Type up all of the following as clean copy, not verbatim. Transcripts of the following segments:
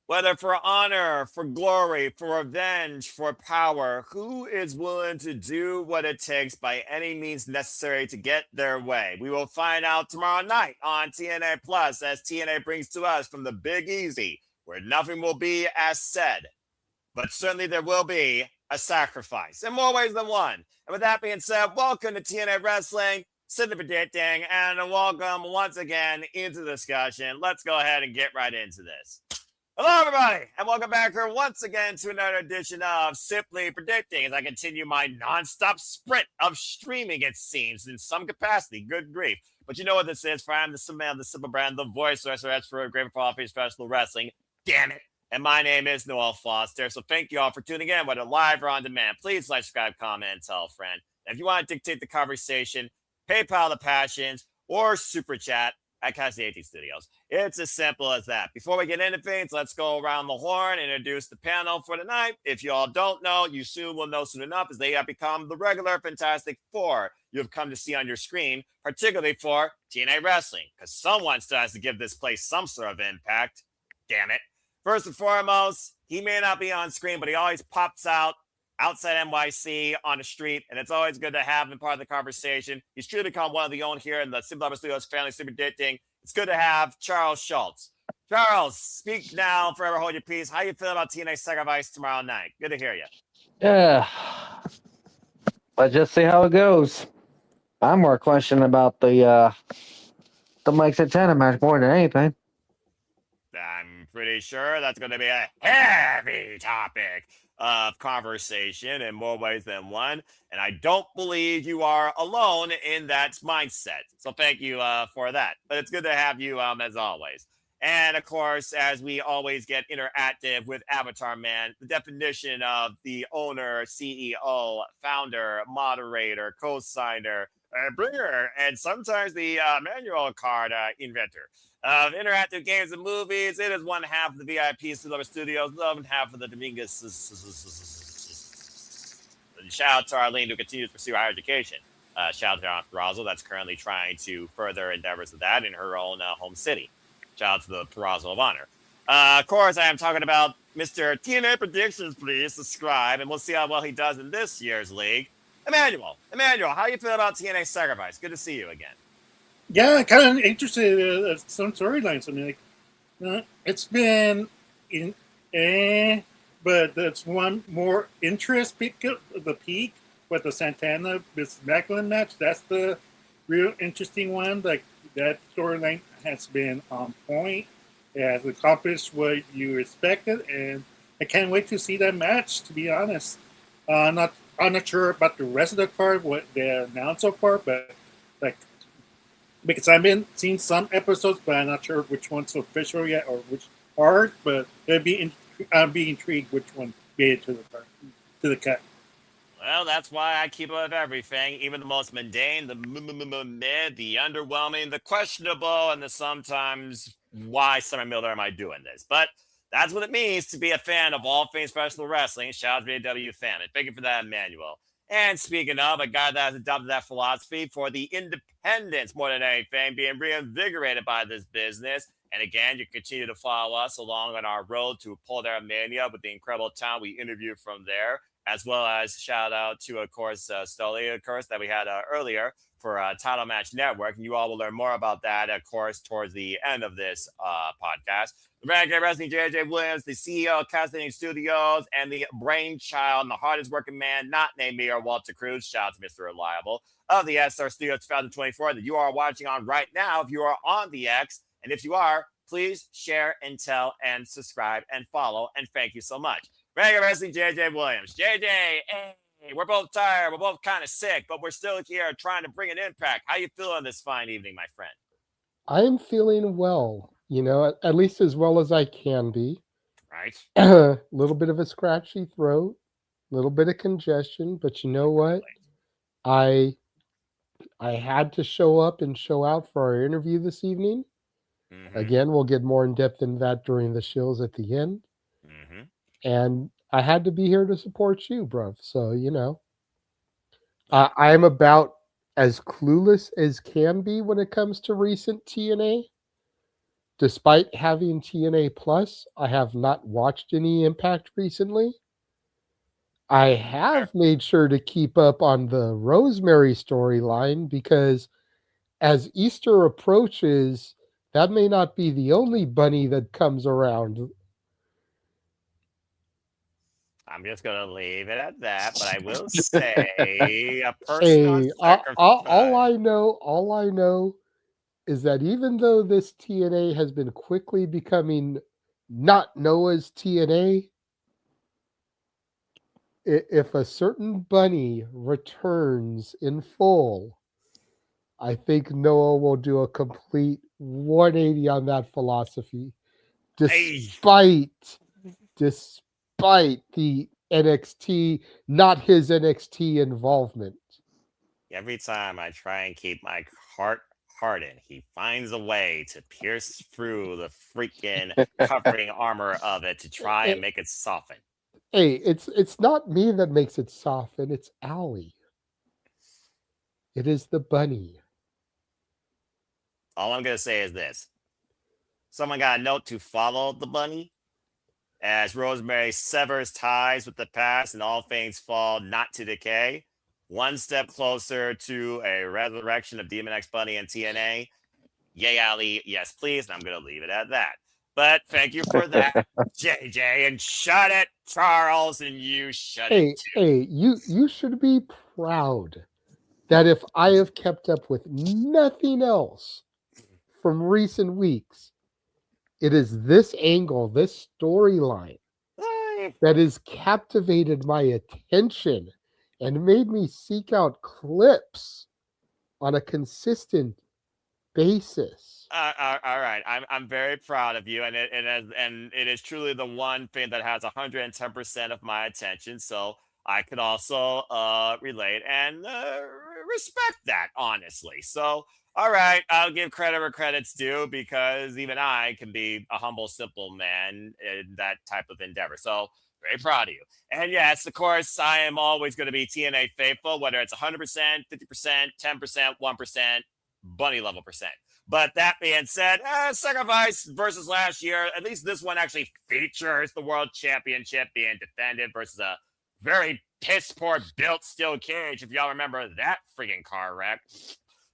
Whether for honor, for glory, for revenge, for power, who is willing to do what it takes by any means necessary to get their way? We will find out tomorrow night on TNA Plus as TNA brings to us from the Big Easy, where nothing will be as said, but certainly there will be a sacrifice in more ways than one. And with that being said, welcome to TNA Wrestling, Sydney Predicting, and welcome once again into the discussion. Let's go ahead and get right into this. Hello, everybody, and welcome back here once again to another edition of Simply Predicting as I continue my nonstop sprint of streaming, it seems, in some capacity. Good grief. But you know what this is, for I am the simple man, the simple brand, the voice of SRS for a great for professional wrestling. Damn it. And my name is Noel Foster. So thank you all for tuning in, whether live or on demand. Please like, subscribe, comment, and tell a friend. And if you want to dictate the conversation, PayPal the passions, or Super Chat at Cazarian Studios. It's as simple as that. Before we get into things, let's go around the horn and introduce the panel for tonight. If you all don't know, you soon will know soon enough as they have become the regular Fantastic Four you have come to see on your screen, particularly for TNA Wrestling, because someone still has to give this place some sort of impact. Damn it. First and foremost, he may not be on screen, but he always pops out outside NYC on the street, and it's always good to have him part of the conversation. He's truly become one of the own here in the Simple Studios family Super Predicting. It's good to have Charles Schultz. Charles, speak now, forever hold your peace. How you feel about TNA Sacrifice tomorrow night? Good to hear you. Yeah, let's just see how it goes. I'm more questioning about the Mike Santana match more than anything. I'm pretty sure that's going to be a heavy topic of conversation in more ways than one. And I don't believe you are alone in that mindset. So thank you for that. But it's good to have you as always. And of course, as we always get interactive with Avatar Man, the definition of the owner, CEO, founder, moderator, co-signer, bringer, and sometimes the manual card inventor of interactive games and movies. It is one half of the VIP Silver Studios, the other half of the Dominguez. Shout out to Arlene who continues to pursue higher education. Shout out to Aunt Perazo that's currently trying to further endeavors of that in her own home city. Shout out to the Perazo of Honor. Of course, I am talking about Mr. TNA Predictions. Please subscribe, and we'll see how well he does in this year's league. Emmanuel, how you feel about TNA Sacrifice? Good to see you again. Yeah, kind of interested in some storylines. I mean, like, it's been but there's one more interest peak the peak with the Santana with Maclin match. That's the real interesting one. Like that storyline has been on point. It has accomplished what you expected, and I can't wait to see that match. To be honest, I'm not sure about the rest of the card, what they announced so far, but like. Because I've been seeing some episodes, but I'm not sure which one's official yet or which are. But I'd be intrigued which one made it to the cut. Well, that's why I keep up with everything, even the most mundane, the mid, the underwhelming, the questionable, and the sometimes why Summer Miller am I doing this? But that's what it means to be a fan of all things professional wrestling. Shout out to BW fan. And thank you for that, Emmanuel. And speaking of, a guy that has adopted that philosophy for the independence more than anything, being reinvigorated by this business. And again, you continue to follow us along on our road to Polder Mania with the incredible talent we interviewed from there, as well as shout out to, of course, Stoli, of course, that we had earlier for Title Match Network. And you all will learn more about that, of course, towards the end of this podcast. The Renegade Wrestling, J.J. Williams, the CEO of Cazarian Studios, and the brainchild and the hardest working man, not named me or Walter Cruz, shout out to Mr. Reliable, of the SR Studios 2024 that you are watching on right now if you are on the X. And if you are, please share and tell and subscribe and follow. And thank you so much. Renegade Wrestling, J.J. Williams. J.J., hey, we're both tired. We're both kind of sick, but we're still here trying to bring an impact. How you feeling this fine evening, my friend? I am feeling well, at least as well as I can be. Right. A little bit of a scratchy throat, a little bit of congestion, but you know what? I had to show up and show out for our interview this evening. Mm-hmm. Again, we'll get more in depth in that during the shows at the end. Mm-hmm. And I had to be here to support you, bro. So, I am about as clueless as can be when it comes to recent TNA. despite having TNA Plus, I have not watched any Impact recently. I have made sure to keep up on the Rosemary storyline because as Easter approaches, that may not be the only bunny that comes around. I'm just going to leave it at that, but I will say a person on Hey, all sacrifice. all I know is that even though this TNA has been quickly becoming not Noah's TNA, if a certain bunny returns in full, I think Noah will do a complete 180 on that philosophy, Hey. despite the NXT, not his NXT involvement. Every time I try and keep my heart hardened, he finds a way to pierce through the freaking covering armor of it to try and make it soften. Hey, it's not me that makes it soften, it's Allie. It is the bunny. All I'm going to say is this. Someone got a note to follow the bunny as Rosemary severs ties with the past and all things fall not to decay. One step closer to a resurrection of Demon X Bunny and TNA. Yay, Ali. Yes, please. And I'm going to leave it at that. But thank you for that, JJ. And shut it, Charles. And you shut it too. Hey, you should be proud that if I have kept up with nothing else from recent weeks, it is this angle, this storyline that has captivated my attention and made me seek out clips on a consistent basis. All right, I'm very proud of you, and it is truly the one thing that has 110% of my attention. So I could also relate and respect that, honestly. So all right, I'll give credit where credit's due because even I can be a humble, simple man in that type of endeavor. So very proud of you. And yes, of course, I am always going to be TNA faithful, whether it's 100%, 50%, 10%, 1%, bunny level percent. But that being said, Sacrifice versus last year, at least this one actually features the World Championship being defended versus a very piss poor built steel cage, if y'all remember that freaking car wreck.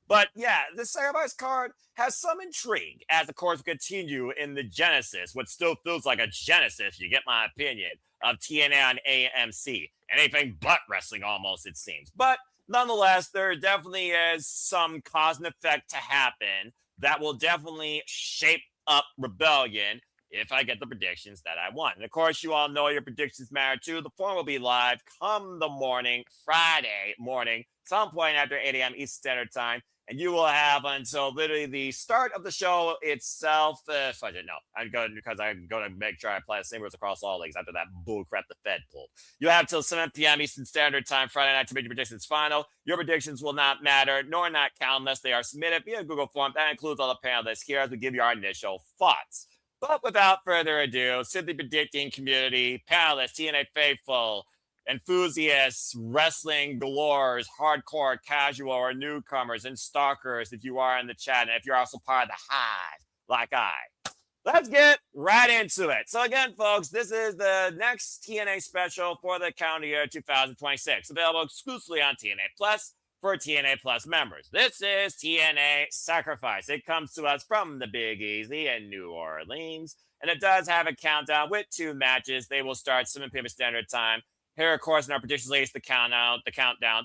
But yeah, the Sacrifice card has some intrigue as, of course, we continue in the genesis, what still feels like a genesis, you get my opinion, of TNA on AMC. Anything but wrestling almost, it seems. But nonetheless, there definitely is some cause and effect to happen that will definitely shape up Rebellion if I get the predictions that I want. And of course, you all know your predictions matter too. The forum will be live come the morning, Friday morning, some point after 8 a.m. Eastern Standard Time. And you will have until literally the start of the show itself. Fudge it, no. I'm going because I'm going to make sure I apply the same rules across all leagues after that bullcrap the Fed pulled. You'll have till 7 p.m. Eastern Standard Time Friday night to make your predictions final. Your predictions will not matter nor not count unless they are submitted via Google Form. That includes all the panelists here as we give you our initial thoughts. But without further ado, simply predicting community, panelists, TNA faithful, enthusiasts, wrestling galores, hardcore, casual, or newcomers, and stalkers if you are in the chat, and if you're also part of the hive, like I. Let's get right into it. So again, folks, this is the next TNA special for the calendar year 2026, available exclusively on TNA Plus for TNA Plus members. This is TNA Sacrifice. It comes to us from the Big Easy in New Orleans, and it does have a countdown with 2 matches. They will start 7 p.m. Standard Time. Here, of course, in our predictions list, the countdown,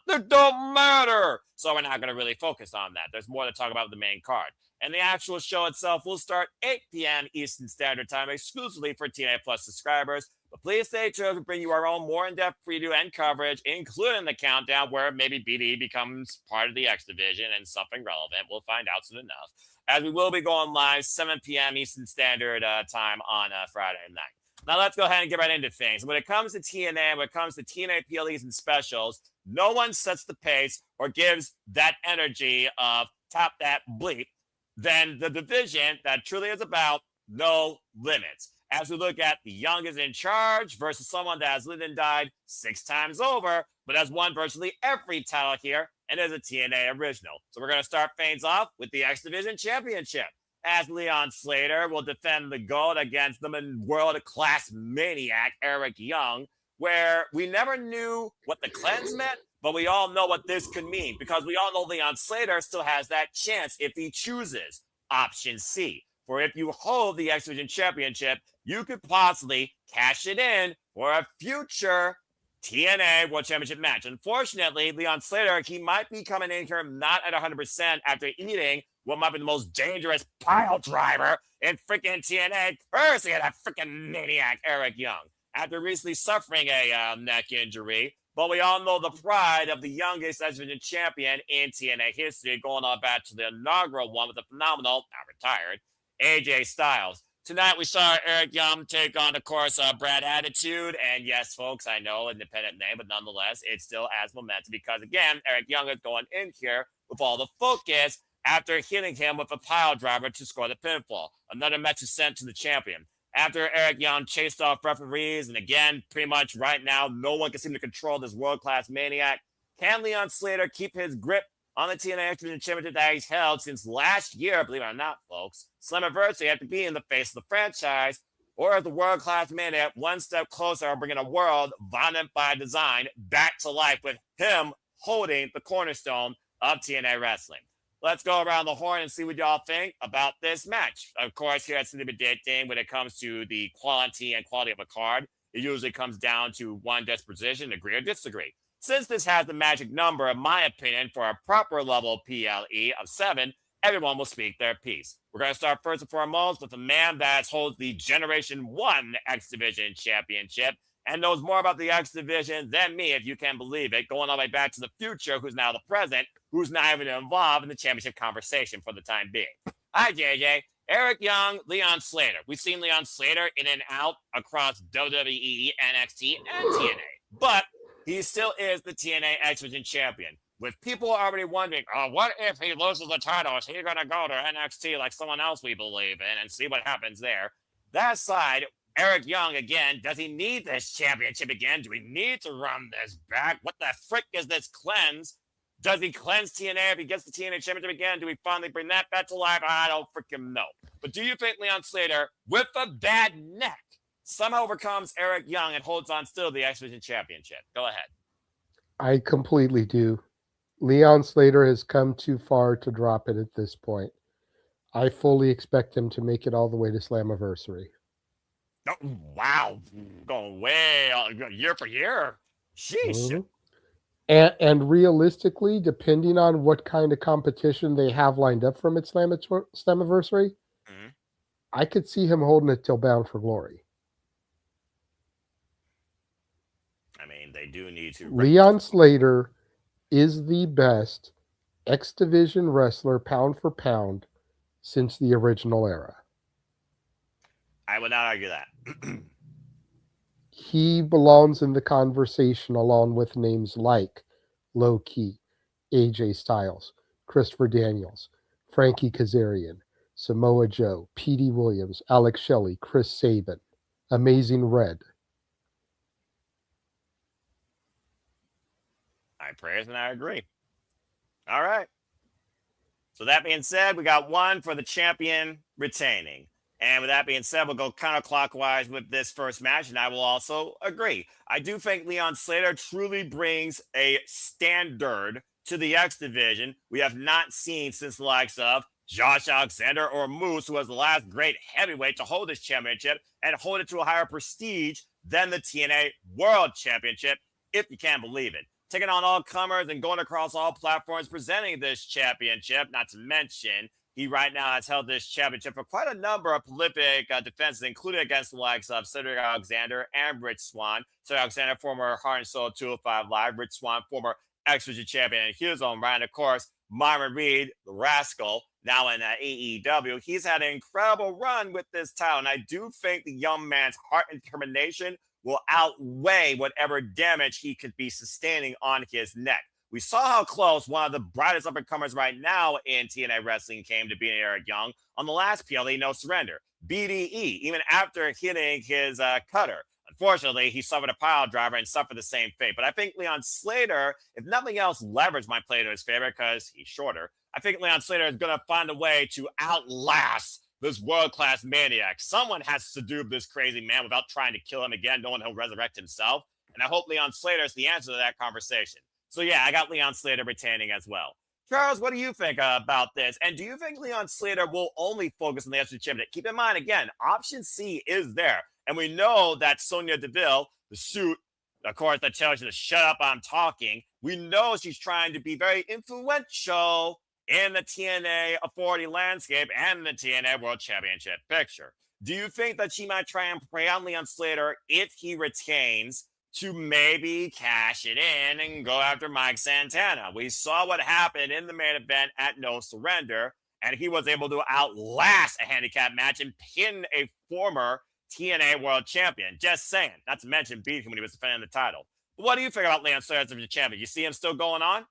they don't matter. So we're not going to really focus on that. There's more to talk about with the main card. And the actual show itself will start 8 p.m. Eastern Standard Time exclusively for TNA Plus subscribers. But please stay tuned to bring you our own more in-depth preview and coverage, including the countdown where maybe BD becomes part of the X Division and something relevant. We'll find out soon enough. As we will be going live 7 p.m. Eastern Standard Time on Friday night. Now let's go ahead and get right into things. When it comes to TNA, when it comes to TNA PLEs and specials, no one sets the pace or gives that energy of top that bleep than the division that truly is about no limits. As we look at the youngest in charge versus someone that has lived and died 6 times over, but has won virtually every title here and is a TNA original. So we're going to start things off with the X Division Championship. as Leon Slater will defend the gold against the world-class maniac Eric Young, where we never knew what the cleanse meant, but we all know what this could mean because we all know Leon Slater still has that chance if he chooses. Option C. For if you hold the X Division Championship, you could possibly cash it in for a future TNA World Championship match. Unfortunately, Leon Slater, he might be coming in here not at 100% after eating what might be the most dangerous pile driver in freaking TNA, courtesy of that freaking maniac Eric Young, after recently suffering a neck injury. But we all know the pride of the youngest X Division champion in TNA history, going on back to the inaugural one with the phenomenal, now retired, AJ Styles. Tonight, we saw Eric Young take on, of course, Brad Attitude. And yes, folks, I know, independent name, but nonetheless, it still adds momentum because, again, Eric Young is going in here with all the focus after hitting him with a pile driver to score the pinfall. Another match is sent to the champion. After Eric Young chased off referees, and again, pretty much right now, no one can seem to control this world-class maniac. Can Leon Slater keep his grip on the TNA X Division Championship that he's held since last year, believe it or not, folks? Slammiversary had to be in the face of the franchise, or is the world-class maniac one step closer, bringing a world violent by design back to life with him holding the cornerstone of TNA wrestling? Let's go around the horn and see what y'all think about this match. Of course, here at Cindy Predicting, when it comes to the quality and quality of a card, it usually comes down to one disposition, agree or disagree. Since this has the magic number, in my opinion, for a proper level PLE of 7, everyone will speak their piece. We're going to start first and foremost with a man that holds the Generation 1 X Division Championship and knows more about the X Division than me, if you can believe it, going all the way back to the future, who's now the present, who's not even involved in the championship conversation for the time being. Hi, JJ. Eric Young, Leon Slater. We've seen Leon Slater in and out across WWE, NXT, and TNA, but he still is the TNA X Division champion. With people already wondering, what if he loses the title? Is he going to go to NXT like someone else we believe in and see what happens there? That aside, Eric Young, again, does he need this championship again? Do we need to run this back? What the frick is this cleanse? Does he cleanse TNA if he gets the TNA championship again? Do we finally bring that back to life? I don't freaking know. But do you think Leon Slater, with a bad neck, somehow overcomes Eric Young and holds on still the X Division championship? Go ahead. I completely do. Leon Slater has come too far to drop it at this point. I fully expect him to make it all the way to Slammiversary. Oh, wow. Going way year for year. Sheesh. Mm-hmm. And realistically, depending on what kind of competition they have lined up from its Slammiversary, I could see him holding it till Bound for Glory. I mean, they do need to. Leon Slater is the best X Division wrestler pound for pound since the original era. I would not argue that. He belongs in the conversation along with names like Low Key, AJ Styles, Christopher Daniels, Frankie Kazarian, Samoa Joe, Petey Williams, Alex Shelley, Chris Sabin, Amazing Red. I praise and I agree. All right. So that being said, we got one for the champion retaining. And with that being said, we'll go counterclockwise with this first match, and I will also agree. I do think Leon Slater truly brings a standard to the X Division we have not seen since the likes of Josh Alexander or Moose, who was the last great heavyweight to hold this championship and hold it to a higher prestige than the TNA World Championship, if you can believe it. Taking on all comers and going across all platforms presenting this championship, not to mention he right now has held this championship for quite a number of prolific defenses, including against the likes of Cedric Alexander and Rich Swann. Cedric Alexander, former Heart and Soul 205 Live. Rich Swann, former X Division champion in his own right. And of course, Myron Reed, the Rascal, now in AEW. He's had an incredible run with this title, and I do think the young man's heart and determination will outweigh whatever damage he could be sustaining on his neck. We saw how close one of the brightest up-and-comers right now in TNA wrestling came to being Eric Young on the last PLE No Surrender, BDE, even after hitting his cutter. Unfortunately, he suffered a pile driver and suffered the same fate. But I think Leon Slater, if nothing else, leveraged my play to his favor because he's shorter. I think Leon Slater is going to find a way to outlast this world-class maniac. Someone has to do this crazy man without trying to kill him again, knowing he'll resurrect himself. And I hope Leon Slater is the answer to that conversation. So yeah, I got Leon Slater retaining as well. Charles, what do you think about this? And do you think Leon Slater will only focus on the SC Championship? Keep in mind, again, option C is there. And we know that Sonya Deville, the suit, of course, that tells you to shut up, I'm talking. We know she's trying to be very influential in the TNA authority landscape and the TNA World Championship picture. Do you think that she might try and prey on Leon Slater if he retains to maybe cash it in and go after Mike Santana? We saw what happened in the main event at No Surrender, and he was able to outlast a handicap match and pin a former TNA World Champion. Just saying. Not to mention beat him when he was defending the title. What do you think about Leon Slater as the champion? You see him still going on?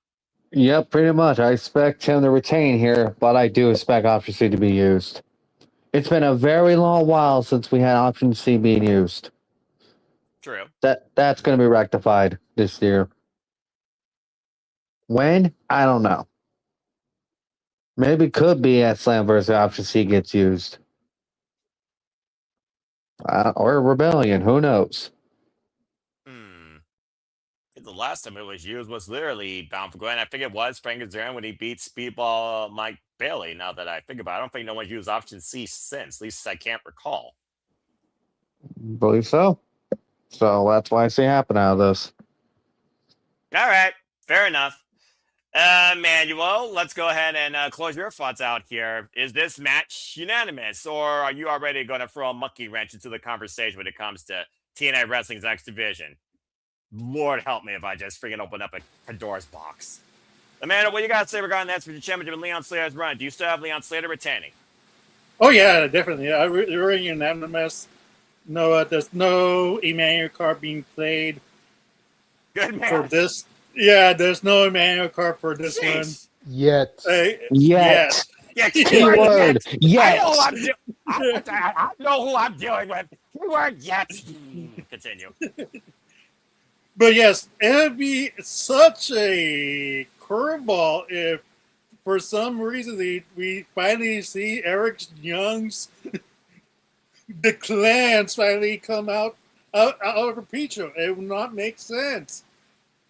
Yep, pretty much. I expect him to retain here, but I do expect Option C to be used. It's been a very long while since we had Option C being used. True. That's going to be rectified this year. When? I don't know. Maybe it could be at Slammiversary Option C gets used. Or Rebellion, who knows? The last time it was used was literally Bound for Glory, and I think it was Frank Kazarian when he beat Speedball Mike Bailey. Now that I think about it, I don't think no one's used Option C since. At least I can't recall. Believe so. So that's why I see happen out of this. All right, fair enough. Manuel, let's go ahead and close your thoughts out here. Is this match unanimous, or are you already going to throw a monkey wrench into the conversation when it comes to TNA Wrestling's X Division? Lord help me if I just freaking open up a Pandora's box. Amanda, what you got to say regarding that for the championship and Leon Slater's run? Do you still have Leon Slater retaining? Oh, yeah, definitely. We're unanimous. No, there's no Emmanuel card being played. Good man. For this. Yeah, there's no Emmanuel card for this one. Yet. Yet. Keyword. Yet. I know who I'm dealing with. Keyword yet. Continue. But yes, it would be such a curveball if, for some reason, we finally see Eric Young's the clans finally come out of a feature. It would not make sense.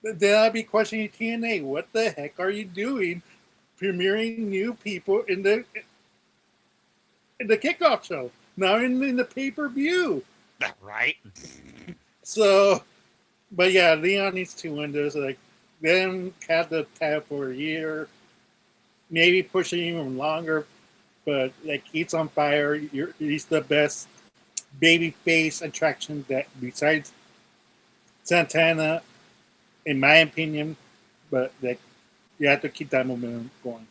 Then I'd be questioning TNA. What the heck are you doing, premiering new people in the kickoff show? Now in the pay-per-view. Right. So. But yeah, Leon needs to win this. Like, then have the tab for a year, maybe pushing even longer. But like, he's on fire. He's the best baby face attraction that besides Santana, in my opinion. But like, you have to keep that momentum going.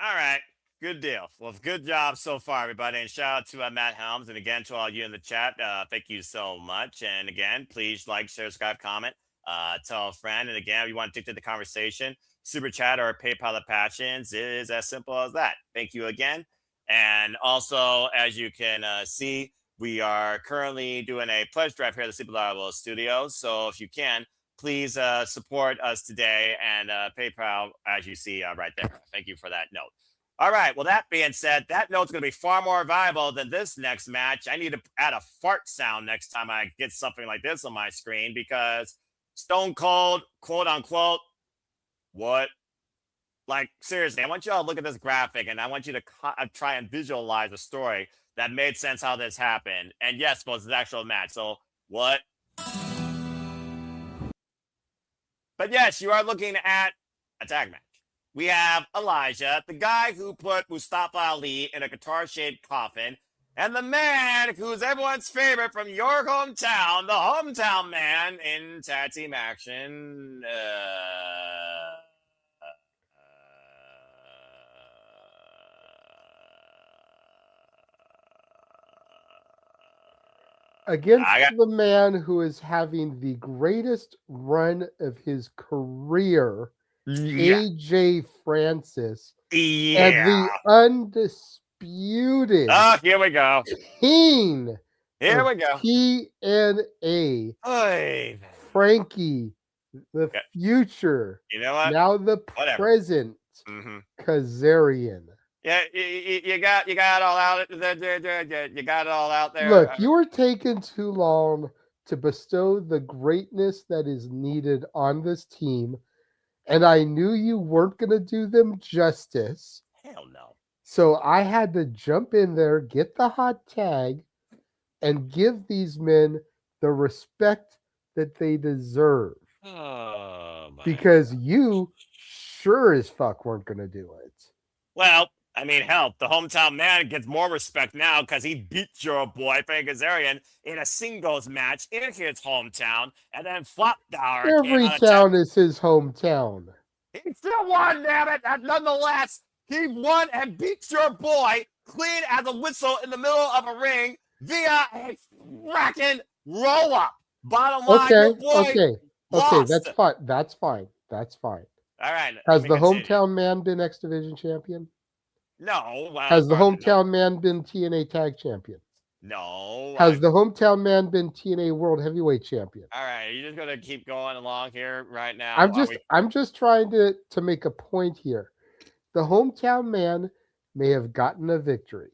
All right. Good deal. Well, good job so far, everybody. And shout out to Matt Helms. And again, to all you in the chat, thank you so much. And again, please like, share, subscribe, comment, tell a friend. And again, if you want to dictate the conversation, Super Chat or PayPal of Passions is as simple as that. Thank you again. And also, as you can see, we are currently doing a pledge drive here at the Super Level Studios. So if you can, please support us today and PayPal, as you see right there. Thank you for that note. All right. Well, that being said, that note's going to be far more valuable than this next match. I need to add a fart sound next time I get something like this on my screen because Stone Cold, quote unquote, what? Like, seriously, I want you all to look at this graphic and I want you to try and visualize a story that made sense how this happened. And yes, well, it's an actual match. So, what? But yes, you are looking at a tag match. We have Elijah, the guy who put Mustafa Ali in a guitar-shaped coffin, and the man who's everyone's favorite from your hometown, the hometown man in tag team action. Against the man who is having the greatest run of his career, AJ Francis, and the undisputed here we go. King Here of we go. TNA. Oy. Frankie, the Yeah. future. You know what? Now the Whatever. present. Mm-hmm. Kazarian. Yeah, you got it all out there. You got it all out there. Look, you were taking too long to bestow the greatness that is needed on this team, and I knew you weren't going to do them justice. Hell no. So I had to jump in there, get the hot tag, and give these men the respect that they deserve. Oh my. Because you sure as fuck weren't going to do it. Well, I mean, hell, the hometown man gets more respect now because he beat your boy Frankie Kazarian in a singles match in his hometown, and then Flopdower Every town is his hometown. He still won, damn it! And nonetheless, he won and beat your boy clean as a whistle in the middle of a ring via a fracking roll up. Bottom line, your boy lost. That's fine. That's fine. That's fine. All right. Has the hometown man been X Division champion? No. Well, Has the hometown man been TNA tag champion? No. Has the hometown man been TNA World Heavyweight champion? All right, you're just gonna keep going along here right now. I'm just trying to make a point here. The hometown man may have gotten a victory.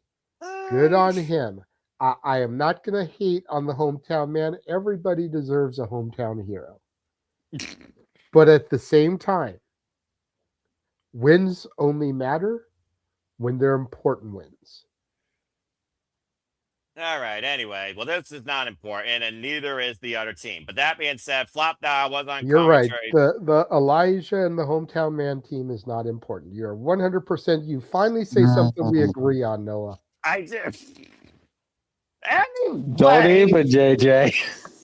Good on him. I am not gonna hate on the hometown man. Everybody deserves a hometown hero. But at the same time, wins only matter when they're important wins. All right. Anyway, well, this is not important, and neither is the other team. But that being said, Flopdower was on You're right. commentary. The Alisha and the hometown man team is not important. You're 100%. You finally say something we agree on, Noah. I did. Don't even, JJ.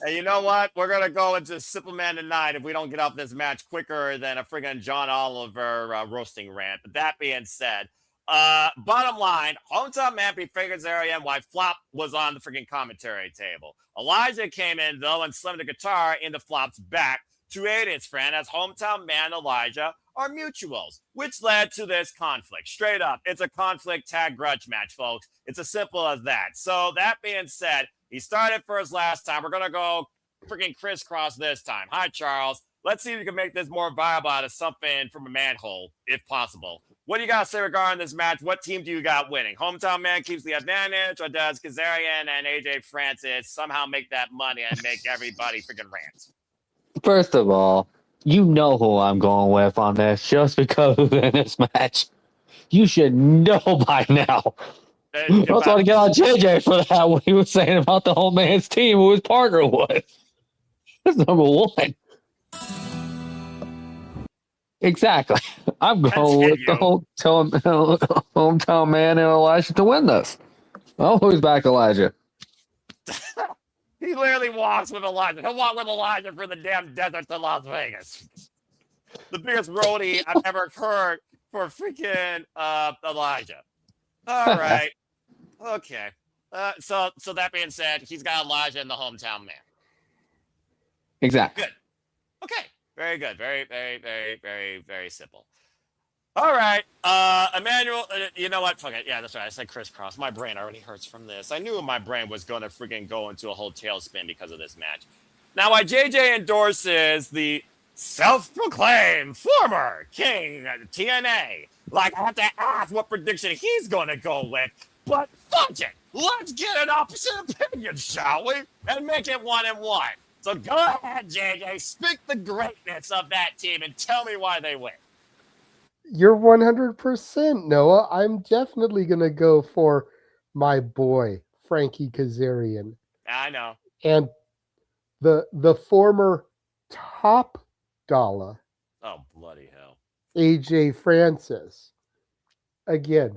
And you know what? We're gonna go into Simple Man tonight if we don't get off this match quicker than a friggin' John Oliver roasting rant. But that being said, bottom line, hometown man beat Frankie Kazarian while Flop was on the freaking commentary table. Elijah came in though and slammed the guitar into Flop's back to aid his friend, as hometown man Elijah are mutuals, which led to this conflict. Straight up, it's a conflict tag grudge match, folks. It's as simple as that. So that being said, he started first last time. We're gonna go freaking crisscross this time. Hi, Charles. Let's see if we can make this more viable out of something from a manhole, if possible. What do you got to say regarding this match? What team do you got winning? Hometown man keeps the advantage, or does Kazarian and AJ Francis somehow make that money and make everybody freaking rant? First of all, you know who I'm going with on this just because in this match. You should know by now. I was want to get on JJ for that, what he was saying about the whole man's team who his partner was. That's number one. Exactly. I'm going with the hometown man and Elijah to win this. Oh, who's back, Elijah? He literally walks with Elijah. He'll walk with Elijah for the damn desert to Las Vegas. The biggest roadie I've ever heard for freaking Elijah. All right. Okay. So that being said, he's got Elijah in the hometown man. Exactly. Good. Okay. Very good. Very, very, very, very, very simple. All right. Emmanuel, you know what? Fuck it. Yeah, that's right. I said crisscross. My brain already hurts from this. I knew my brain was going to freaking go into a whole tailspin because of this match. Now, why JJ endorses the self-proclaimed former king of TNA, like I have to ask what prediction he's going to go with, but fuck it. Let's get an opposite opinion, shall we? And make it 1-1. So go ahead, JJ. Speak the greatness of that team and tell me why they win. You're 100%, Noah. I'm definitely going to go for my boy, Frankie Kazarian. I know. And the former top dollar. Oh, bloody hell. AJ Francis. Again,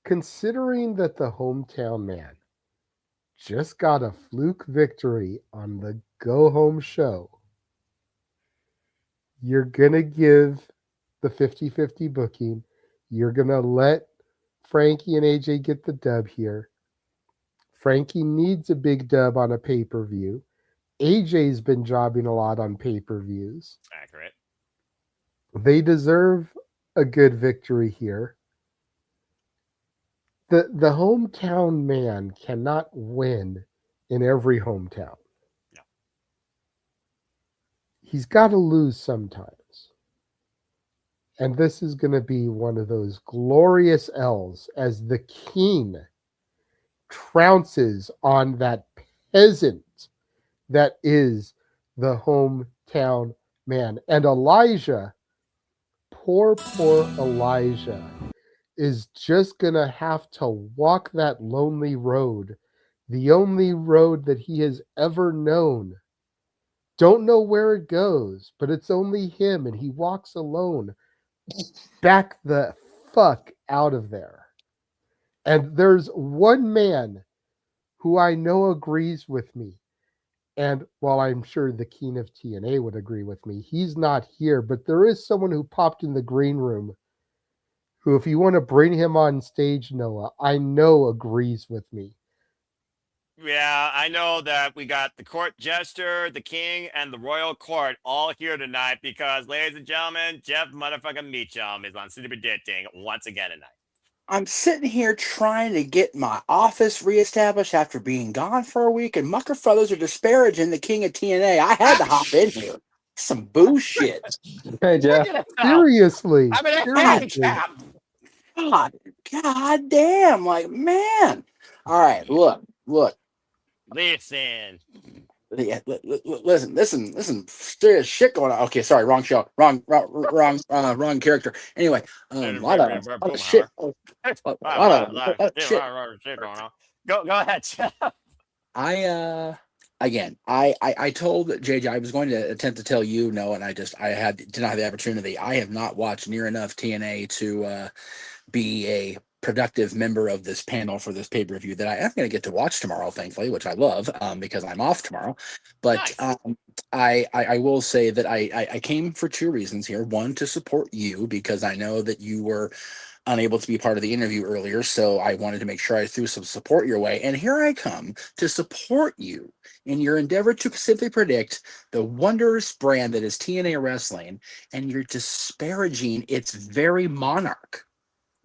considering that the hometown man just got a fluke victory on the go-home show, you're going to give the 50-50 booking. You're going to let Frankie and AJ get the dub here. Frankie needs a big dub on a pay-per-view. AJ's been jobbing a lot on pay-per-views. Accurate. They deserve a good victory here. the hometown man cannot win in every hometown. No. He's got to lose sometimes. And this is going to be one of those glorious L's as the king trounces on that peasant that is the hometown man. And Elijah, poor Elijah, is just going to have to walk that lonely road, the only road that he has ever known. Don't know where it goes, but it's only him, and he walks alone. Back the fuck out of there. And there's one man who I know agrees with me. And while I'm sure the king of TNA would agree with me, he's not here, but there is someone who popped in the green room who, if you want to bring him on stage, Noah, I know agrees with me. Yeah, I know that we got the court jester, the king, and the royal court all here tonight because, ladies and gentlemen, Jeff motherfucking Meacham is on City Predicting once again tonight. I'm sitting here trying to get my office reestablished after being gone for a week, and Mucker Brothers are disparaging the king of TNA. I had to hop in here. Some bullshit. Hey, Jeff. Seriously. I'm an seriously. handicap. God damn. Like, man. All right, look. Listen. Yeah, listen. There's shit going on. Okay, sorry, wrong show, wrong character. Anyway, a lot of shit. A lot of shit. Go ahead, Jeff. I told JJ I was going to attempt to tell you no, and I did not have the opportunity. I have not watched near enough TNA to be a productive member of this panel for this pay-per-view that I am going to get to watch tomorrow, thankfully, which I love because I'm off tomorrow. But nice. I will say that I came for two reasons here. One, to support you because I know that you were unable to be part of the interview earlier, so I wanted to make sure I threw some support your way. And here I come to support you in your endeavor to simply predict the wondrous brand that is TNA Wrestling, and you're disparaging its very monarch.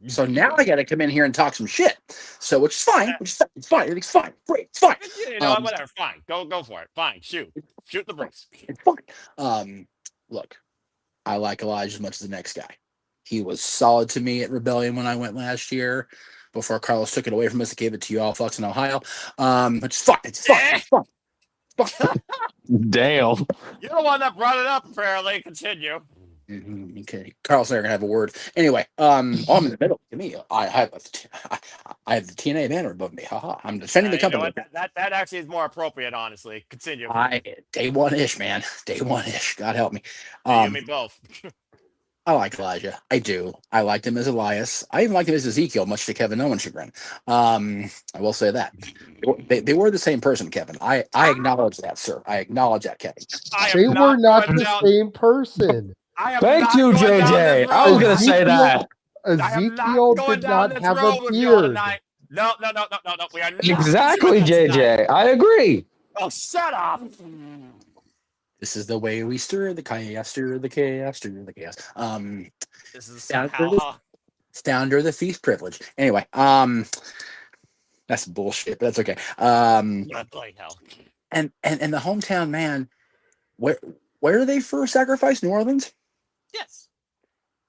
So now I got to come in here and talk some shit. So, which is fine. It's fine. Everything's fine. Great. It's fine. You know, whatever. Fine. Go for it. Fine. Shoot the breaks. It's fine. Look, I like Elijah as much as the next guy. He was solid to me at Rebellion when I went last year before Carlos took it away from us and gave it to you all fucks in Ohio. Which is fine. It's fine. Damn. You're the one that brought it up, apparently. Continue. Okay, Carlos and I are gonna have a word. Anyway, I'm in the middle. To me, I have the TNA banner above me. Haha, I'm defending the company. You know that actually is more appropriate, honestly. Continue. Day one-ish, man. Day one-ish. God help me. You and me both. I like Elijah. I do. I liked him as Elias. I even liked him as Ezekiel, much to Kevin Owens' chagrin. I will say that. They were the same person, Kevin. I acknowledge that, sir. I acknowledge that, Kevin. They were not the same person. Thank you, JJ. I was going to say that. Ezekiel did not have a beard. No. We are not exactly, JJ. I agree. Oh, shut up. This is the way we stir the chaos, stir the chaos. This is it's down to the feast privilege. Anyway, that's bullshit, but that's okay. Bloody hell. And the hometown man, where are they first sacrificed? New Orleans? Yes.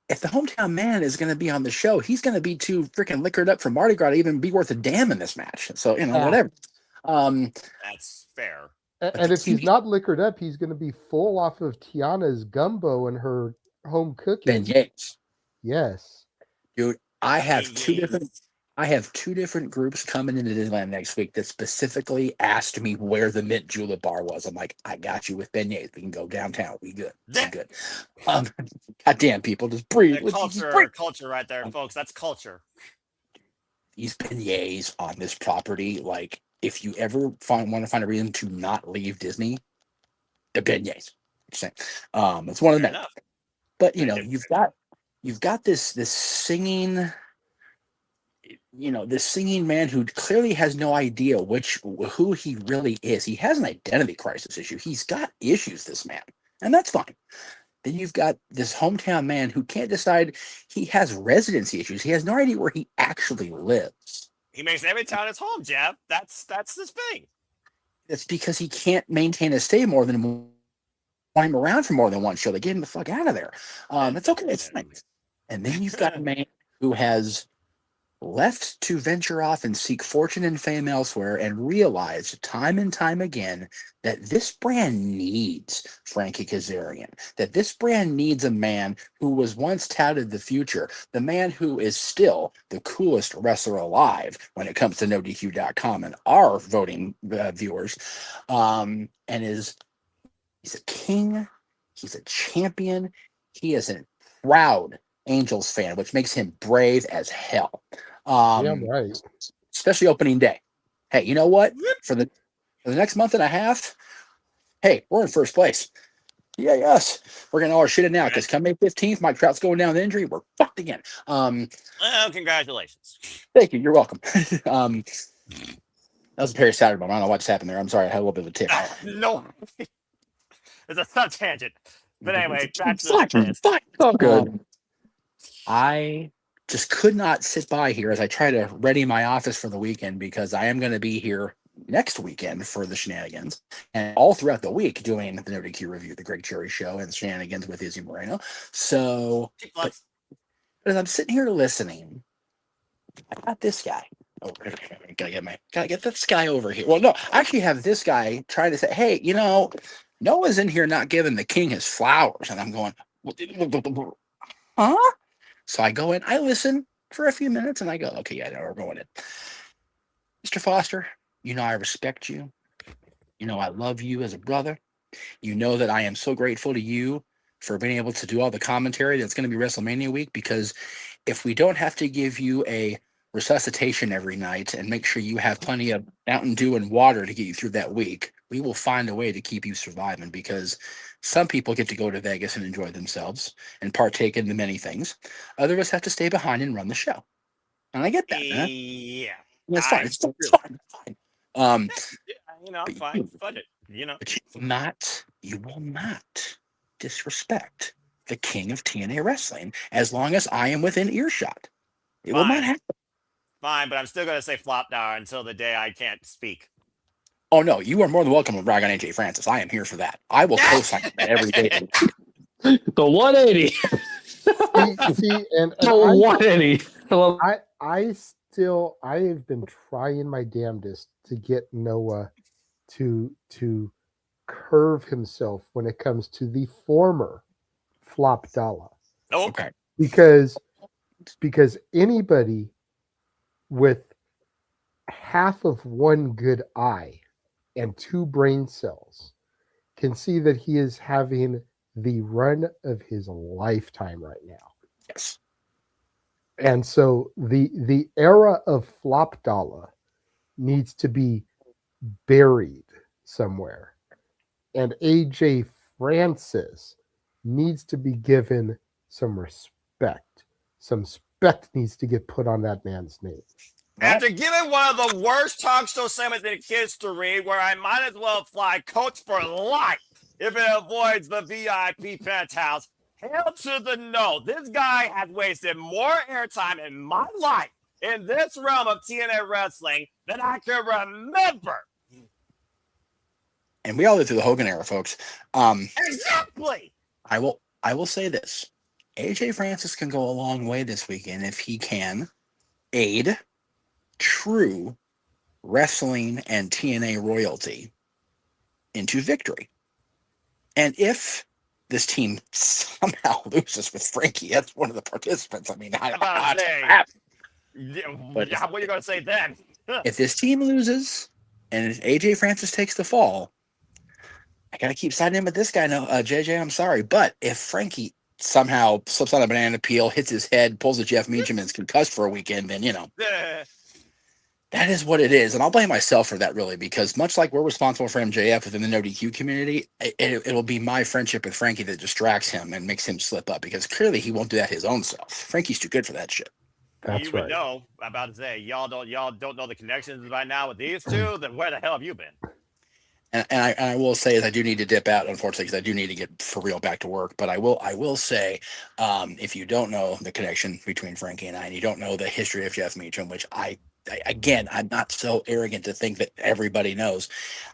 If the hometown man is going to be on the show, he's going to be too freaking liquored up from Mardi Gras to even be worth a damn in this match. So, whatever. That's fair. And if he's not liquored up, he's going to be full off of Tiana's gumbo and her home cooking. Beignets. Yes. Dude, I have two different groups coming into Disneyland next week that specifically asked me where the Mint Julep bar was. I'm like, I got you with beignets. We can go downtown. We good. Goddamn, people, just breathe. Culture right there, folks. That's culture. These beignets on this property, like, if you ever want to find a reason to not leave Disney, the beignets. It's one of the many. But you've got this singing. This singing man who clearly has no idea who he really is. He has an identity crisis issue. He's got issues, this man, and that's fine. Then you've got this hometown man who can't decide. He has residency issues. He has no idea where he actually lives. He makes every town his home, Jeff. That's his thing. It's because he can't maintain a stay more than want him around for more than one show. They get him the fuck out of there. It's okay. It's fine. And then you've got a man who has left to venture off and seek fortune and fame elsewhere and realized time and time again that this brand needs Frankie Kazarian, that this brand needs a man who was once touted the future, the man who is still the coolest wrestler alive when it comes to NoDQ.com and our voting viewers, and he's a king, he's a champion, he is a proud Angels fan, which makes him brave as hell. Yeah, right. Especially opening day. Hey, you know what? For the next month and a half, hey, we're in first place. Yeah, yes. We're getting all our shit in now because come May 15th, Mike Trout's going down with injury. We're fucked again. Well, congratulations. Thank you. You're welcome. That was a Perry Saturday moment. I don't know what just happened there. I'm sorry. I had a little bit of a tick. No. It's a sub tangent. But anyway, back to the fine. Oh, good. I just could not sit by here as I try to ready my office for the weekend because I am going to be here next weekend for the shenanigans and all throughout the week doing the No DQ review, the Greg Cherry show, and shenanigans with Izzy Moreno. So, but as I'm sitting here listening, I got this guy. Oh, gotta get this guy over here. Well, no, I actually have this guy trying to say, hey, you know, Noah's in here not giving the king his flowers, and I'm going, huh? So I go in, I listen for a few minutes, and I go, okay, yeah, we're going in. Mr. Foster, you know I respect you. You know I love you as a brother. You know that I am so grateful to you for being able to do all the commentary that's going to be WrestleMania week, because if we don't have to give you a resuscitation every night and make sure you have plenty of Mountain Dew and water to get you through that week, we will find a way to keep you surviving, because some people get to go to Vegas and enjoy themselves and partake in the many things. Other of us have to stay behind and run the show. And I get that, man. Yeah. It's fine. It's fine. You know, I'm fine. Budget. You know. But you will not disrespect the king of TNA wrestling as long as I am within earshot. It will not happen. Fine, but I'm still going to say flop now until the day I can't speak. Oh, no, you are more than welcome to brag on AJ Francis. I am here for that. I will co-sign that every day. The 180. See, and the 180. I have been trying my damnedest to get Noah to curve himself when it comes to the former Flop Dollar. Okay. Because anybody with half of one good eye and 2 brain cells can see that he is having the run of his lifetime right now. Yes. And so the era of Flop Dollar needs to be buried somewhere. And AJ Francis needs to be given some respect. Some respect needs to get put on that man's name. After giving one of the worst talk show segments in history, where I might as well fly coach for life if it avoids the VIP penthouse, hell to the no. This guy has wasted more airtime in my life in this realm of TNA wrestling than I can remember. And we all lived through the Hogan era, folks. Exactly. I will say this. AJ Francis can go a long way this weekend if he can aid true wrestling and TNA royalty into victory. And if this team somehow loses with Frankie as one of the participants, I mean, what are you going to say then? If this team loses and AJ Francis takes the fall, I got to keep siding in with this guy now. JJ, I'm sorry. But if Frankie somehow slips on a banana peel, hits his head, pulls a Jeff Meacham, and is concussed for a weekend, then, you know, that is what it is. And I'll blame myself for that, really, because much like we're responsible for MJF within the No DQ community, it'll be my friendship with Frankie that distracts him and makes him slip up, because clearly he won't do that his own self. Frankie's too good for that shit. That's you right. would know. I'm about to say, y'all don't know the connections by now with these two. Then where the hell have you been? And I will say is I do need to dip out, unfortunately, because I do need to get for real back to work. But I will say, if you don't know the connection between Frankie and you don't know the history of Jeff Meacham, which I again, I'm not so arrogant to think that everybody knows.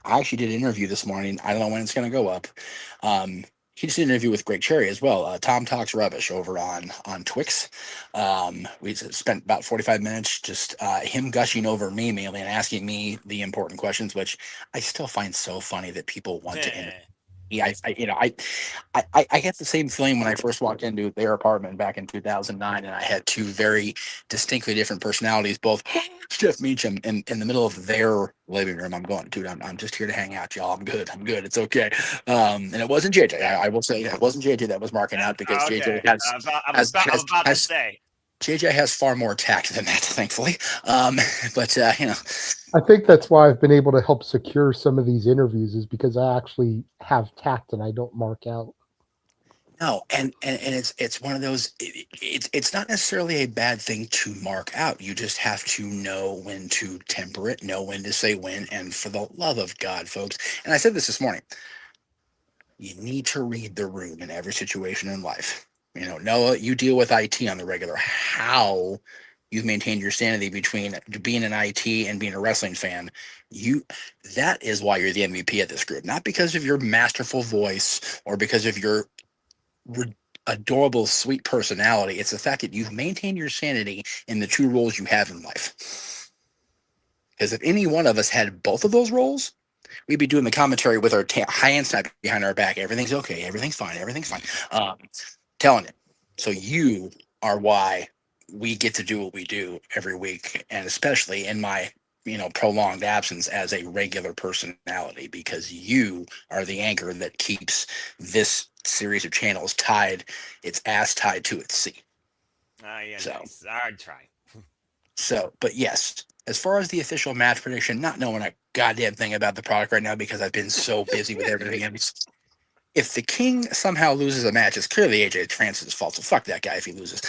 I actually did an interview this morning. I don't know when it's going to go up. He just did an interview with Greg Cherry as well. Tom Talks Rubbish over on Twix. We spent about 45 minutes just him gushing over me mainly and asking me the important questions, which I still find so funny that people want to interview. I get the same feeling when I first walked into their apartment back in 2009, and I had two very distinctly different personalities, both Jeff Meacham in the middle of their living room. I'm going, dude, I'm just here to hang out, y'all. I'm good. It's okay. And it wasn't JJ. I will say it wasn't JJ that was marking out, because JJ JJ has far more tact than that, thankfully. But I think that's why I've been able to help secure some of these interviews, is because I actually have tact and I don't mark out. No, and it's one of those. It's not necessarily a bad thing to mark out. You just have to know when to temper it, know when to say when, and for the love of God, folks. And I said this morning. You need to read the room in every situation in life. Noah, you deal with IT on the regular. How you've maintained your sanity between being an IT and being a wrestling fan, that is why you're the MVP of this group. Not because of your masterful voice or because of your adorable, sweet personality. It's the fact that you've maintained your sanity in the two roles you have in life. Because if any one of us had both of those roles, we'd be doing the commentary with our hand snap behind our back. Everything's okay. Everything's fine. Telling it. So you are why we get to do what we do every week, and especially in my prolonged absence as a regular personality, because you are the anchor that keeps this series of channels tied to its seat. Nice. I'd try. But yes, as far as the official match prediction, not knowing a goddamn thing about the product right now because I've been so busy with everything else. If the King somehow loses a match, it's clearly AJ Francis' fault. So fuck that guy if he loses.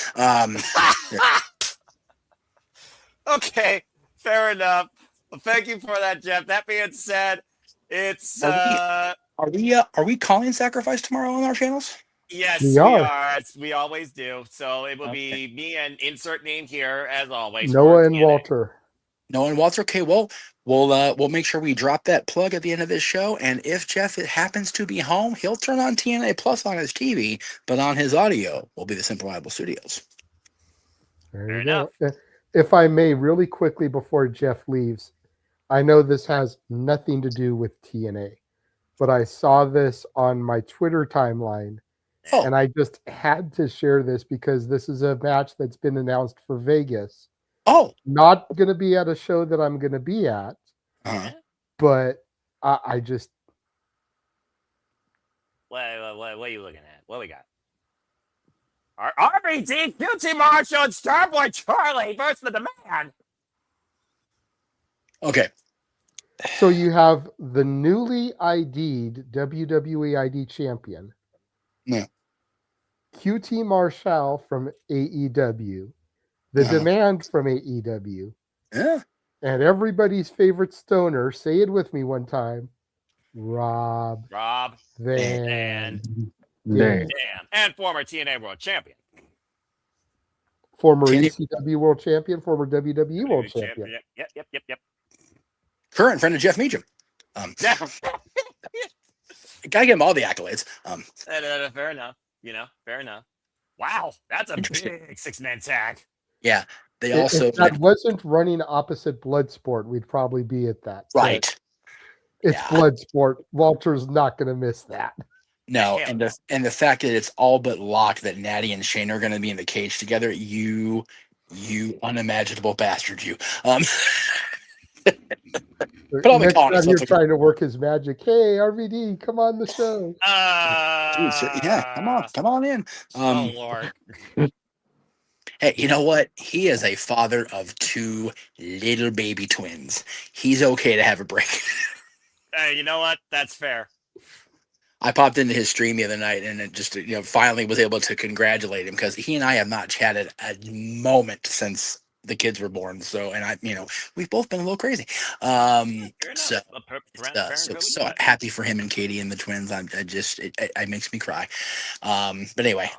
Okay, fair enough. Well, thank you for that, Jeff. That being said, it's Are we calling Sacrifice tomorrow on our channels? Yes, We we are. are. We always do. So it will be me and insert name here as always. Noah and Walter. Noah and Walter. Okay, well, we'll make sure we drop that plug at the end of this show. And if Jeff happens to be home, he'll turn on TNA Plus on his TV, but on his audio will be the Simple Reliable Studios. There you go. If I may, really quickly before Jeff leaves, I know this has nothing to do with TNA, but I saw this on my Twitter timeline, and I just had to share this because this is a match that's been announced for Vegas. Not going to be at a show that I'm going to be at, but I just... What are you looking at? What we got? Our RBD QT Marshall and Starboy Charlie versus the Demand. Okay. So you have the newly ID'd WWE ID champion. Yeah. QT Marshall from AEW. The Demand from AEW. Yeah. And everybody's favorite stoner, say it with me one time, Rob Van Dam. And former TNA World Champion. Former ECW World Champion, former WWE World Champion. Yep. Current friend of Jeff Meacham. Gotta give him all the accolades. Fair enough. Fair enough. Wow, that's a big six-man tag. Yeah. If that wasn't running opposite Bloodsport, we'd probably be at that. Right. It's Bloodsport. Walter's not going to miss that. No, and the fact that it's all but locked that Natty and Shane are going to be in the cage together, you unimaginable bastard, you. But I'll be calling Next time you're trying to work his magic. Hey, RVD, come on the show. Dude, come on in. Oh Lord. Hey, you know what? He is a father of two little baby twins. He's okay to have a break. Hey, you know what? That's fair. I popped into his stream the other night and it just, finally was able to congratulate him because he and I have not chatted a moment since the kids were born. So, and we've both been a little crazy. So happy for him and Katie and the twins. It makes me cry. But anyway,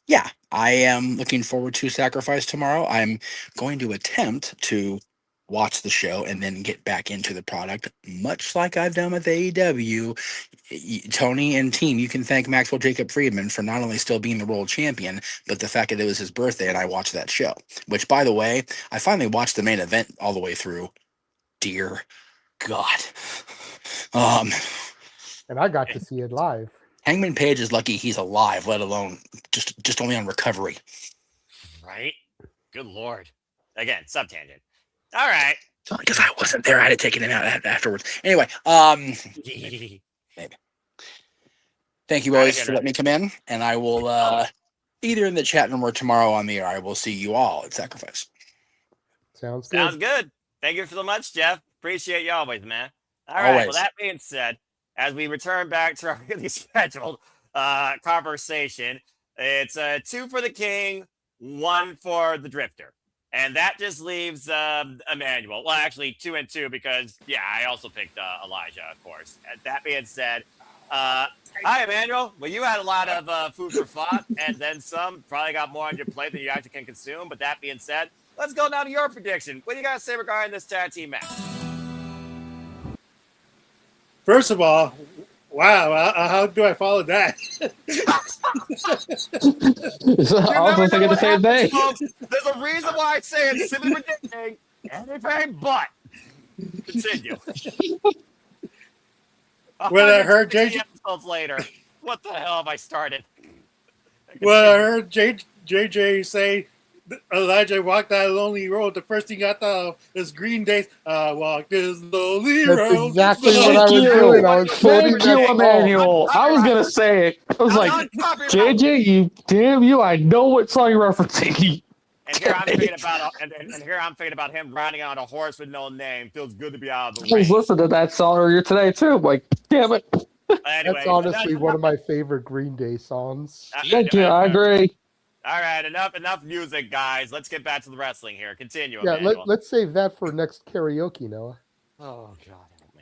Yeah, I am looking forward to Sacrifice tomorrow. I'm going to attempt to watch the show and then get back into the product, much like I've done with AEW. Tony and team, you can thank Maxwell Jacob Friedman for not only still being the world champion, but the fact that it was his birthday and I watched that show. Which, by the way, I finally watched the main event all the way through. Dear God. And I got to see it live. Hangman Page is lucky he's alive, let alone just only on recovery. Right? Good Lord. Again, sub-tangent. All right. Because I wasn't there, I had to take him out afterwards. Anyway, maybe. Thank you always for letting me come in, and I will either in the chat room or tomorrow on the air. I will see you all at Sacrifice. Sounds good. Sounds good. Thank you so much, Jeff. Appreciate you always, man. All right. Always. Well, that being said, as we return back to our really scheduled conversation, it's 2 for the King, 1 for the Drifter. And that just leaves Emmanuel. Well, actually, 2 and 2 because, yeah, I also picked Elijah, of course. That being said, hi, Emmanuel. Well, you had a lot of food for thought and then some. Probably got more on your plate than you actually can consume. But that being said, let's go down to your prediction. What do you guys say regarding this tag team match? First of all, wow, how do I follow that? I was thinking the same thing. There's a reason why I say it's simply predicting anything but. Continue. When I heard JJ episodes later, what the hell have I started? Well, I heard JJ say Elijah walked that lonely road. The first thing I thought of is Green Day's I walked this lonely That's road. exactly what I was doing. I was quoting Thank you, that Emmanuel. I was gonna say it. I was like, JJ, you, I know what song you're referencing. And here I'm thinking about, and here I'm thinking about him riding on a horse with no name. Feels good to be out of the I was rain. listening to that song earlier today too. I'm like, damn it. Anyway, That's honestly one of my favorite Green Day songs. Thank you. I agree. All right, enough music, guys. Let's get back to the wrestling here. Continue. Yeah, Emmanuel. let's save that for next karaoke, Noah. Oh God, help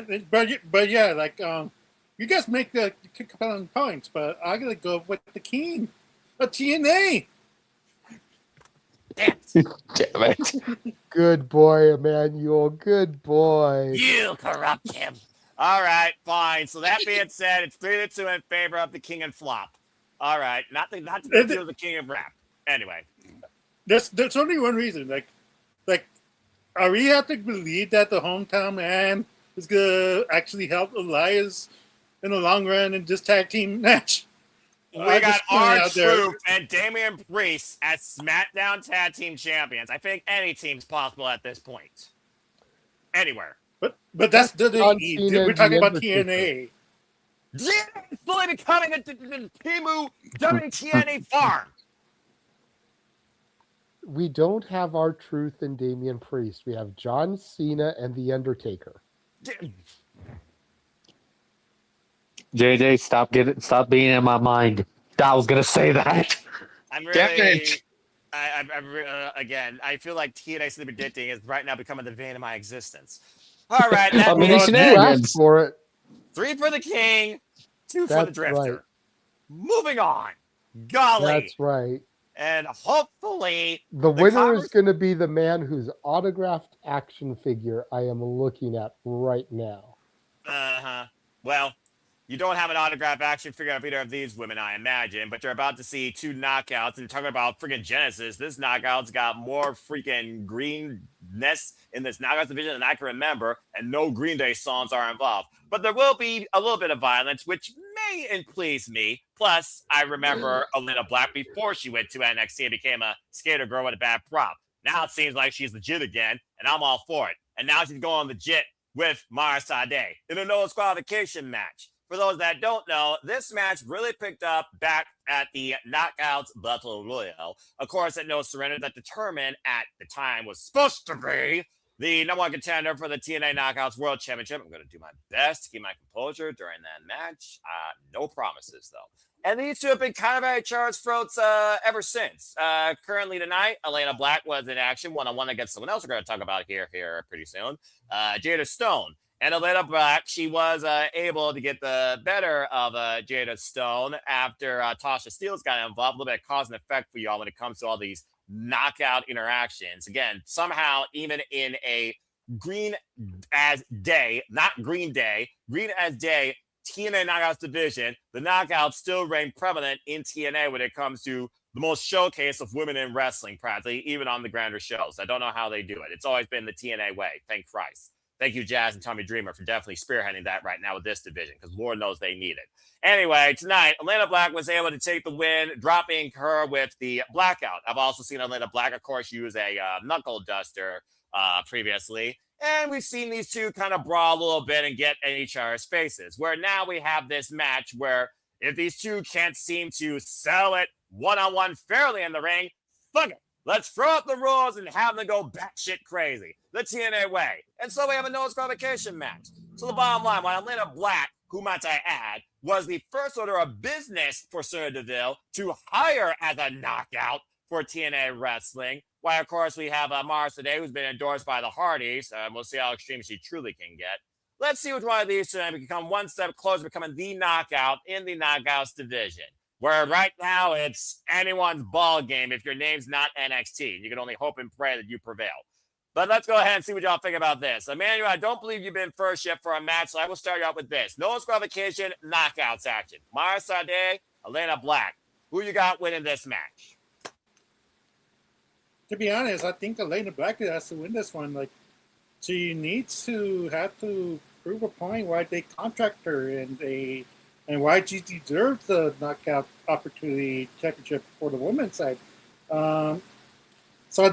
me. But yeah, like you guys make the compelling points, but I gotta go with the King, a TNA. Damn it. Good boy, Emmanuel. Good boy. You corrupt him. All right, fine. So that being said, it's 3-2 in favor of the King and Flop. All right, not to do the King of Rap. Anyway, there's only one reason. Like, are we have to believe that the hometown man is gonna actually help Elias in the long run in this tag team match? We got R-Truth and Damian Priest as SmackDown Tag Team Champions. I think any team's possible at this point. Anywhere. But that's WWE. We're talking about TNA. TNA is fully becoming a Timu WTNA farm. We don't have R-Truth and Damian Priest. We have John Cena and The Undertaker. JJ, stop being in my mind. I was gonna say that. I'm really, again, I feel like TNA Sleep Addicting is right now becoming the vein of my existence. All right, that means you asked for it. 3 for the King, 2 for the Drifter. Right. Moving on. Golly. That's right. And hopefully the winner is going to be the man whose autographed action figure I am looking at right now. Well, you don't have an autograph action figure of either of these women, I imagine, but you're about to see 2 knockouts. And talking about freaking Genesis, this knockout's got more freaking greenness in this knockouts division than I can remember, and no Green Day songs are involved. But there will be a little bit of violence, which may please me. Plus, I remember Elayna Black before she went to NXT and became a skater girl with a bad prop. Now it seems like she's legit again, and I'm all for it. And now she's going legit with Sade in a no disqualification match. For those that don't know, this match really picked up back at the Knockouts Battle Royale. Of course, at No Surrender, that determined at the time was supposed to be the number 1 contender for the TNA Knockouts World Championship. I'm going to do my best to keep my composure during that match. No promises, though. And these two have been kind of at each other's throats ever since. Currently tonight, Elayna Black was in action one-on-one against someone else we're going to talk about here pretty soon. Jada Stone. And Elayna Black, she was able to get the better of Jada Stone after Tasha Steelz got involved. A little bit of cause and effect for y'all when it comes to all these knockout interactions. Again, somehow, even in a green as day, not green day, green as day, TNA Knockouts division, the knockouts still reign prevalent in TNA when it comes to the most showcase of women in wrestling, practically, even on the grander shows. I don't know how they do it. It's always been the TNA way. Thank Christ. Thank you, Jazz and Tommy Dreamer, for definitely spearheading that right now with this division, because Lord knows they need it. Anyway, tonight, Elayna Black was able to take the win, dropping her with the blackout. I've also seen Elayna Black, of course, use a knuckle duster previously. And we've seen these two kind of brawl a little bit and get in each other's faces, where now we have this match where if these two can't seem to sell it one-on-one fairly in the ring, fuck it. Let's throw up the rules and have them go batshit crazy. The TNA way. And so we have a no disqualification match. So the bottom line, while Elayna Black, who might I add, was the first order of business for Sonya Deville to hire as a knockout for TNA Wrestling, why, of course, we have Sade, who's been endorsed by the Hardys. We'll see how extreme she truly can get. Let's see which one of these two can become one step closer to becoming the knockout in the Knockouts division, where right now it's anyone's ball game if your name's not NXT. You can only hope and pray that you prevail. But let's go ahead and see what y'all think about this. Emmanuel, I don't believe you've been first yet for a match, so I will start you out with this. No disqualification, knockouts action. Sade, Elayna Black. Who you got winning this match? To be honest, I think Elayna Black has to win this one. Like, she needs to have to prove a point why they contract her and why she deserves the knockout opportunity championship for the women's side. So I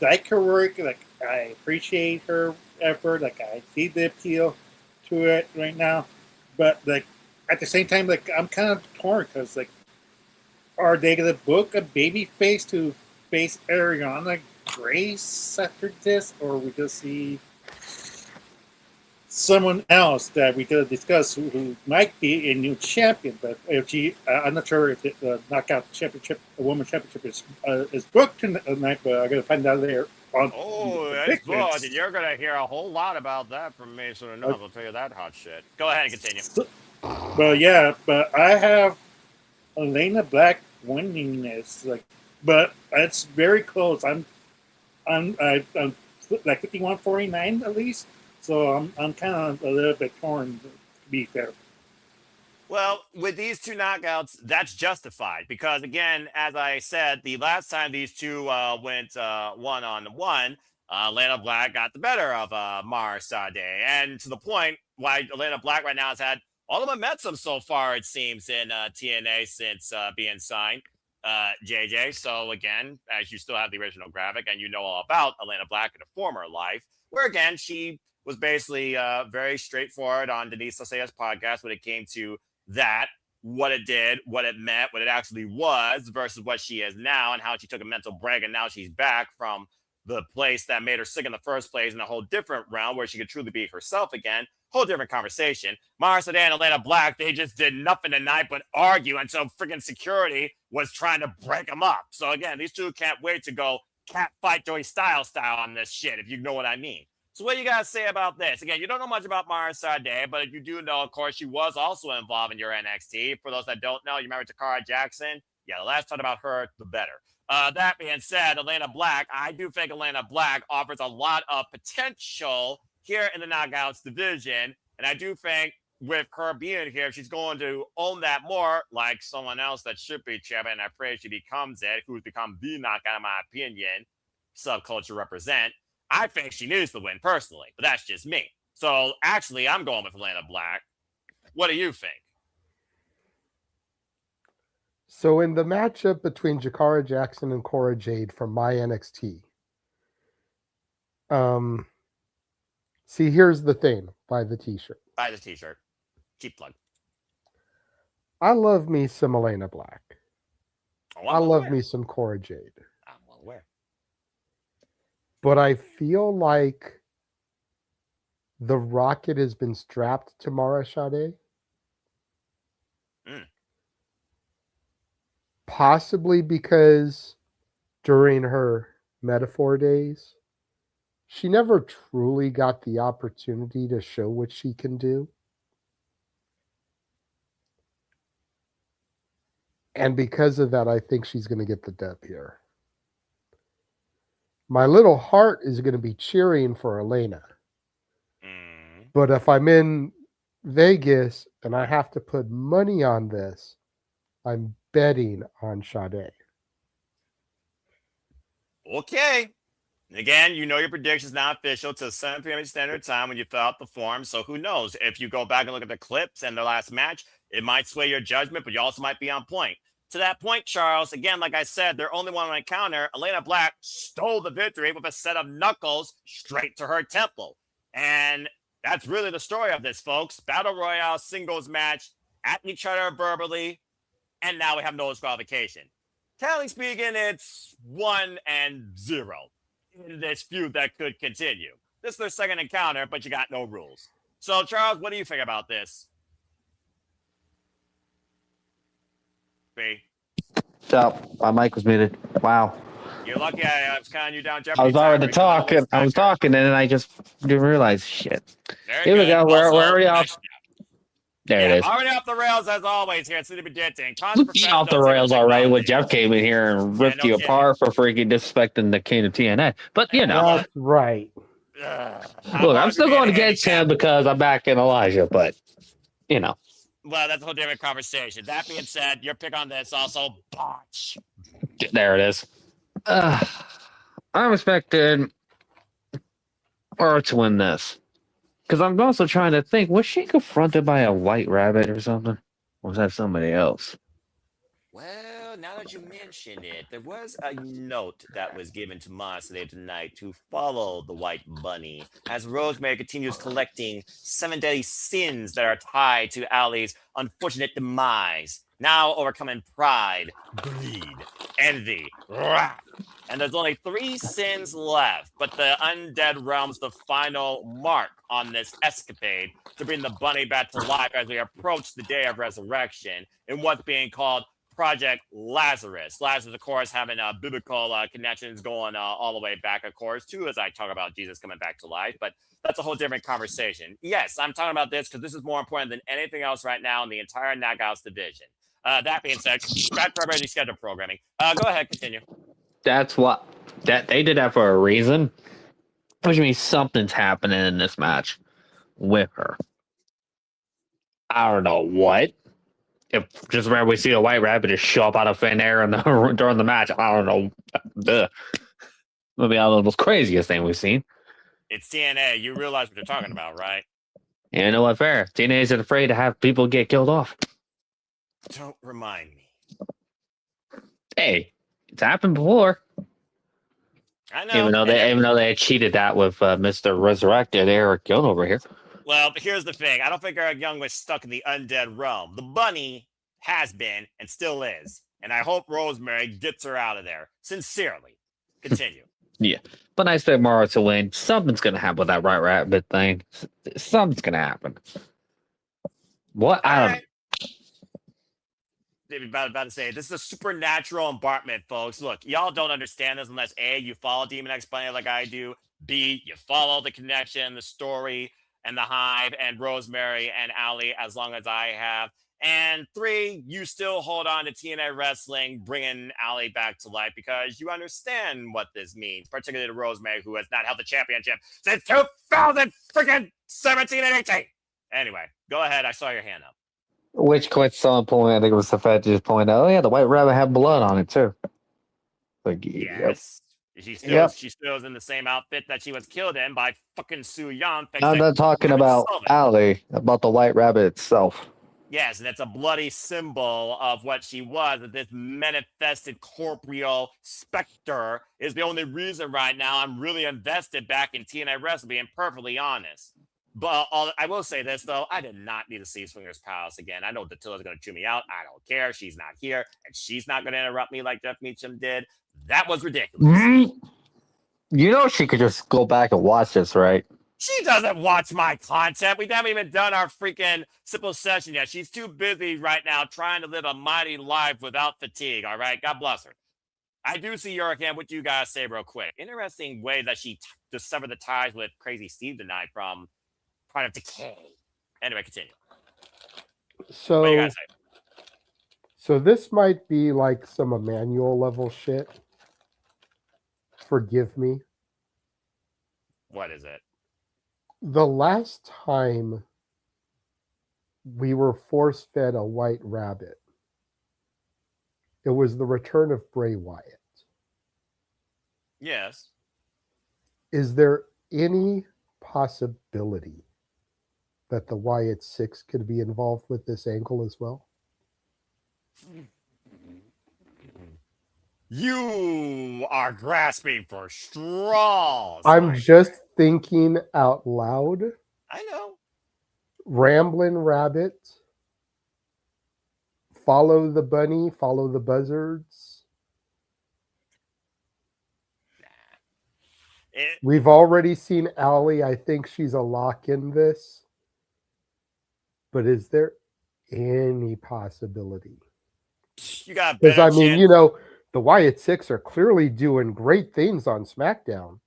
like her work. Like, I appreciate her effort. Like, I see the appeal to it right now, but like at the same time, like I'm kind of torn because like, are they gonna book a baby face to face Arianna Grace after this, or we gonna see someone else that we could discuss who might be a new champion? But if she, I'm not sure if the knockout championship, the women's championship is booked tonight, but I gotta find out there. That's booked, and you're gonna hear a whole lot about that from me soon enough. I'll tell you that hot shit. Go ahead and continue. But I have Elayna Black winning this, like, but it's very close. I'm like 51-49 at least. So I'm kind of a little bit torn, to be fair. Well, with these two knockouts, that's justified because, again, as I said, the last time these two went one-on-one, Elayna Black got the better of Sade. And to the point why Elayna Black right now has had all the momentum so far, it seems, in TNA since being signed, JJ. So, again, as you still have the original graphic and you know all about Elayna Black in a former life, where, again, she was basically very straightforward on Denise Lasea's podcast when it came to that, what it did, what it meant, what it actually was versus what she is now, and how she took a mental break and now she's back from the place that made her sick in the first place in a whole different realm where she could truly be herself again. Whole different conversation. Sade and Elayna Black, they just did nothing tonight but argue until freaking security was trying to break them up. So again, these two can't wait to go cat fight Joey style on this shit, if you know what I mean. So what you got to say about this? Again, you don't know much about Sade, but if you do know, of course, she was also involved in your NXT. For those that don't know, you remember Takara Jackson? Yeah, the less talk about her, the better. That being said, Elayna Black, I do think Elayna Black offers a lot of potential here in the Knockouts division. And I do think with her being here, she's going to own that more like someone else that should be champion. I pray she becomes it, who's become the knockout, in my opinion, subculture represent. I think she needs the win personally, but that's just me. So actually, I'm going with Elayna Black. What do you think? So in the matchup between Jakara Jackson and Cora Jade from my NXT, see, here's the thing. Buy the t-shirt. Buy the t-shirt. Cheap plug. I love me some Elayna Black. Oh, I love me some Cora Jade. I'm well aware. But I feel like the rocket has been strapped to Sade. Possibly because during her metaphor days, she never truly got the opportunity to show what she can do. And because of that, I think she's going to get the dub here. My little heart is going to be cheering for Elayna. But if I'm in Vegas and I have to put money on this, I'm betting on Sade. Okay. Again, you know your prediction's not official till 7 p.m. Standard Time when you fill out the form. So who knows? If you go back and look at the clips and the last match, it might sway your judgment, but you also might be on point. To that point, Charles, again, like I said, they're only one on encounter. Elayna Black stole the victory with a set of knuckles straight to her temple. And that's really the story of this, folks. Battle Royale singles match, at each other verbally, and now we have no disqualification. Technically speaking, it's 1-0 in this feud that could continue. This is their second encounter, but you got no rules. So, Charles, what do you think about this? B. So, my mic was muted. Wow. You're lucky I was counting you down, Jeopardy. I was already talking. I was talking, and then I just didn't realize shit. Very Here good. we go. We're Also, already off. There it is. Already off the rails as always here at City Predicting. Off the rails already when Jeff came in here and ripped you apart for freaking disrespecting the king of TNA. But, you know. That's right. Look, I'm still going against him because I'm backing Elijah, but, you know. Well, that's a whole different conversation. That being said, your pick on this also botch. There it is. I'm expecting her to win this. Because I'm also trying to think, was she confronted by a white rabbit or something? Or was that somebody else? Well, now that you mention it, there was a note that was given to Sade tonight to follow the White Bunny as Rosemary continues collecting 7 deadly sins that are tied to Ali's unfortunate demise. Now overcoming pride, greed, envy, wrath. And there's only 3 sins left, but the undead realm's the final mark on this escapade to bring the bunny back to life as we approach the day of resurrection in what's being called Project Lazarus. Lazarus, of course, having biblical connections going all the way back, of course, too, as I talk about Jesus coming back to life. But that's a whole different conversation. Yes, I'm talking about this because this is more important than anything else right now in the entire Knockouts division. That being said, back to our ready schedule programming. Go ahead, continue. That's what they did that for a reason, which means something's happening in this match with her. I don't know what. If just whenever we see a white rabbit just show up out of thin air during the match, I don't know. It'll be the most craziest thing we've seen. It's TNA. You realize what you're talking about, right? And you know what? Fair. TNA isn't afraid to have people get killed off. Don't remind me. Hey, it's happened before. I know. Even though they had cheated that with Mr. Resurrected Eric Young over here. Well, but here's the thing. I don't think Eric Young was stuck in the undead realm. The bunny has been and still is. And I hope Rosemary gets her out of there. Sincerely. Continue. Yeah. But I expect Mara to win. Something's going to happen with that right rabbit thing. Something's going to happen. What? I don't About to say, this is a supernatural embarkment, folks. Look, y'all don't understand this unless A, you follow Demon X Planet like I do. B, you follow the connection, the story, and the Hive, and Rosemary and Ali as long as I have. And 3, you still hold on to TNA Wrestling, bringing Ali back to life because you understand what this means, particularly to Rosemary, who has not held the championship since 2017 and 18. Anyway, go ahead. I saw your hand up. Which quite some point, I think it was the fact to just point out, oh yeah, the white rabbit had blood on it too. Like, yes. She still is in the same outfit that she was killed in by fucking Su Yung. I'm not talking about Ali, about the white rabbit itself. Yes, and it's a bloody symbol of what she was. That this manifested corporeal specter is the only reason right now I'm really invested back in TNA Wrestling, being perfectly honest. But I will say this, though. I did not need to see Swingers Palace again. I know Datilla's going to chew me out. I don't care. She's not here, and she's not going to interrupt me like Jeff Meacham did. That was ridiculous. Mm-hmm. You know she could just go back and watch this, right? She doesn't watch my content. We haven't even done our freaking simple session yet. She's too busy right now trying to live a mighty life without fatigue, all right? God bless her. I do see your hand. What do you guys say real quick? Interesting way that she severed the ties with Crazy Steve tonight from Pride of Decay. Anyway, continue. What do you guys say? So this might be like some Emmanuel level shit. Forgive me. What is it? The last time we were force-fed a white rabbit, it was the return of Bray Wyatt. Yes. Is there any possibility that the Wyatt Six could be involved with this angle as well? You are grasping for straws. I'm just thinking out loud. I know. Ramblin' Rabbit. Follow the bunny, follow the buzzards. We've already seen Allie. I think she's a lock in this. But is there any possibility? You got because I mean, you know, the Wyatt Six are clearly doing great things on SmackDown.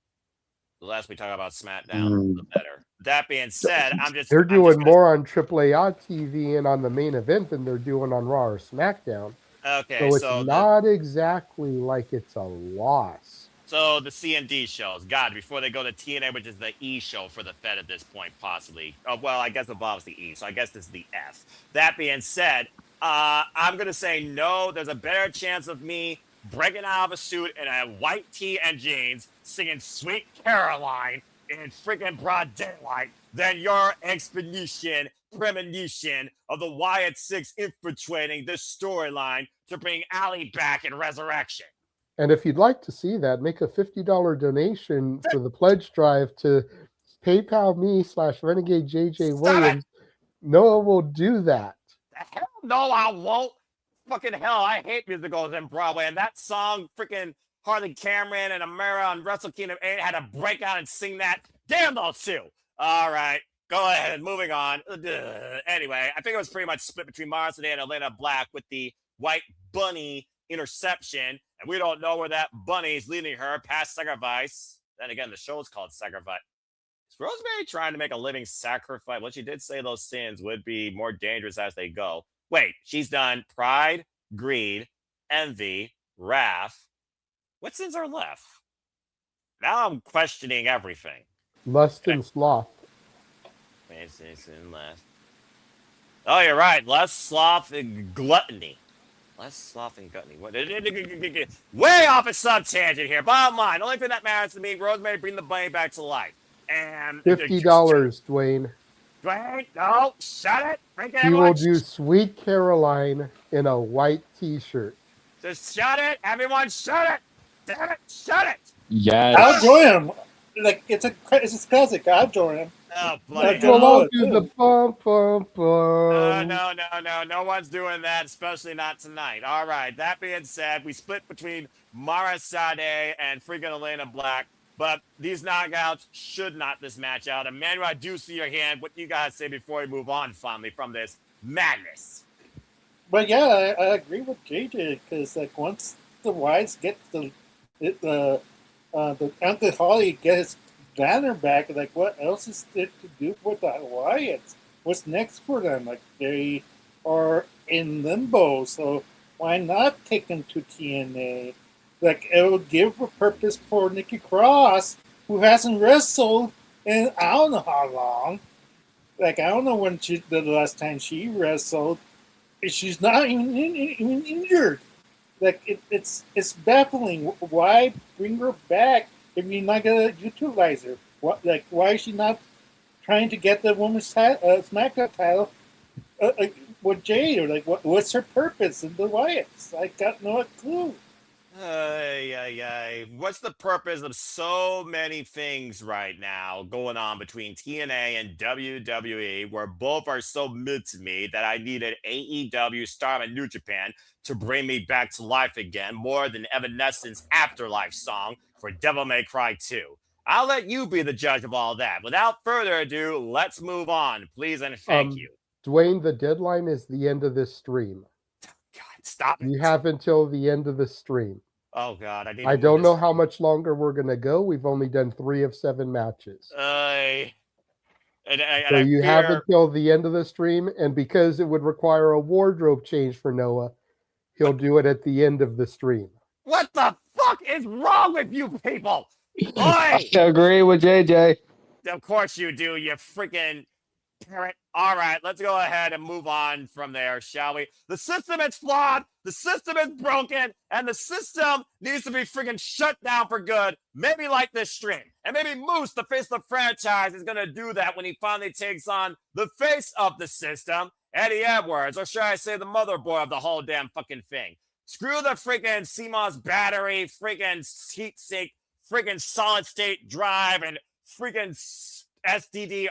The less we talk about SmackDown, the better. That being said, they're doing more on AAA TV and on the main event than they're doing on Raw or SmackDown. Okay, so it's not exactly like it's a loss. So the C&D shows, God, before they go to TNA, which is the E show for the Fed at this point, possibly. Well, I guess involves the E, so I guess this is the F. That being said, I'm going to say no. There's a better chance of me breaking out of a suit in a white tee and jeans, singing Sweet Caroline in freaking broad daylight than your premonition of the Wyatt Six infiltrating this storyline to bring Allie back in Resurrection. And if you'd like to see that, make a $50 donation for the pledge drive to PayPal me/Renegade JJ Williams. Noah will do that. Hell no, I won't. Fucking hell, I hate musicals in Broadway. And that song, freaking Harley Cameron and Amara on Wrestle Kingdom 8 had to break out and sing that. Damn those two. All right, go ahead. Moving on. Anyway, I think it was pretty much split between Mara Sade and Elayna Black with the White Bunny interception. And we don't know where that bunny's leading her past Sacrifice. Then again, the show is called Sacrifice. Is Rosemary trying to make a living sacrifice? Well, she did say those sins would be more dangerous as they go. Wait, she's done pride, greed, envy, wrath. What sins are left? Now I'm questioning everything. Lust and sloth. Oh, you're right. Lust, sloth, and gluttony. Less sloth and gluttony. Way off a sub-tangent here. Bottom line, the only thing that matters to me, Rosemary bring the bunny back to life. And $50, Dwayne. Dwayne, no, shut it. He will do Sweet Caroline in a white t-shirt. Just shut it. Everyone shut it. Damn it, shut it. Yes. I'll join him. Like, it's a classic. I'll join him. Oh, bloody I'll do the bum, bum, bum. No one's doing that, especially not tonight. All right, that being said, we split between Mara Sade and freaking Elayna Black, but these knockouts should not this match out. Emmanuel, I do see your hand. What do you guys say before we move on finally from this madness? But yeah, I agree with JJ, because like once the Wyatts get the Uncle Holly get his banner back, like what else is there to do with the Wyatts? What's next for them? Like they are in limbo, so why not take them to TNA? Like it will give a purpose for Nikki Cross, who hasn't wrestled in I don't know how long. Like I don't know when the last time she wrestled. She's not even injured. Like it's baffling. Why bring her back if you're not gonna utilize her? What, like, why is she not trying to get the women's SmackDown title with Jade? Or like, what's her purpose in the Wyatts? I got no clue. What's the purpose of so many things right now going on between TNA and WWE, where both are so mid to me that I needed AEW, Star and New Japan to bring me back to life again, more than Evanescence Afterlife song for Devil May Cry 2. I'll let you be the judge of all that. Without further ado, let's move on, please and thank you. Dwayne, the deadline is the end of this stream. God, stop it. You have until the end of the stream. Oh God, I don't know how much longer we're gonna go. We've only done 3 of 7 matches. So you have until the end of the stream, and because it would require a wardrobe change for Noah, he'll do it at the end of the stream. What the fuck is wrong with you people? I agree with JJ. Of course you do, you freaking parrot. All right, let's go ahead and move on from there, shall we? The system is flawed, the system is broken, and the system needs to be freaking shut down for good. Maybe like this stream. And maybe Moose, the face of the franchise, is going to do that when he finally takes on the face of the system, Eddie Edwards, or should I say the motherboard of the whole damn fucking thing. Screw the freaking CMOS battery, freaking heat sink, freaking solid state drive, and freaking SDDRAM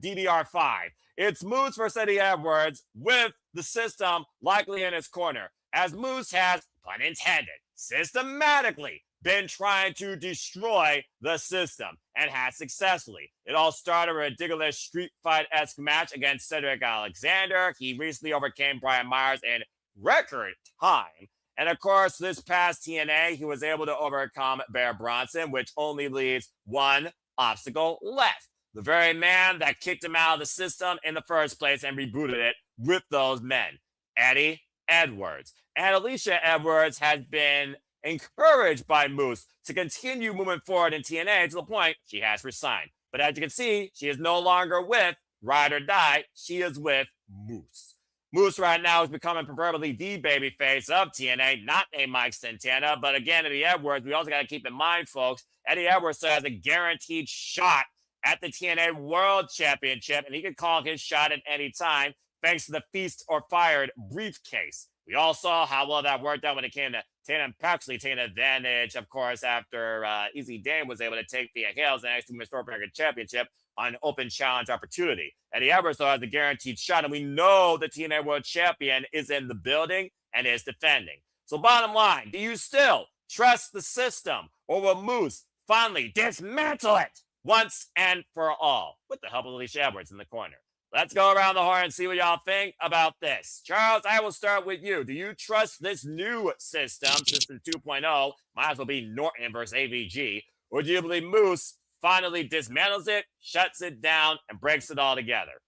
DDR5. It's Moose versus Eddie Edwards with the system likely in his corner, as Moose has, pun intended, systematically been trying to destroy the system and has successfully. It all started with a ridiculous street fight-esque match against Cedric Alexander. He recently overcame Brian Myers in record time. And of course, this past TNA, he was able to overcome Bear Bronson, which only leaves one obstacle left. The very man that kicked him out of the system in the first place and rebooted it with those men, Eddie Edwards. And Alisha Edwards has been encouraged by Moose to continue moving forward in TNA to the point she has resigned. But as you can see, she is no longer with Ride or Die. She is with Moose. Moose right now is becoming proverbially the babyface of TNA, not a Mike Santana. But again, Eddie Edwards, we also got to keep in mind, folks, Eddie Edwards still has a guaranteed shot at the TNA World Championship, and he can call his shot at any time thanks to the Feast or Fired briefcase. We all saw how well that worked out when it came to Tatum Paxley taking advantage, of course, after Easy Dame was able to take Thea Hales and actually Mr. Record Championship on an open challenge opportunity. Eddie Edwards, though, has a guaranteed shot, and we know the TNA World Champion is in the building and is defending. So bottom line, do you still trust the system, or will Moose finally dismantle it once and for all with the help of Alisha Edwards in the corner? Let's go around the horn and see what y'all think about this. Charles, I will start with you. Do you trust this new system, System 2.0, might as well be Norton versus AVG, or do you believe Moose finally dismantles it, shuts it down, and breaks it all together?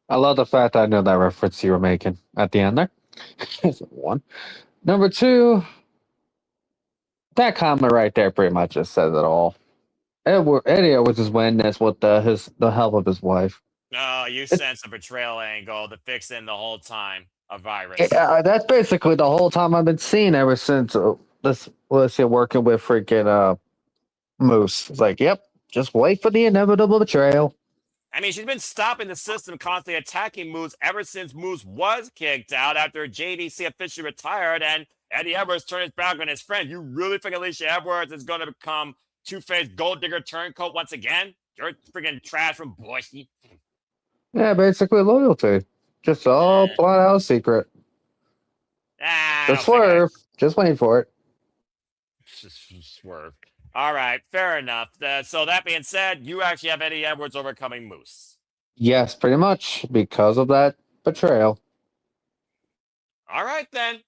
I love the fact that I know that reference you were making at the end there. One. Number two, that comment right there pretty much just says it all. Eddie was just winning this with the help of his wife. Oh, you sense a betrayal angle, the fixing the whole time, a virus. Yeah, that's basically the whole time I've been seeing ever since working with freaking Moose. It's like, yep, just wait for the inevitable betrayal. I mean, she's been stopping the system, constantly attacking Moose ever since Moose was kicked out after JDC officially retired and Eddie Edwards turned his back on his friend. You really think Alisha Edwards is going to become two-faced gold digger turncoat once again? You're freaking trash from Boise. Yeah, basically loyalty. Just all flat out secret. Just swerve. Just wait for it. Just swerve. All right, fair enough. So that being said, you actually have Eddie Edwards overcoming Moose. Yes, pretty much because of that betrayal. All right, then.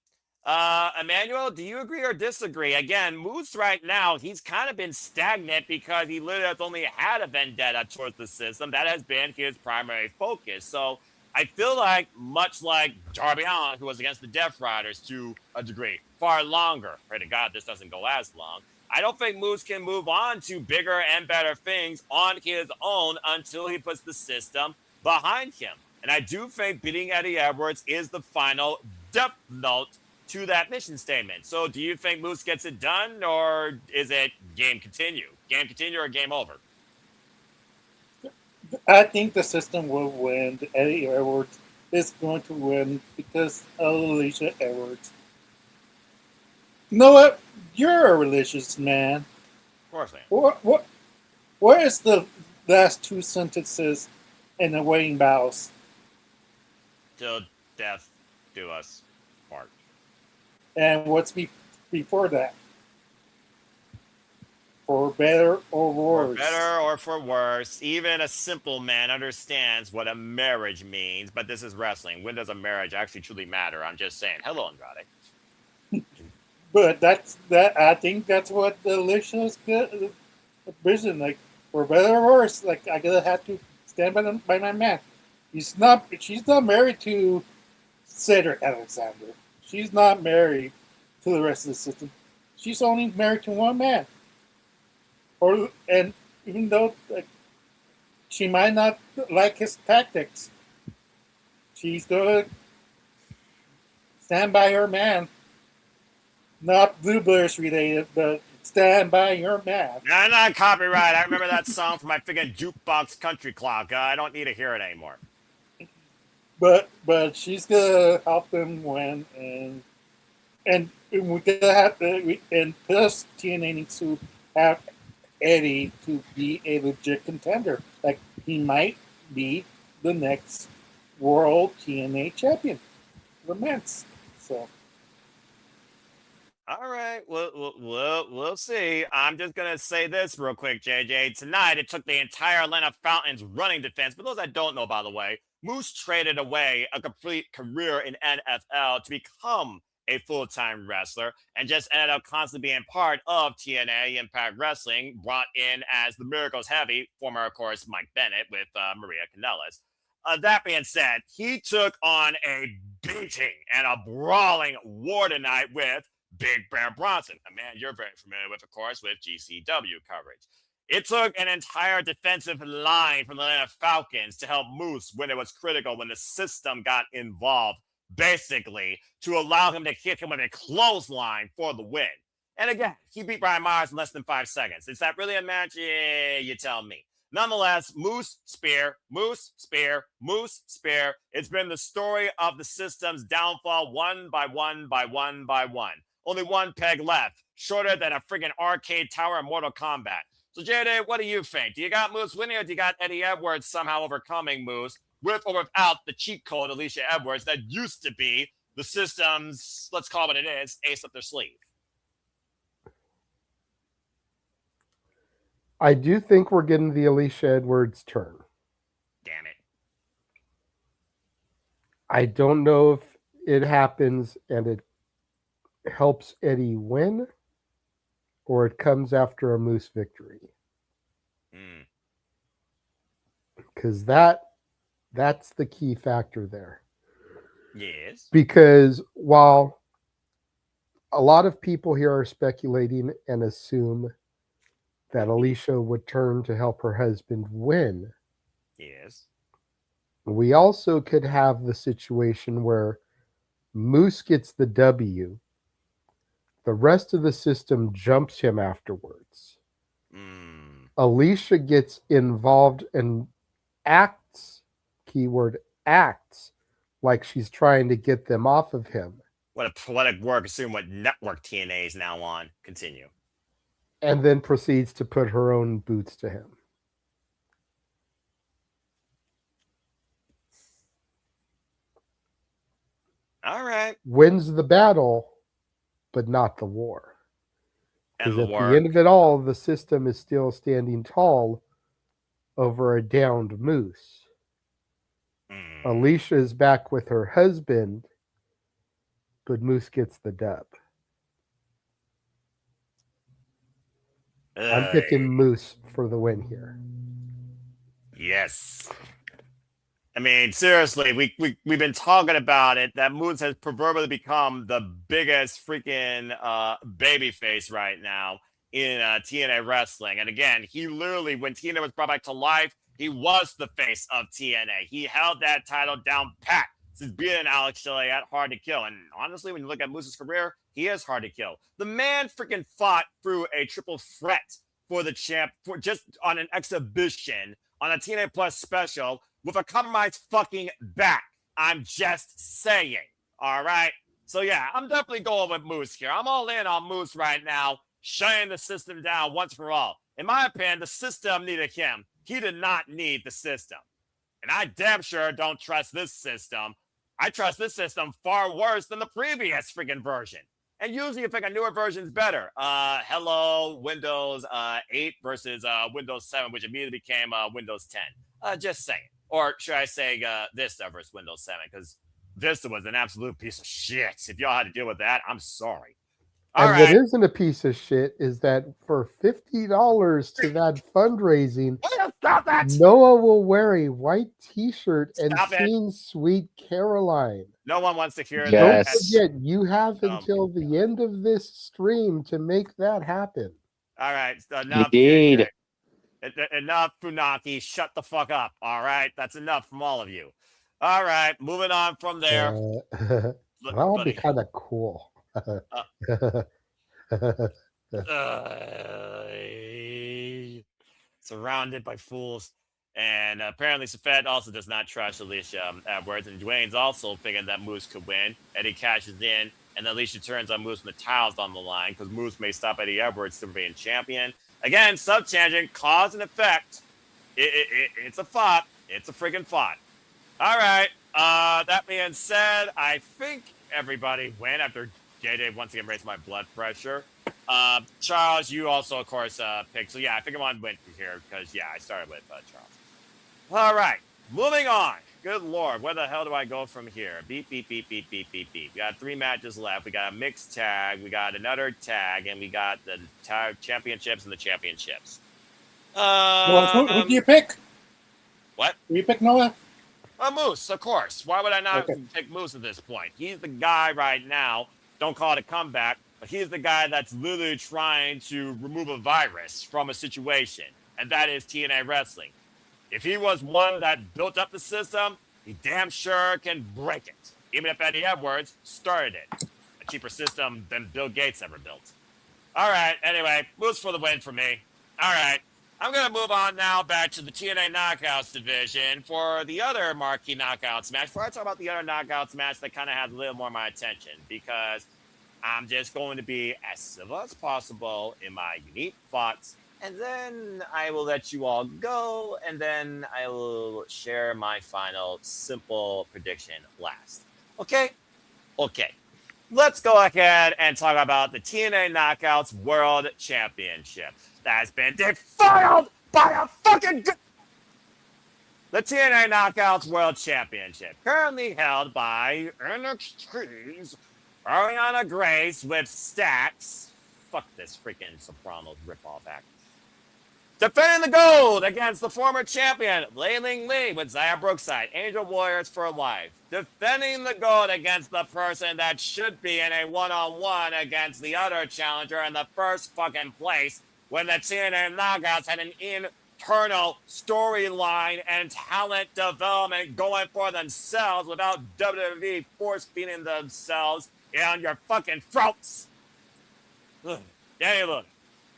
Emmanuel, do you agree or disagree? Again, Moose right now, he's kind of been stagnant because he literally has only had a vendetta towards the system. That has been his primary focus. So I feel like, much like Darby Allin, who was against the Death Riders to a degree, far longer. Pray to God this doesn't go as long. I don't think Moose can move on to bigger and better things on his own until he puts the system behind him. And I do think beating Eddie Edwards is the final death note to that mission statement. So do you think Moose gets it done, or is it game continue? Game continue or game over? I think the system will win. Eddie Edwards is going to win because of Alisha Edwards. You know what? You're a religious man. Of course I am. What is the last two sentences in the wedding vows? Till death do us part. And what's before that? For better or worse? For better or for worse. Even a simple man understands what a marriage means, but this is wrestling. When does a marriage actually truly matter? I'm just saying. Hello, Andrade. But that's that. I think that's what the Alicia's good vision. Like, for better or worse, like I gotta have to stand by my man. She's not married to Cedric Alexander. She's not married to the rest of the system. She's only married to one man. And even though like, she might not like his tactics, she's gonna stand by her man. Not Blue Bears related, but stand by your man. Not copyright. I remember that song from my freaking jukebox country clock. I don't need to hear it anymore. But she's gonna help them win, and we're gonna have to. And plus, TNA needs to have Eddie to be a legit contender. Like he might be the next world TNA champion, the men's. So. All right, we'll see. I'm just gonna say this real quick, JJ. Tonight, it took the entire Atlanta Falcons running defense. For those that don't know, by the way, Moose traded away a complete career in NFL to become a full-time wrestler, and just ended up constantly being part of TNA Impact Wrestling, brought in as the Miracles Heavy, former, of course, Mike Bennett with Maria Kanellis. That being said, he took on a beating and a brawling war tonight with Big Bear Bronson, a man you're very familiar with, of course, with GCW coverage. It took an entire defensive line from the Atlanta Falcons to help Moose when it was critical, when the system got involved, basically, to allow him to hit him with a clothesline for the win. And again, he beat Brian Myers in less than 5 seconds. Is that really a match? Yeah, you tell me. Nonetheless, Moose, spear, Moose, spear, Moose, spear. It's been the story of the system's downfall one by one by one by one. Only one peg left, shorter than a friggin' arcade tower in Mortal Kombat. So, Jada, what do you think? Do you got Moose winning, or do you got Eddie Edwards somehow overcoming Moose with or without the cheat code Alisha Edwards that used to be the system's, let's call it what it is, ace up their sleeve? I do think we're getting the Alisha Edwards turn. Damn it. I don't know if it happens and it helps Eddie win, or it comes after a Moose victory. Because that's the key factor there. Yes. Because while a lot of people here are speculating and assume that Alisha would turn to help her husband win, yes, we also could have the situation where Moose gets the W, the rest of the system jumps him afterwards. Alisha gets involved and acts, keyword acts, like she's trying to get them off of him. What a poetic work, assume what network TNA is now on. Continue. And then proceeds to put her own boots to him. All right. Wins the battle, but not the war. Because at the end of it all, the system is still standing tall over a downed Moose. Alisha is back with her husband, but Moose gets the dub. I'm picking Moose for the win here. Yes. I mean, seriously, we've been talking about it. That Moose has proverbially become the biggest freaking babyface right now in TNA wrestling. And again, he literally, when TNA was brought back to life, he was the face of TNA. He held that title down pat since being Alex Shelley at Hard to Kill. And honestly, when you look at Moose's career, he is hard to kill. The man freaking fought through a triple threat for the champ, for just on an exhibition on a TNA Plus special with a compromised fucking back. I'm just saying. All right. So yeah, I'm definitely going with Moose here. I'm all in on Moose right now, shutting the system down once for all. In my opinion, the system needed him. He did not need the system. And I damn sure don't trust this system. I trust this system far worse than the previous freaking version. And usually you think a newer version is better. Hello, Windows 8 versus Windows 7, which immediately became Windows 10. Just saying. Or should I say Vista versus Windows 7? Because Vista was an absolute piece of shit. If y'all had to deal with that, I'm sorry. All and right. what isn't a piece of shit is that for $50 to that fundraising, Stop that! Noah will wear a white T-shirt and Stop it. sing "Sweet Caroline." No one wants to hear Don't that. forget, you have Oh, until the end of this stream to make that happen. All right, enough. Indeed. Enough, Funaki. Shut the fuck up. All right, that's enough from all of you. All right, moving on from there. That'll be kind of cool. Surrounded by fools. And apparently Safed also does not trust Alisha Edwards. And Dwayne's also thinking that Moose could win. Eddie cashes in. And then Alisha turns on Moose when the towel's on the line because Moose may stop Eddie Edwards from being champion. Again, sub-tangent, cause and effect. It's a thought. It's a friggin' thought. All right. That being said, I think everybody went after Jada once again raised my blood pressure. Charles, you also, of course, picked. So, yeah, I think I'm on win here because, yeah, I started with Charles. All right. Moving on. Good Lord. Where the hell do I go from here? Beep, beep, beep, beep, beep, beep, beep. We got 3 matches left. We got a mixed tag. We got another tag. And we got the tag championships and the championships. Who do you pick? What? Do you pick Noah? Moose, of course. Why would I not pick Moose at this point? He's the guy right now. Don't call it a comeback, but he's the guy that's literally trying to remove a virus from a situation, and that is TNA wrestling. If he was one that built up the system, he damn sure can break it, even if Eddie Edwards started it. A cheaper system than Bill Gates ever built. All right, anyway, Moose for the win for me. All right. I'm going to move on now back to the TNA Knockouts division for the other marquee Knockouts match. Before I talk about the other Knockouts match that kind of has a little more of my attention, because I'm just going to be as civil as possible in my unique thoughts, and then I will let you all go, and then I will share my final simple prediction last. Okay? Okay. Let's go ahead and talk about the TNA Knockouts World Championship. That's been defiled by a fucking... The TNA Knockouts World Championship, currently held by NXT's Arianna Grace with Stacks. Fuck this freaking Sopranos ripoff act. Defending the gold against the former champion, Layling Lee with Zaya Brookside, Angel Warriors for Life. Defending the gold against the person that should be in a one-on-one against the other challenger in the first fucking place when the TNA Knockouts had an internal storyline and talent development going for themselves without WWE force-feeding themselves on your fucking throats. Dani Luna.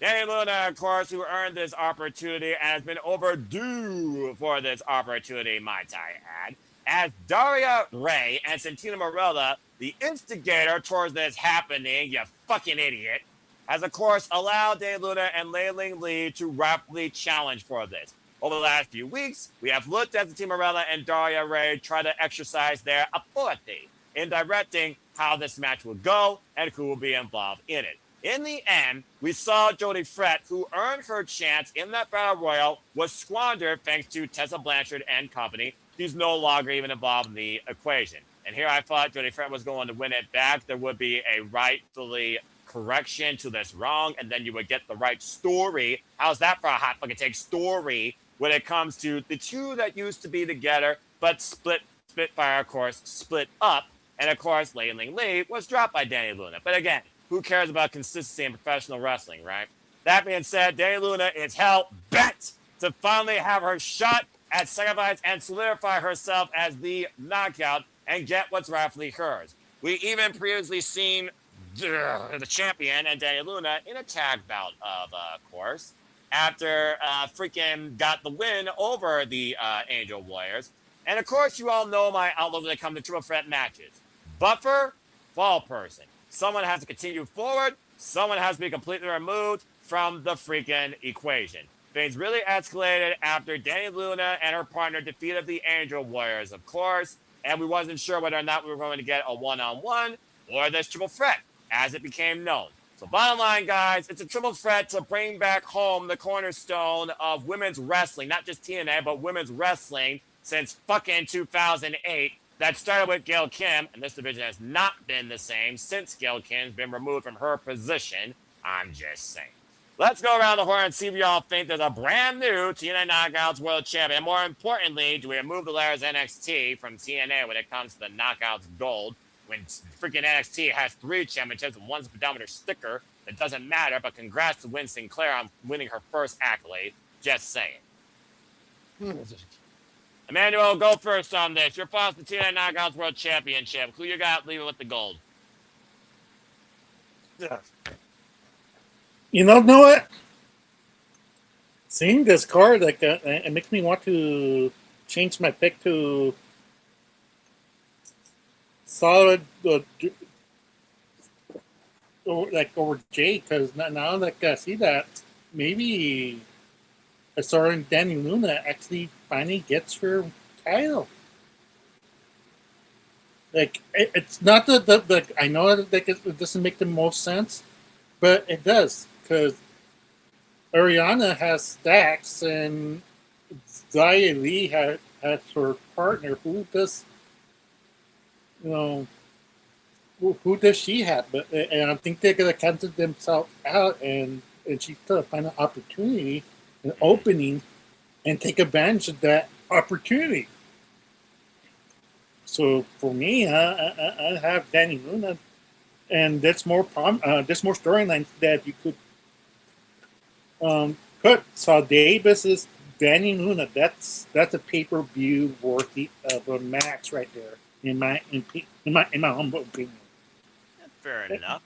Dani Luna, of course, who earned this opportunity and has been overdue for this opportunity, might I add, as Daria Ray and Santina Marella, the instigator towards this happening, you fucking idiot, has, of course, allowed Dani Luna and Layling Lee to rapidly challenge for this. Over the last few weeks, we have looked at Santina Marella and Daria Ray try to exercise their authority in directing how this match will go and who will be involved in it. In the end, we saw Jodie Fret, who earned her chance in that Battle Royal, was squandered thanks to Tessa Blanchard and company. She's no longer even involved in the equation. And here I thought Jodie Fret was going to win it back. There would be a rightfully correction to this wrong, and then you would get the right story. How's that for a hot fucking take story when it comes to the two that used to be together, but Spitfire, of course, split up. And, of course, Layling Lee was dropped by Dani Luna. But again, who cares about consistency in professional wrestling, right? That being said, Dani Luna is hell bent to finally have her shot at Sacrifice and solidify herself as the knockout and get what's rightfully hers. We even previously seen the champion and Dani Luna in a tag bout, of course, after freaking got the win over the Angel Warriors. And, of course, you all know my outlook when it comes to triple threat matches. Buffer, fall person. Someone has to continue forward. Someone has to be completely removed from the freaking equation. Things really escalated after Dani Luna and her partner defeated the Angel Warriors, of course, and we wasn't sure whether or not we were going to get a one-on-one or this triple threat, as it became known. So bottom line, guys, it's a triple threat to bring back home the cornerstone of women's wrestling, not just TNA, but women's wrestling since fucking 2008. that started with Gail Kim, and this division has not been the same since Gail Kim's been removed from her position. I'm just saying. Let's go around the horn and see if y'all think there's a brand new TNA Knockouts World Champion. And more importantly, do we remove the layers NXT from TNA when it comes to the Knockouts Gold? When freaking NXT has 3 championships and 1's pedometer sticker, that doesn't matter. But congrats to Win Sinclair on winning her first accolade. Just saying. Emmanuel, go first on this. Your thoughts on the TNA Knockouts World Championship. Who you got leaving with the gold? You know what? Seeing this card, like, it makes me want to change my pick to solid, over Jay, because now that I see that, maybe a certain Dani Luna actually finally gets her title. Like, it's not the I know that it doesn't make the most sense, but it does, because Arianna has stacks and Zaya Lee has her partner. Who does she have? And I think they're gonna cancel themselves out, and she's gonna find an opportunity, an opening, and take advantage of that opportunity. So for me, I have Dani Luna, and there's more storylines that you could put. Sade versus Dani Luna. That's a pay-per-view worthy of a match right there, in my humble opinion. Fair enough.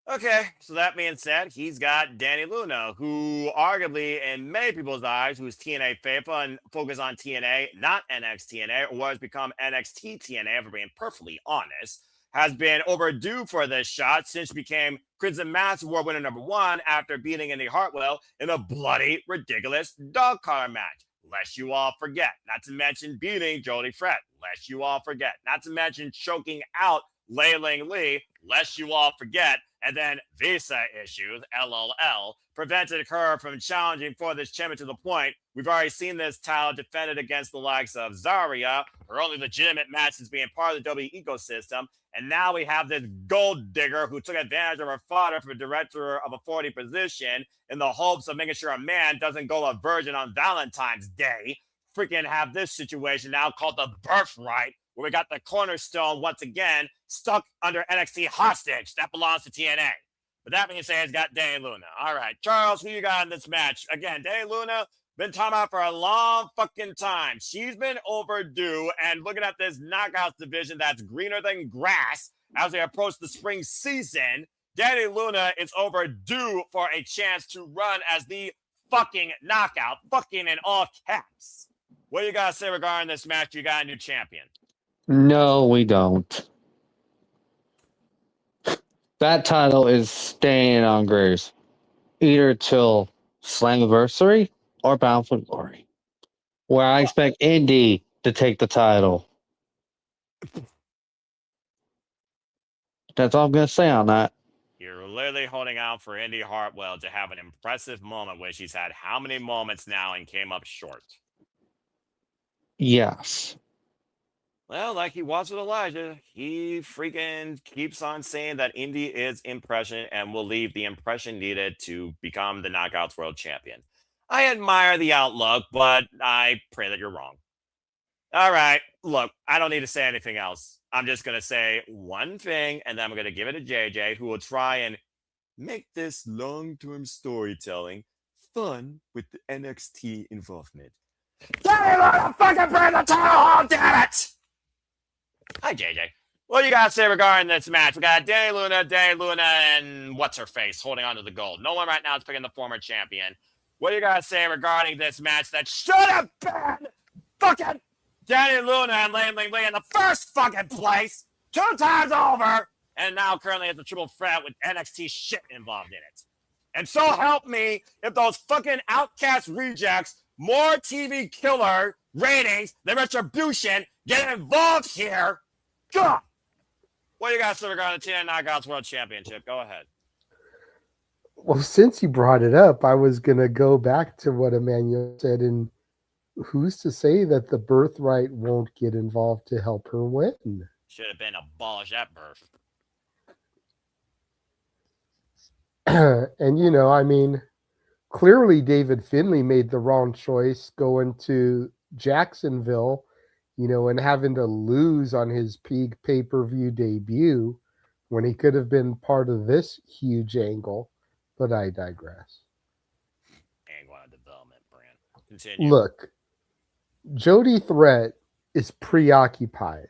Okay, so that being said, he's got Dani Luna, who arguably, in many people's eyes, who's TNA faithful and focus on TNA, not NXT TNA, or has become NXT TNA, if we're being perfectly honest, has been overdue for this shot since she became Crimson Mask Award winner #1 after beating Indy Hartwell in a bloody, ridiculous dog collar match. Lest you all forget, not to mention beating Jody Fred, lest you all forget, not to mention choking out Leiling Lee, lest you all forget, and then visa issues, LOL, prevented her from challenging for this championship to the point we've already seen this title defended against the likes of Zarya, her only legitimate match since being part of the W ecosystem, and now we have this gold digger who took advantage of her father for director of a 40 position in the hopes of making sure a man doesn't go a virgin on Valentine's Day. Freaking have this situation now called the birthright, where we got the cornerstone once again stuck under NXT hostage. That belongs to TNA. But that being said, it's got Dani Luna. All right, Charles, who you got in this match? Again, Dani Luna, been talking about for a long fucking time. She's been overdue, and looking at this Knockouts division that's greener than grass as we approach the spring season, Dani Luna is overdue for a chance to run as the fucking knockout, fucking in all caps. What do you got to say regarding this match? You got a new champion. No, we don't. That title is staying on Grace, either till Slammiversary or Bound for Glory, where I expect Indy to take the title. That's all I'm going to say on that. You're literally holding out for Indy Hartwell to have an impressive moment, which she's had how many moments now and came up short? Yes. Well, like he was with Elijah, he freaking keeps on saying that Indy is impression and will leave the impression needed to become the Knockouts World Champion. I admire the outlook, but I pray that you're wrong. All right, look, I don't need to say anything else. I'm just going to say one thing, and then I'm going to give it to JJ, who will try and make this long-term storytelling fun with the NXT involvement. Dani, fucking bring the title home, damn it! Hi, JJ. What do you got to say regarding this match? We got Dani Luna, and what's-her-face holding on to the gold. No one right now is picking the former champion. What do you got to say regarding this match that should have been fucking Dani Luna and Leiling Lee in the first fucking place 2 times over, and now currently it's a triple threat with NXT shit involved in it. And so help me if those fucking Outcast rejects, more TV killer ratings than Retribution, get involved here. God! What do you guys say regarding the TNA Knockouts World Championship? Go ahead. Well, since you brought it up, I was going to go back to what Emmanuel said in who's to say that the birthright won't get involved to help her win? Should have been abolished at birth. And, you know, I mean, clearly David Finlay made the wrong choice going to Jacksonville, you know, and having to lose on his peak pay-per-view debut when he could have been part of this huge angle. But I digress. Angle on development brand. Continue. Look, Jody Threat is preoccupied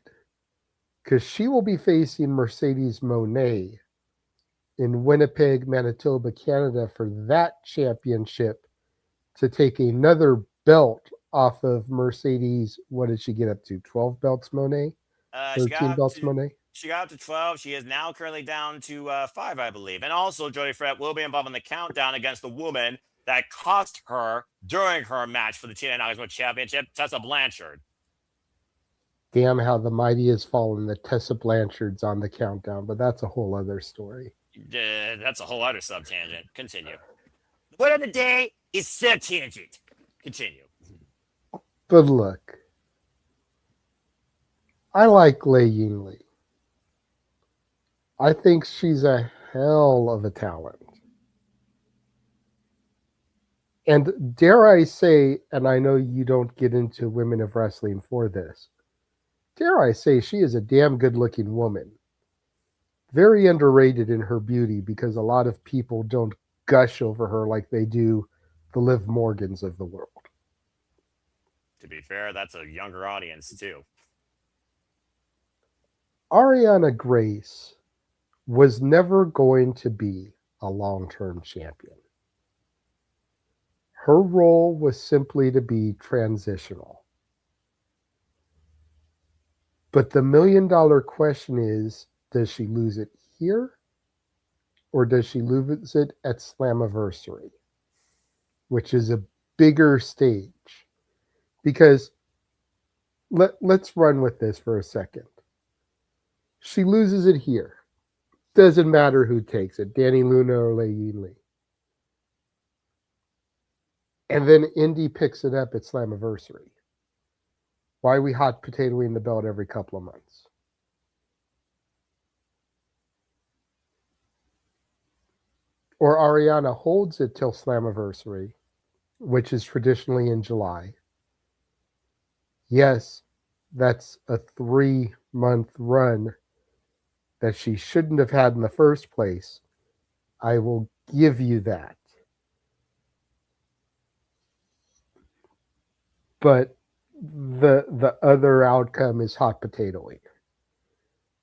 because she will be facing Mercedes Moné in Winnipeg, Manitoba, Canada for that championship to take another belt off of Mercedes. What did she get up to? 12 belts, Monet? 13 belts, Monet? She got up to 12. She is now currently down to 5, I believe. And also, Jody Threat will be involved in the countdown against the woman that cost her during her match for the TNA Knockouts Championship, Tessa Blanchard. Damn how the mighty has fallen. The Tessa Blanchard's on the countdown, but that's a whole other story. That's a whole other sub-tangent. Continue. The word of the day is sub-tangent. Continue. But look, I like Lei Yingli. I think she's a hell of a talent. And dare I say, and I know you don't get into women of wrestling for this, dare I say she is a damn good-looking woman. Very underrated in her beauty because a lot of people don't gush over her like they do the Liv Morgans of the world. To be fair, that's a younger audience too. Arianna Grace was never going to be a long-term champion. Her role was simply to be transitional. But the million-dollar question is, does she lose it here? Or does she lose it at Slammiversary? Which is a bigger stage. Because let's run with this for a second. She loses it here. Doesn't matter who takes it, Dani Luna or Lei Yingli. And then Indy picks it up at Slammiversary. Why are we hot potatoing the belt every couple of months? Or Arianna holds it till Slammiversary, which is traditionally in July. Yes, that's a 3-month run that she shouldn't have had in the first place. I will give you that. But the other outcome is hot potatoing.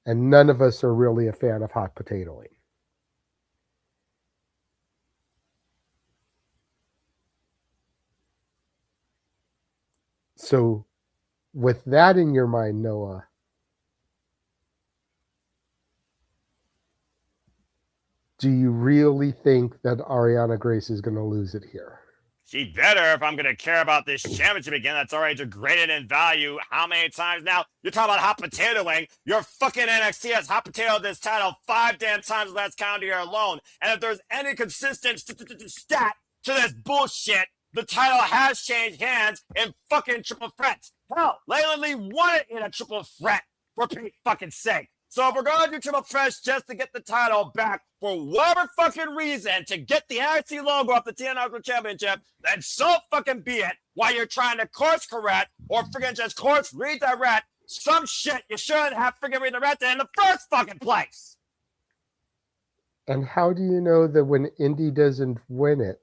And none of us are really a fan of hot potatoing. So with that in your mind, Noah, do you really think that Arianna Grace is going to lose it here? She better if I'm going to care about this championship again that's already degraded in value. How many times now? You're talking about hot potatoing. Your fucking NXT has hot potatoed this title 5 damn times last calendar year alone. And if there's any consistent stat to this bullshit, the title has changed hands in fucking triple threats. Hell, Layla Lee won it in a triple threat, for Pete's fucking sake. So if we're going to do triple threats just to get the title back for whatever fucking reason to get the NXT logo off the TNA Championship, then so fucking be it. While you're trying to course correct or freaking just course redirect some shit you shouldn't have freaking redirected in the first fucking place. And how do you know that when Indy doesn't win it,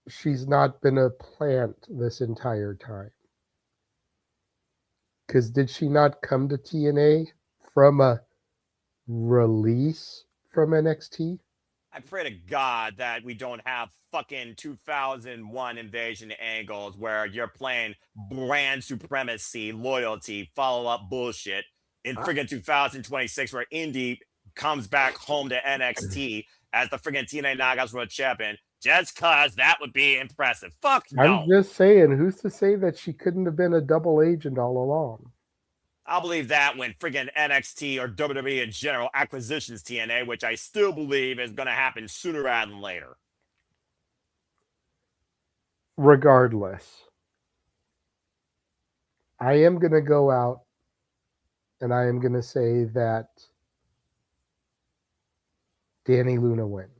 she's not been a plant this entire time? Because did she not come to TNA from a release from NXT? I pray to God that we don't have fucking 2001 invasion angles where you're playing brand supremacy, loyalty, follow-up bullshit in friggin' 2026 where Indy comes back home to NXT as the friggin' TNA Knockouts World Champion. Just cause that would be impressive. Fuck no. I'm just saying, who's to say that she couldn't have been a double agent all along? I'll believe that when friggin' NXT or WWE in general acquisitions TNA, which I still believe is going to happen sooner rather than later. regardless, I am going to go out and I am going to say that Dani Luna wins.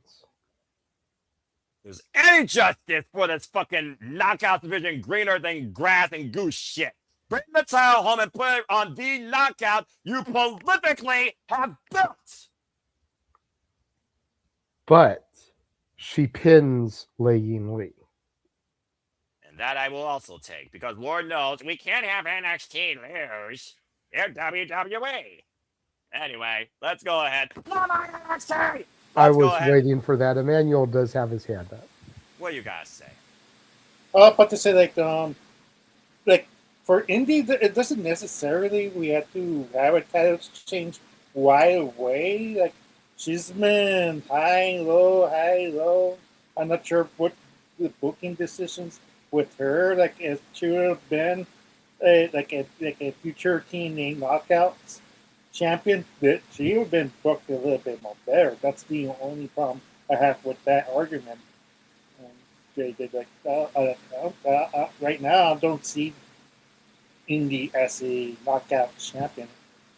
There's any justice for this fucking knockout division greener than grass and goose shit. Bring the title home and put it on the knockout you prolifically have built. But she pins Ying Lee. And that I will also take, because Lord knows we can't have NXT lose. They're WWE. Anyway, let's go ahead. Come on, NXT! I was waiting for that. Emmanuel does have his hand up. What do you guys say? But to say like for indie, it doesn't necessarily we have to have a title change right away. Like she's been high, low. I'm not sure what the booking decisions with her. Like if she would have been a future TNA knockouts champion, that she would have been booked a little bit more better. That's the only problem I have with that argument. Right now, I don't see Indy as a knockout champion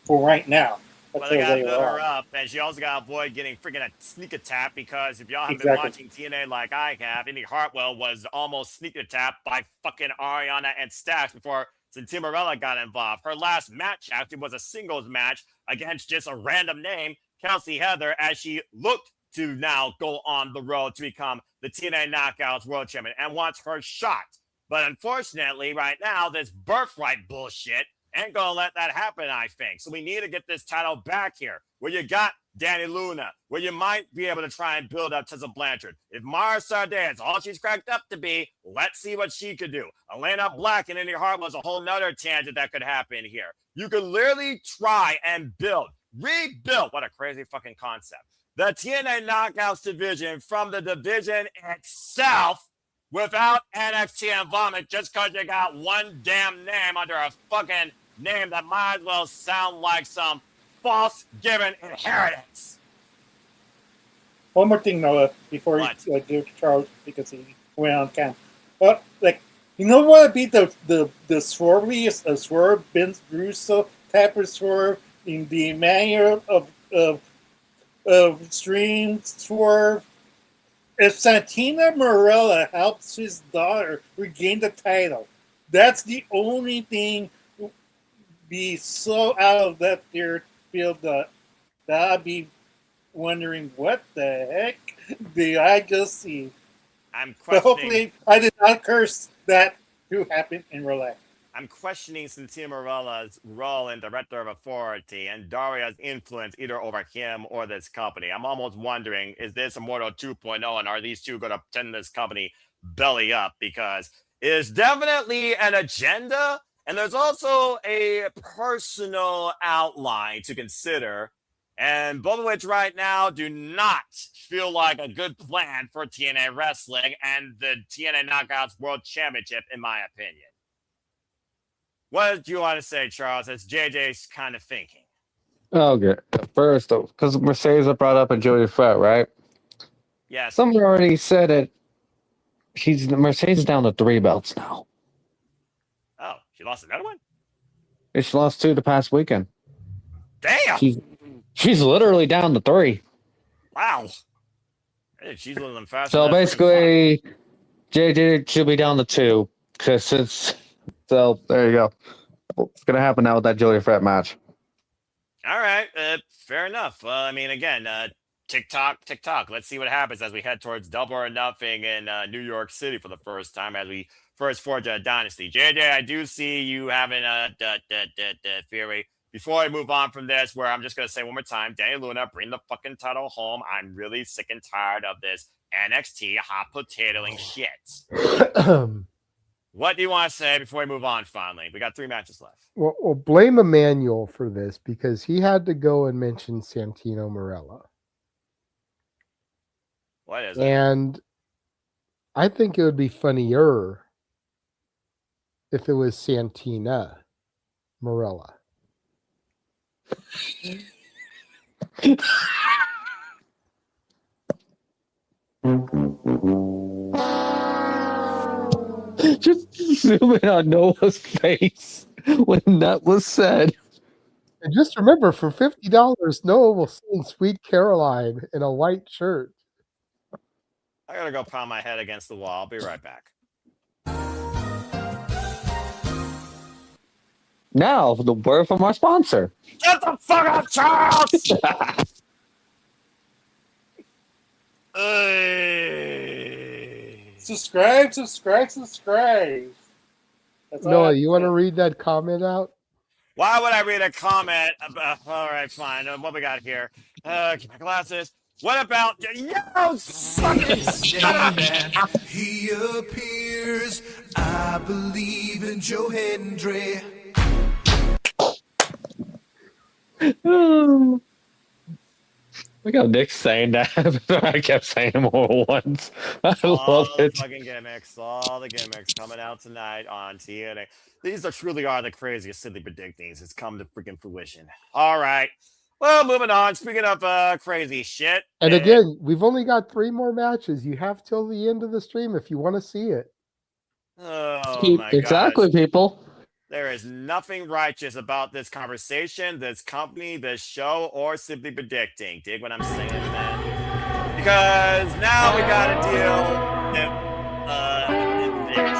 for right now. Well, they got to build her up, and she also got to avoid getting freaking a sneak attack, because if y'all haven't been watching TNA like I have, Indy Hartwell was almost sneak attacked by fucking Arianna and Stax before Santana got involved. Her last match actually was a singles match against just a random name, Kelsey Heather, as she looked to now go on the road to become the TNA Knockouts World Champion and wants her shot. But unfortunately, right now, this birthright bullshit ain't gonna let that happen, I think. So we need to get this title back here, where you got Dani Luna, where you might be able to try and build up Tessa Blanchard. If Mara Sade is all she's cracked up to be, let's see what she could do. Elayna Black and Indy Hart was a whole nother tangent that could happen here. You could literally try and rebuild, what a crazy fucking concept, the TNA Knockouts division from the division itself without NXT involvement, just because you got one damn name under a fucking name that might as well sound like some false given inheritance. One more thing, Noah, before you give to Charles, because he went on cam. You know what would be the swerviest of swerve, Vince Russo type of swerve in the manner of stream swerve? If Santana Marella helps his daughter regain the title, that's the only thing be so out of that their field that I'd be wondering what the heck did I just see. I'm questioning. But hopefully, I did not curse that to happen in real life. I'm questioning Santana Marella's role in director of authority and Daria's influence either over him or this company. I'm almost wondering, is this Immortal 2.0, and are these two going to tend this company belly up? Because it is definitely an agenda, and there's also a personal outline to consider, and both of which right now do not feel like a good plan for TNA Wrestling and the TNA Knockouts World Championship, in my opinion. What do you want to say, Charles, as JJ's kind of thinking? Okay. First, because Mercedes brought up a Jody Fett, right? Yes. Someone already said it. Mercedes is down to 3 belts now. Oh, she lost another one? She lost 2 the past weekend. Damn! She's literally down to 3. Wow. Hey, she's a little fast. So basically, JJ should be down to 2. So there you go. What's going to happen now with that Jody Fett match? All right. Fair enough. Well, I mean, again, tick-tock. Let's see what happens as we head towards Double or Nothing in New York City for the first time as we first forge a dynasty. JJ, I do see you having a theory. Before I move on from this, where I'm just going to say one more time, Dani Luna, bring the fucking title home. I'm really sick and tired of this NXT hot potatoing shit. What do you want to say before we move on finally? We got 3 matches left. Well, blame Emmanuel for this because he had to go and mention Santino Marella. What is it? And I think it would be funnier if it was Santina Marella. Just zoom in on Noah's face when that was said. And just remember, for $50, Noah will sing Sweet Caroline in a white shirt. I gotta go pound my head against the wall. I'll be right back. Now, the word from our sponsor. Get the fuck up, Charles! Subscribe. That's all Noah, I you want to say. read that comment out? Why would I read a comment about? All right, fine. What we got here? Get my glasses. What about yo? Fucking shut up! He appears. I believe in Joe Hendry. Look how Nick's saying that. I kept saying it more once. I love it. Fucking gimmicks, all the gimmicks coming out tonight on TNA. These truly are the craziest silly predictings. It's come to freaking fruition. All right. Well, moving on. Speaking of crazy shit. And again, we've only got 3 more matches. You have till the end of the stream if you want to see it. Oh my Exactly, gosh. people. There is nothing righteous about this conversation, this company, this show, or simply predicting. Dig what I'm saying, man? Because now we got to deal with this.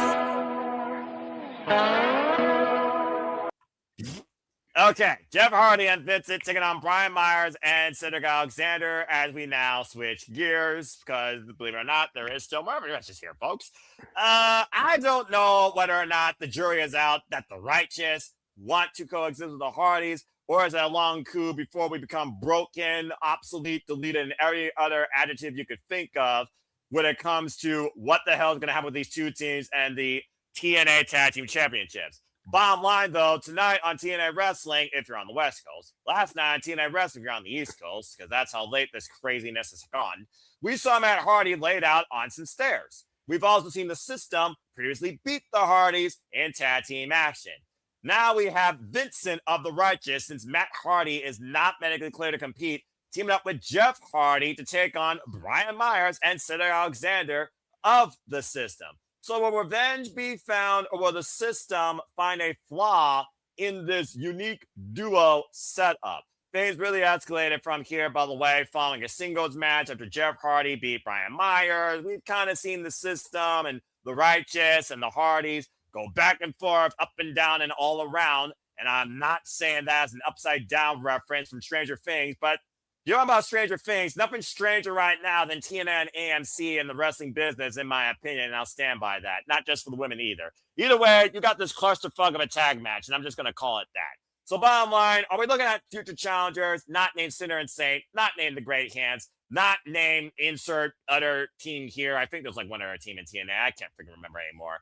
Okay, Jeff Hardy and Vincent taking on Brian Myers and Cedric Alexander as we now switch gears because, believe it or not, there is still more matches here, folks. I don't know whether or not the jury is out that the righteous want to coexist with the Hardys, or is it a long coup before we become broken, obsolete, deleted, and every other adjective you could think of when it comes to what the hell is going to happen with these two teams and the TNA Tag Team Championships. Bottom line, though, tonight on TNA Wrestling, if you're on the West Coast, last night on TNA Wrestling, if you're on the East Coast, because that's how late this craziness has gone, we saw Matt Hardy laid out on some stairs. We've also seen the system previously beat the Hardys in tag team action. Now we have Vincent of the Righteous, since Matt Hardy is not medically cleared to compete, teaming up with Jeff Hardy to take on Brian Myers and Cedric Alexander of the system. So will revenge be found, or will the system find a flaw in this unique duo setup? Things really escalated from here, by the way, following a singles match after Jeff Hardy beat Brian Myers. We've kind of seen the system and the Righteous and the Hardys go back and forth, up and down and all around. And I'm not saying that as an upside down reference from Stranger Things, but you're talking about Stranger Things. Nothing stranger right now than TNA and AMC in the wrestling business, in my opinion, and I'll stand by that. Not just for the women either. Either way, you got this clusterfuck of a tag match, and I'm just going to call it that. So bottom line, are we looking at future challengers, not named Sinner and Saint, not named the Great Hands, not named insert other team here? I think there's like one other team in TNA. I can't freaking remember anymore.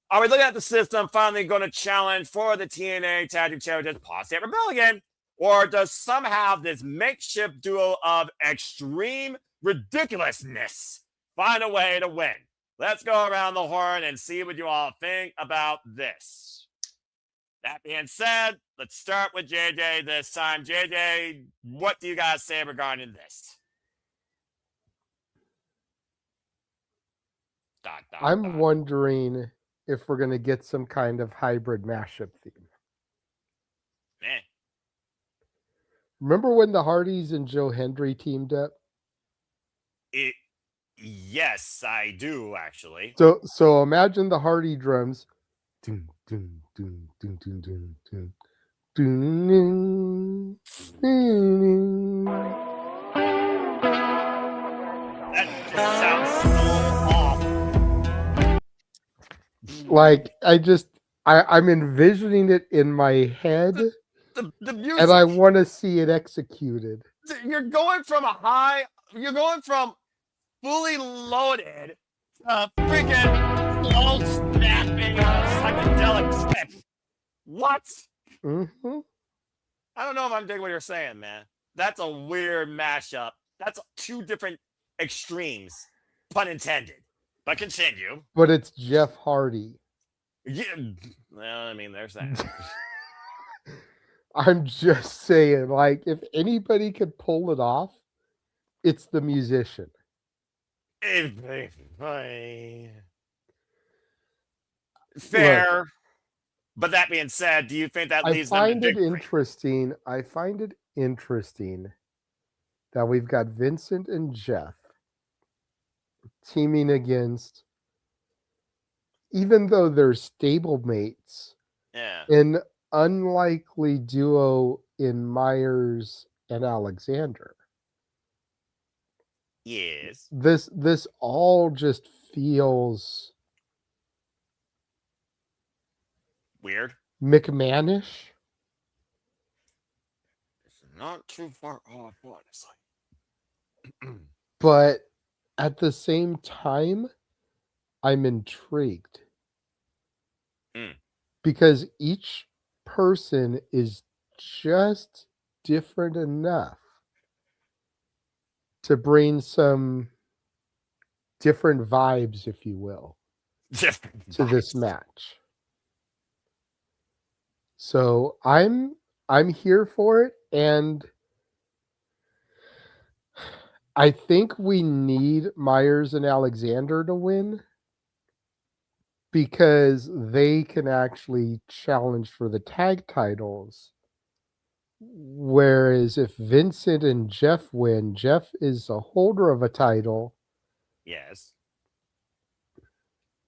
Are we looking at the system finally going to challenge for the TNA Tag Team Championships, Posse Rebellion? Or does somehow this makeshift duo of extreme ridiculousness find a way to win? Let's go around the horn and see what you all think about this. That being said, let's start with JJ this time. JJ, what do you guys say regarding this? I'm wondering if we're going to get some kind of hybrid mashup theme. Man. Remember when the Hardys and Joe Hendry teamed up? Yes, I do, actually. So imagine the Hardy drums. Dun, dun, dun, dun, dun, dun, dun. Dun, dun, dun. That just sounds so off. Like, I'm envisioning it in my head. The music, and I want to see it executed. You're going from fully loaded freaking slow snapping psychedelic trip. What? Mm-hmm. I don't know if I'm digging what you're saying, man. That's a weird mashup. That's 2 different extremes, pun intended. But continue. But it's Jeff Hardy. Yeah, well, I mean, there's that. I'm just saying, like, if anybody could pull it off, it's the musician. Fair. But that being said, do you think that leaves them to victory? I find it interesting that we've got Vincent and Jeff teaming against, even though they're stablemates, an unlikely duo in Myers and Alexander. Yes. This all just feels weird. McMahonish. It's not too far off, honestly. But at the same time, I'm intrigued. Because each person is just different enough to bring some different vibes, if you will, to this match. So I'm here for it, and I think we need Myers and Alexander to win because they can actually challenge for the tag titles. Whereas if Vincent and Jeff win, Jeff is a holder of a title. Yes.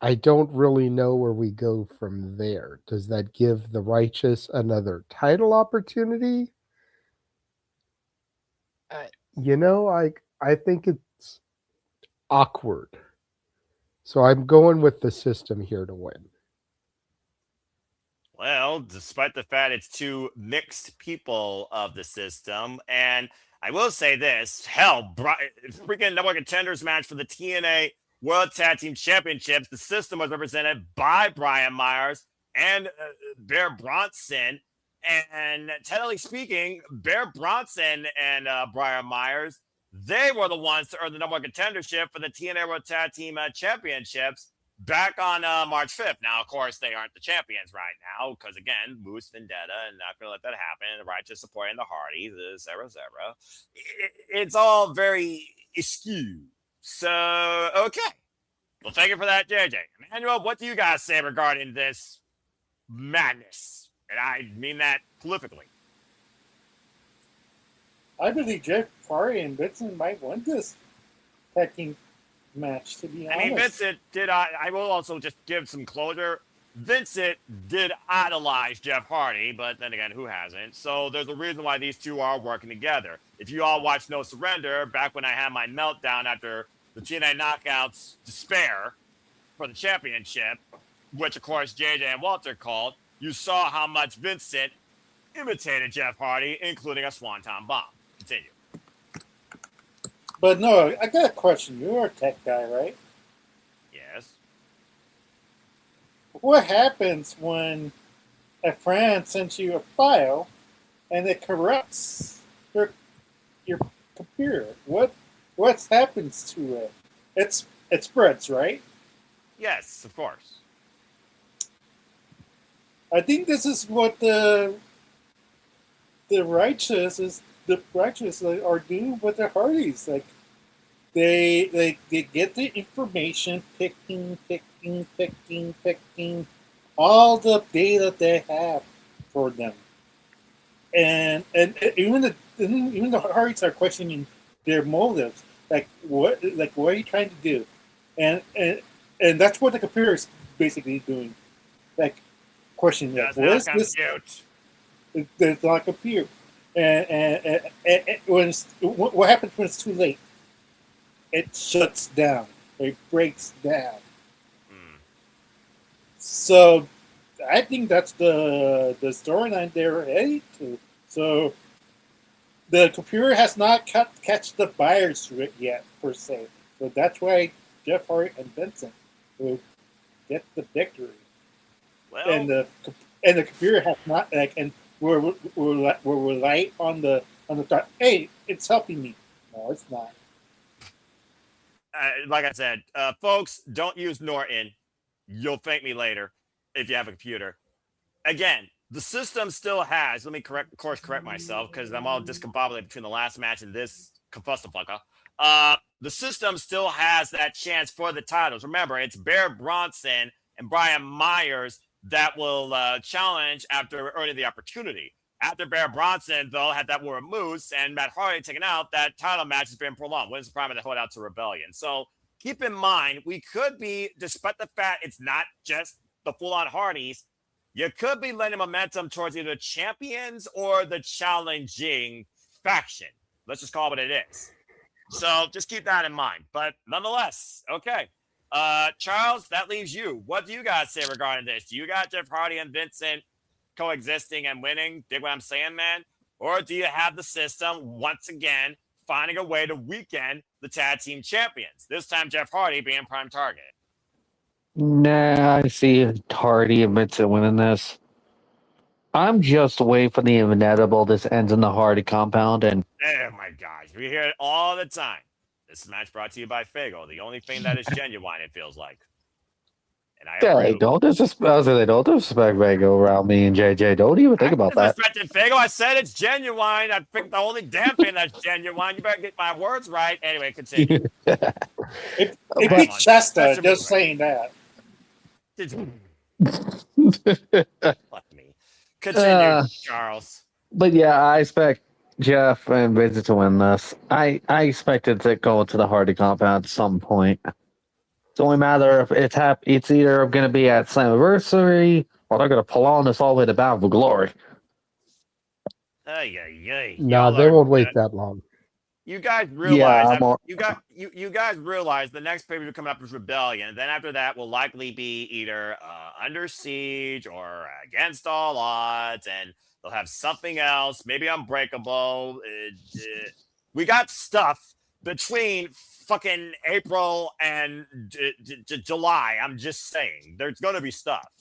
I don't really know where we go from there. Does that give the Righteous another title opportunity? I think it's awkward. So I'm going with the system here to win. Well, despite the fact it's two mixed people of the system, and I will say this, hell, freaking number one contenders match for the TNA World Tag Team Championships, the system was represented by Brian Myers and Bear Bronson. And technically speaking, Bear Bronson and Brian Myers, they were the ones to earn the number one contendership for the TNA World Tag Team Championships back on March 5th. Now, of course, they aren't the champions right now because, again, Moose Vendetta and not going to let that happen. The Righteous supporting the Hardys, etc. It's all very askew. So, okay. Well, thank you for that, JJ. Emmanuel, what do you guys say regarding this madness? And I mean that prolifically. I believe Jeff Hardy and Vincent might win this tag team match, to be honest. I mean, Vincent did. I will also just give some closure. Vincent did idolize Jeff Hardy, but then again, who hasn't? So there's a reason why these two are working together. If you all watched No Surrender, back when I had my meltdown after the TNA Knockouts despair for the championship, which of course JJ and Walter called, you saw how much Vincent imitated Jeff Hardy, including a Swanton Bomb. Continue. But no, I got a question. You're a tech guy, right? Yes. What happens when a friend sends you a file and it corrupts your computer? What happens to it? It spreads, right? Yes, of course. I think this is what the righteous are doing with the Hardys. Like they get the information, picking all the data they have for them, and even the Hardys are questioning their motives. Like what are you trying to do? And that's what the computer is basically doing. Like questioning that. What is this? There's not a computer. And what happens when it's too late? It shuts down. It breaks down. So I think that's the storyline they're heading to. So the computer has not catch the virus yet, per se. So that's why Jeff Hardy and Vincent will get the victory. Well, and the computer has not and we're light on the thought. Hey, it's helping me. No, it's not. Like I said, folks, don't use Norton. You'll thank me later if you have a computer. Again, the system still has. Let me correct myself because I'm all discombobulated between the last match and this confustafucker. The system still has that chance for the titles. Remember, it's Bear Bronson and Brian Myers that will challenge after earning the opportunity. After Bronson, though, had that war with Moose and Matt Hardy taken out, that title match has been prolonged. When's the prime of the holdout to Rebellion? So keep in mind, we could be, despite the fact it's not just the full-on Hardys, you could be lending momentum towards either the champions or the challenging faction. Let's just call it what it is. So just keep that in mind. But nonetheless, okay. Charles, that leaves you. What do you guys say regarding this? Do you got Jeff Hardy and Vincent coexisting and winning? Dig what I'm saying, man? Or do you have the system, once again, finding a way to weaken the tag team champions? This time, Jeff Hardy being prime target. Nah, I see Hardy and Vincent winning this. I'm just waiting for the inevitable. This ends in the Hardy compound, and oh my gosh, we hear it all the time. This match brought to you by Fago, the only thing that is genuine. It feels like. And I don't disrespect Fago around me and JJ. Don't even think about that. Fago, I said it's genuine. I picked the only damn thing that's genuine. You better get my words right. Anyway, continue. It beat Shasta just saying that. Fuck me. Continue, Charles. But yeah, I expect Jeff and Vincent to win this. I expected to go into the Hardy compound at some point. It's only a matter if it's either going to be at Slammiversary or they're going to prolong this all the way to Battle for Glory. No, they won't wait that long. You guys realize you guys realize the next pay-per-view coming up is Rebellion. Then after that will likely be either Under Siege or Against All Odds, and they'll have something else, maybe Unbreakable. We got stuff between fucking April and July. I'm just saying, there's gonna be stuff.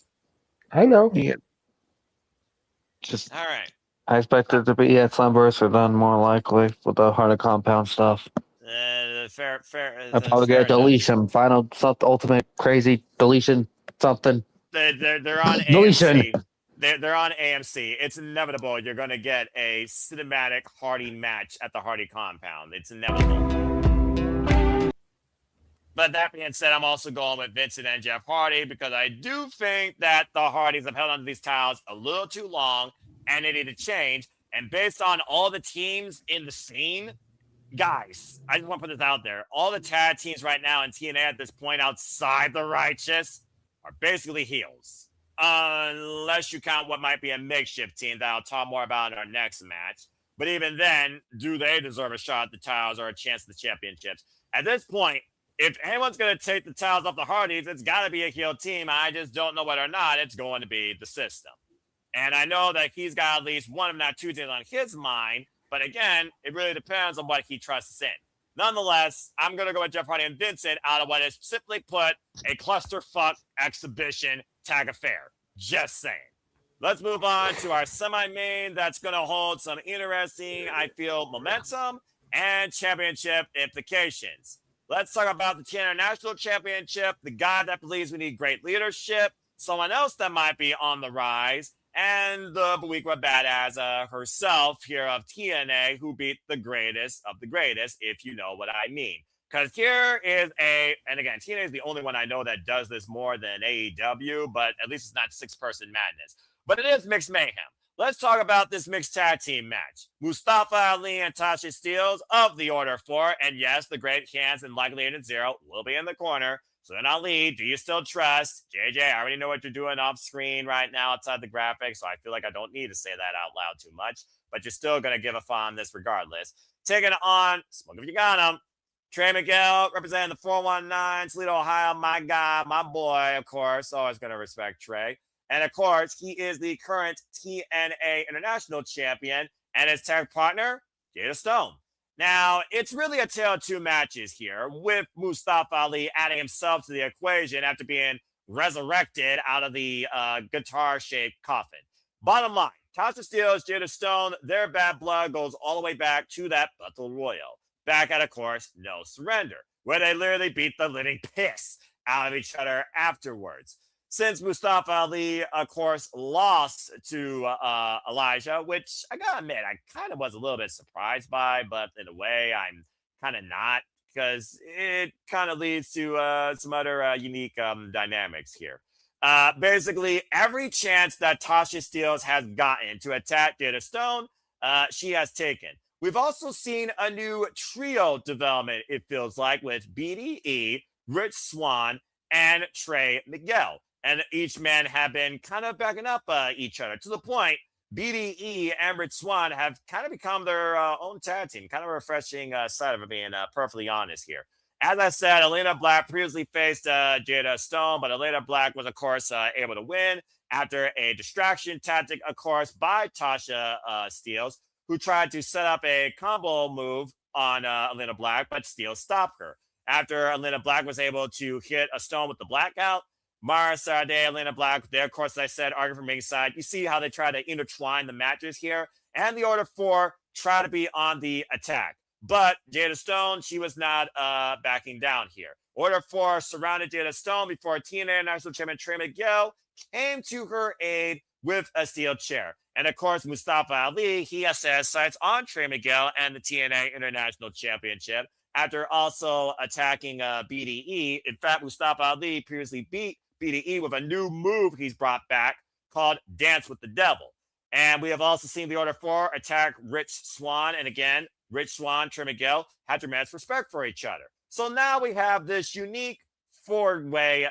I know. Yeah. All right. I expect it to be at Slammiversary then, more likely, with the Hardy compound stuff. Fair. I'll probably get a deletion, ultimate crazy deletion, something. They're on deletion. AMC. They're on AMC. It's inevitable. You're going to get a cinematic Hardy match at the Hardy compound. It's inevitable. But that being said, I'm also going with Vincent and Jeff Hardy because I do think that the Hardys have held onto these titles a little too long and they need to change. And based on all the teams in the scene, guys, I just want to put this out there. All the tag teams right now in TNA at this point outside the Righteous are basically heels. Unless you count what might be a makeshift team that I'll talk more about in our next match. But even then, do they deserve a shot at the titles or a chance at the championships? At this point, if anyone's going to take the titles off the Hardys, it's got to be a heel team. I just don't know whether or not it's going to be the system. And I know that he's got at least one, if not two teams on his mind. But again, it really depends on what he trusts in. Nonetheless, I'm going to go with Jeff Hardy and Vincent out of what is simply put a clusterfuck exhibition tag affair. Just saying. Let's move on to our semi-main that's going to hold some interesting, I feel, momentum and championship implications. Let's talk about the TNA National Championship, the guy that believes we need great leadership, someone else that might be on the rise, and the Buickwa Badass herself here of TNA, who beat the greatest of the greatest, if you know what I mean. Because here is and again, TNA is the only one I know that does this more than AEW, but at least it's not six-person madness. But it is mixed mayhem. Let's talk about this mixed tag team match. Mustafa Ali and Tasha Steelz of the Order 4, and yes, the Great Hands and likely Agent Zero will be in the corner. So then Ali, do you still trust? JJ, I already know what you're doing off screen right now outside the graphics, so I feel like I don't need to say that out loud too much, but you're still going to give a fuck on this regardless. Taking it on, smoke if you got him, Trey Miguel, representing the 419, Toledo, Ohio, my guy, my boy, of course, always going to respect Trey. And of course, he is the current TNA International Champion and his tag partner, Jada Stone. Now, it's really a tale of two matches here, with Mustafa Ali adding himself to the equation after being resurrected out of the guitar-shaped coffin. Bottom line, Tasha Steelz, Jada Stone, their bad blood goes all the way back to that Battle Royal. Back at, of course, No Surrender, where they literally beat the living piss out of each other afterwards. Since Mustafa Ali, of course, lost to Alisha, which I gotta admit, I kind of was a little bit surprised by, but in a way, I'm kind of not, because it kind of leads to some other unique dynamics here. Basically, every chance that Tasha Steelz has gotten to attack Jada Stone, she has taken. We've also seen a new trio development, it feels like, with BDE, Rich Swann, and Trey Miguel. And each man have been kind of backing up each other to the point BDE and Rich Swann have kind of become their own tag team. Kind of a refreshing side of it, being perfectly honest here. As I said, Elayna Black previously faced Jada Stone, but Elayna Black was, of course, able to win after a distraction tactic, of course, by Tasha Steelz, who tried to set up a combo move on Elayna Black, but Steelz stopped her. After Elayna Black was able to hit a Stone with the blackout, Mara Sade, Elayna Black, they, of course, as I said, arguing from ringside. You see how they try to intertwine the matches here, and the Order 4 try to be on the attack. But Jada Stone, she was not backing down here. Order 4 surrounded Jada Stone before TNA National Champion Trey Miguel came to her aid with a steel chair. And of course, Mustafa Ali, he has set his sights on Trey Miguel and the TNA International Championship after also attacking BDE. In fact, Mustafa Ali previously beat BDE with a new move he's brought back called Dance with the Devil. And we have also seen the Order 4 attack Rich Swann. And again, Rich Swann, Trey Miguel had tremendous respect for each other. So now we have this unique four-way,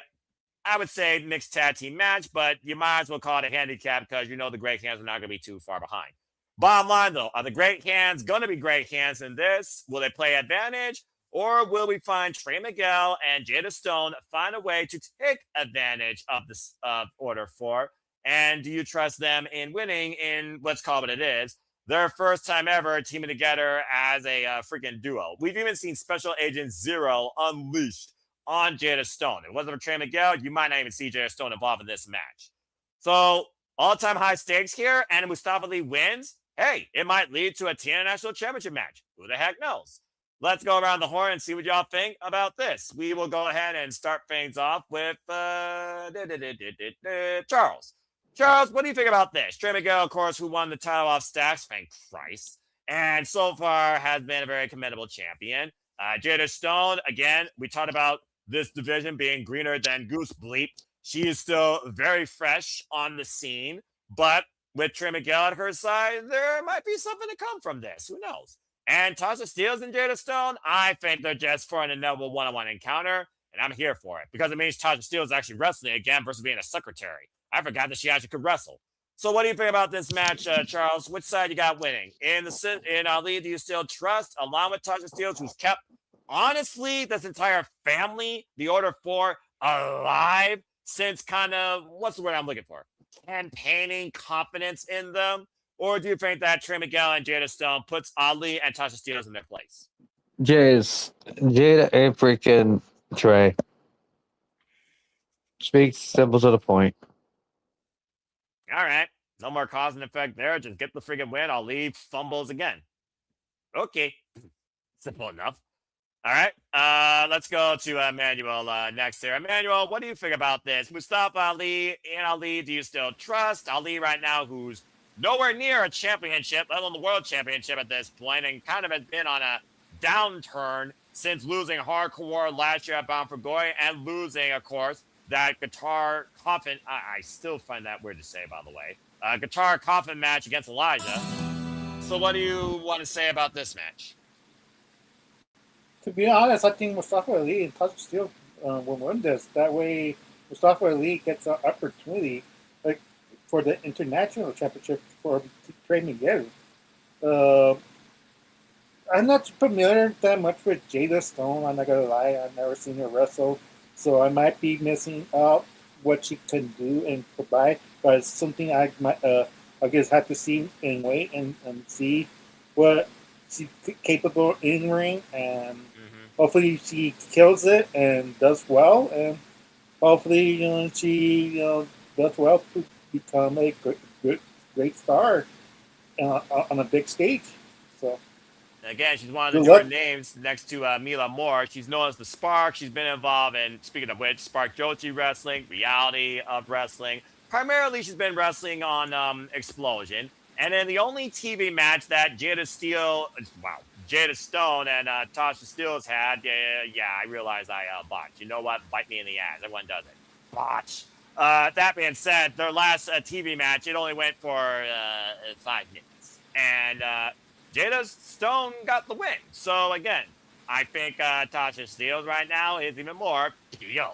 I would say, mixed tag team match, but you might as well call it a handicap because you know the Great Hands are not going to be too far behind. Bottom line, though, are the Great Hands going to be Great Hands in this? Will they play advantage? Or will we find Trey Miguel and Jada Stone find a way to take advantage of this Order 4? And do you trust them in winning in, let's call it what it is, their first time ever teaming together as a freaking duo? We've even seen Special Agent Zero unleashed on Jada Stone. If it wasn't for Trey Miguel, you might not even see Jada Stone involved in this match. So, all-time high stakes here, and if Mustafa Ali wins, hey, it might lead to a TNA National Championship match. Who the heck knows? Let's go around the horn and see what y'all think about this. We will go ahead and start things off with Charles. Charles, what do you think about this? Trey Miguel, of course, who won the title off Stacks, thank Christ, and so far has been a very commendable champion. Jada Stone, again, we talked about this division being greener than Goose Bleep. She is still very fresh on the scene, but with Trey Miguel at her side, there might be something to come from this. Who knows? And Tasha Steelz and Jada Stone, I think they're just for an inevitable one-on-one encounter, and I'm here for it because it means Tasha Steelz is actually wrestling again versus being a secretary. I forgot that she actually could wrestle. So what do you think about this match, Charles? Which side you got winning? In Ali, do you still trust, along with Tasha Steelz, who's kept, honestly, this entire family, the Order 4, alive since kind of, what's the word I'm looking for? Campaigning confidence in them? Or do you think that Trey Miguel and Jada Stone puts Ali and Tasha Steelz in their place? Jada and freaking Trey. Speak simple to the point. All right. No more cause and effect there. Just get the friggin' win. Ali fumbles again. Okay. Simple enough. All right. Let's go to Emmanuel next here. Emmanuel, what do you think about this? Mustafa Ali and Ali, do you still trust? Ali right now, who's nowhere near a championship, let alone the world championship at this point, and kind of has been on a downturn since losing Hardcore last year at Bound for Glory and losing, of course, that guitar coffin. I still find that weird to say, by the way. Guitar coffin match against Elijah. So what do you want to say about this match? To be honest, I think Mustafa Ali and Tasha Steelz will win this. That way, Mustafa Ali gets an opportunity like for the international championship for Trey Miguel. I'm not familiar that much with Jada Stone. I'm not gonna lie. I've never seen her wrestle, so I might be missing out what she can do and provide. But it's something I might, I guess, have to see and wait and see what she's capable in ring, and hopefully she kills it and does well, and hopefully she does well to become a great star on a big stage. So. Again, she's one of the newer names next to Mila Moore. She's known as the Spark. She's been involved in, speaking of which, Spark Jochi Wrestling, Reality of Wrestling. Primarily, she's been wrestling on Explosion. And then the only TV match that Jada Stone and Tasha Steelz had, I realized I botched. You know what? Bite me in the ass. Everyone does it. Botch. That being said, their last TV match, it only went for 5 minutes. And Jada Stone got the win. So, again, I think Tasha Steelz right now is even more PO.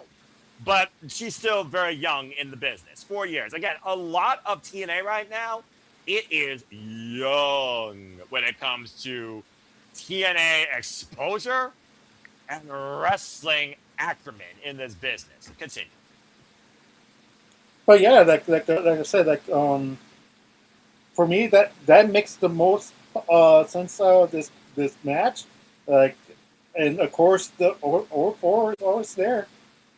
But she's still very young in the business. 4 years. Again, a lot of TNA right now, it is young when it comes to TNA exposure and wrestling acumen in this business. Continue. But yeah, like I said, for me that makes the most sense of this match. Like, and of course the O4 is always there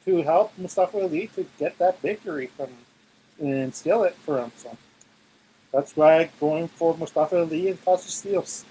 to help Mustafa Ali to get that victory from and steal it for him. So that's why I'm going for Mustafa Ali and Tasha Steelz.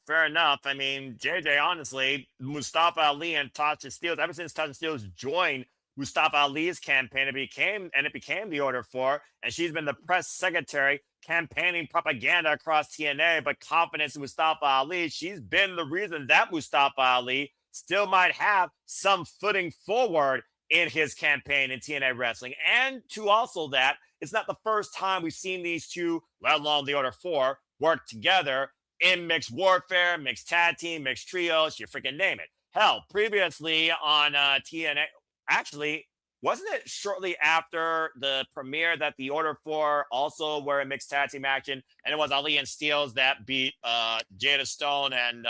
Fair enough. I mean, JJ, honestly, Mustafa Ali and Tasha Steelz, ever since Tasha Steelz joined Mustafa Ali's campaign, it became the Order 4, and she's been the press secretary campaigning propaganda across TNA, but confidence in Mustafa Ali, she's been the reason that Mustafa Ali still might have some footing forward in his campaign in TNA wrestling. And to also that, it's not the first time we've seen these two, let alone the Order 4, work together in mixed warfare, mixed tag team, mixed trios, you freaking name it. Hell, previously on TNA, actually, wasn't it shortly after the premiere that the Order 4 also were in mixed tag team action, and it was Ali and Steelz that beat Jada Stone and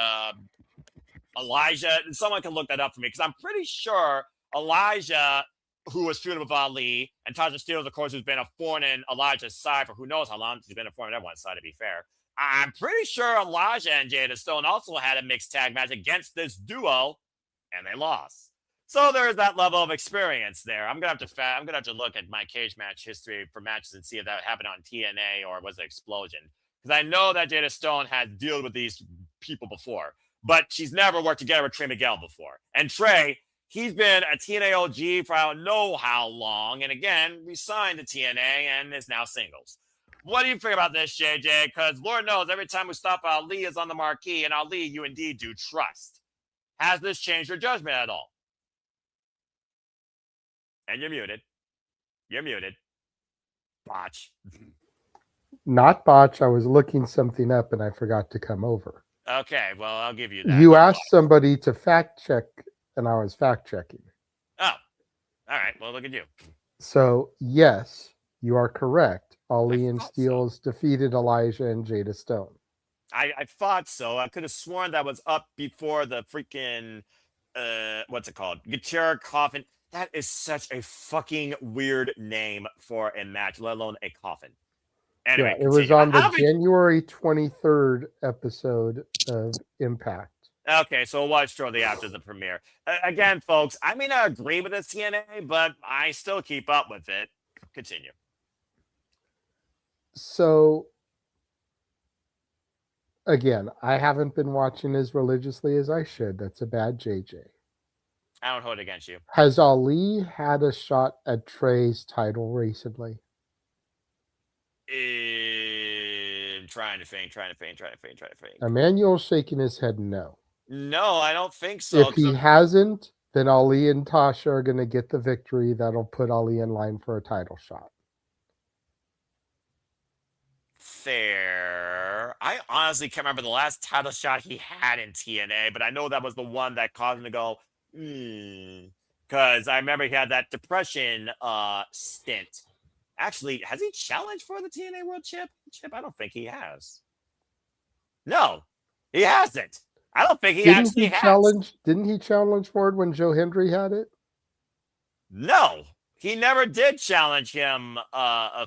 Elijah? Someone can look that up for me, because I'm pretty sure Elijah, who was feuding with Ali, and Tasha Steelz, of course, who's been a thorn in Elijah's side for who knows how long. She's been a thorn in everyone's side, to be fair. I'm pretty sure Elijah and Jada Stone also had a mixed tag match against this duo, and they lost. So there's that level of experience there. I'm gonna have to look at my cage match history for matches and see if that happened on TNA or was it Explosion, because I know that Jada Stone has dealt with these people before, but she's never worked together with Trey Miguel before. And Trey, he's been a TNA OG for I don't know how long, and again, resigned to TNA and is now singles. What do you think about this, JJ? Because Lord knows, every time Mustafa Ali is on the marquee, and Ali you indeed do trust, has this changed your judgment at all? And you're muted. You're muted. Botch. Not botch. I was looking something up and I forgot to come over. Okay, well, I'll give you that. You asked somebody to fact check, and I was fact checking. Oh, all right. Well, look at you. So, yes, you are correct. Ali and Steelz defeated Elijah and Jada Stone. I thought so. I could have sworn that was up before the freaking, what's it called? Guitar Coffin. That is such a fucking weird name for a match, let alone a coffin. Anyway, yeah, it was on the January 23rd episode of Impact. Okay, so it was shortly after the premiere. Again, folks, I may not agree with this TNA, but I still keep up with it. Continue. So, again, I haven't been watching as religiously as I should. That's a bad JJ. I don't hold it against you. Has Ali had a shot at Trey's title recently? Trying to think. Emmanuel's shaking his head no. No, I don't think so. If he hasn't, then Ali and Tasha are going to get the victory. That'll put Ali in line for a title shot. Fair. I honestly can't remember the last title shot he had in TNA, but I know that was the one that caused him to go, because I remember he had that depression stint. Actually, has he challenged for the TNA World Championship? I don't think he has. No, he hasn't. I don't think he actually has. Didn't he challenge for it when Joe Hendry had it? No, he never did challenge him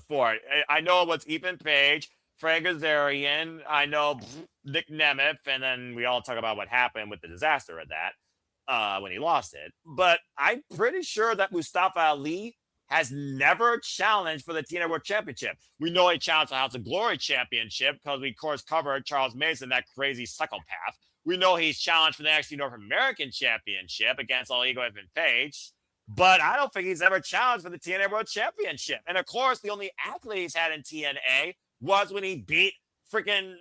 for it. I know it was Ethan Page, Frank Kazarian, I know Nick Nemeth, and then we all talk about what happened with the disaster of that when he lost it. But I'm pretty sure that Mustafa Ali has never challenged for the TNA World Championship. We know he challenged the House of Glory Championship because we, of course, covered Charles Mason, that crazy psychopath. We know he's challenged for the NXT North American Championship against All Ego and Page. But I don't think he's ever challenged for the TNA World Championship. And, of course, the only accolade he's had in TNA was when he beat freaking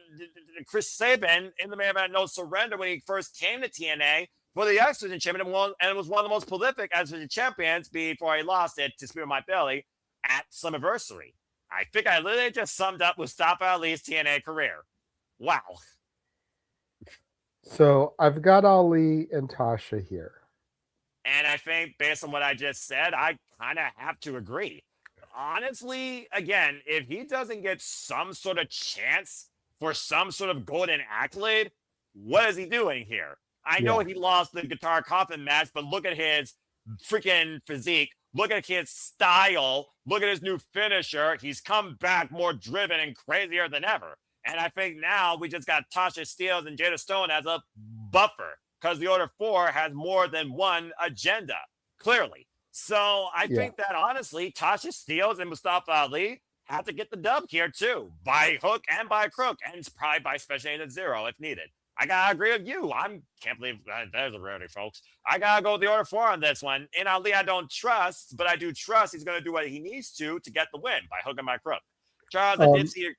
Chris Sabin in the main event No Surrender when he first came to TNA for the X Division champion, and it was one of the most prolific X Division champions before he lost it to Spear My Belly at Slammiversary. I think I literally just summed up Mustafa Ali's TNA career. Wow. So I've got Ali and Tasha here. And I think based on what I just said, I kind of have to agree. Honestly, again, if he doesn't get some sort of chance for some sort of golden accolade, what is he doing here? I know he lost the Guitar Coffin match, but look at his freaking physique. Look at his style. Look at his new finisher. He's come back more driven and crazier than ever. And I think now we just got Tasha Steelz and Jada Stone as a buffer because the Order 4 has more than one agenda, clearly. So I think that honestly, Tasha Steelz and Mustafa Ali have to get the dub here too, by hook and by crook, and it's probably by special agent 0 if needed. I gotta agree with you. Can't believe there's a rarity, folks. I gotta go with the Order 4 on this one. In Ali, I don't trust, but I do trust he's gonna do what he needs to get the win by hook and by crook. Charles, I did see you.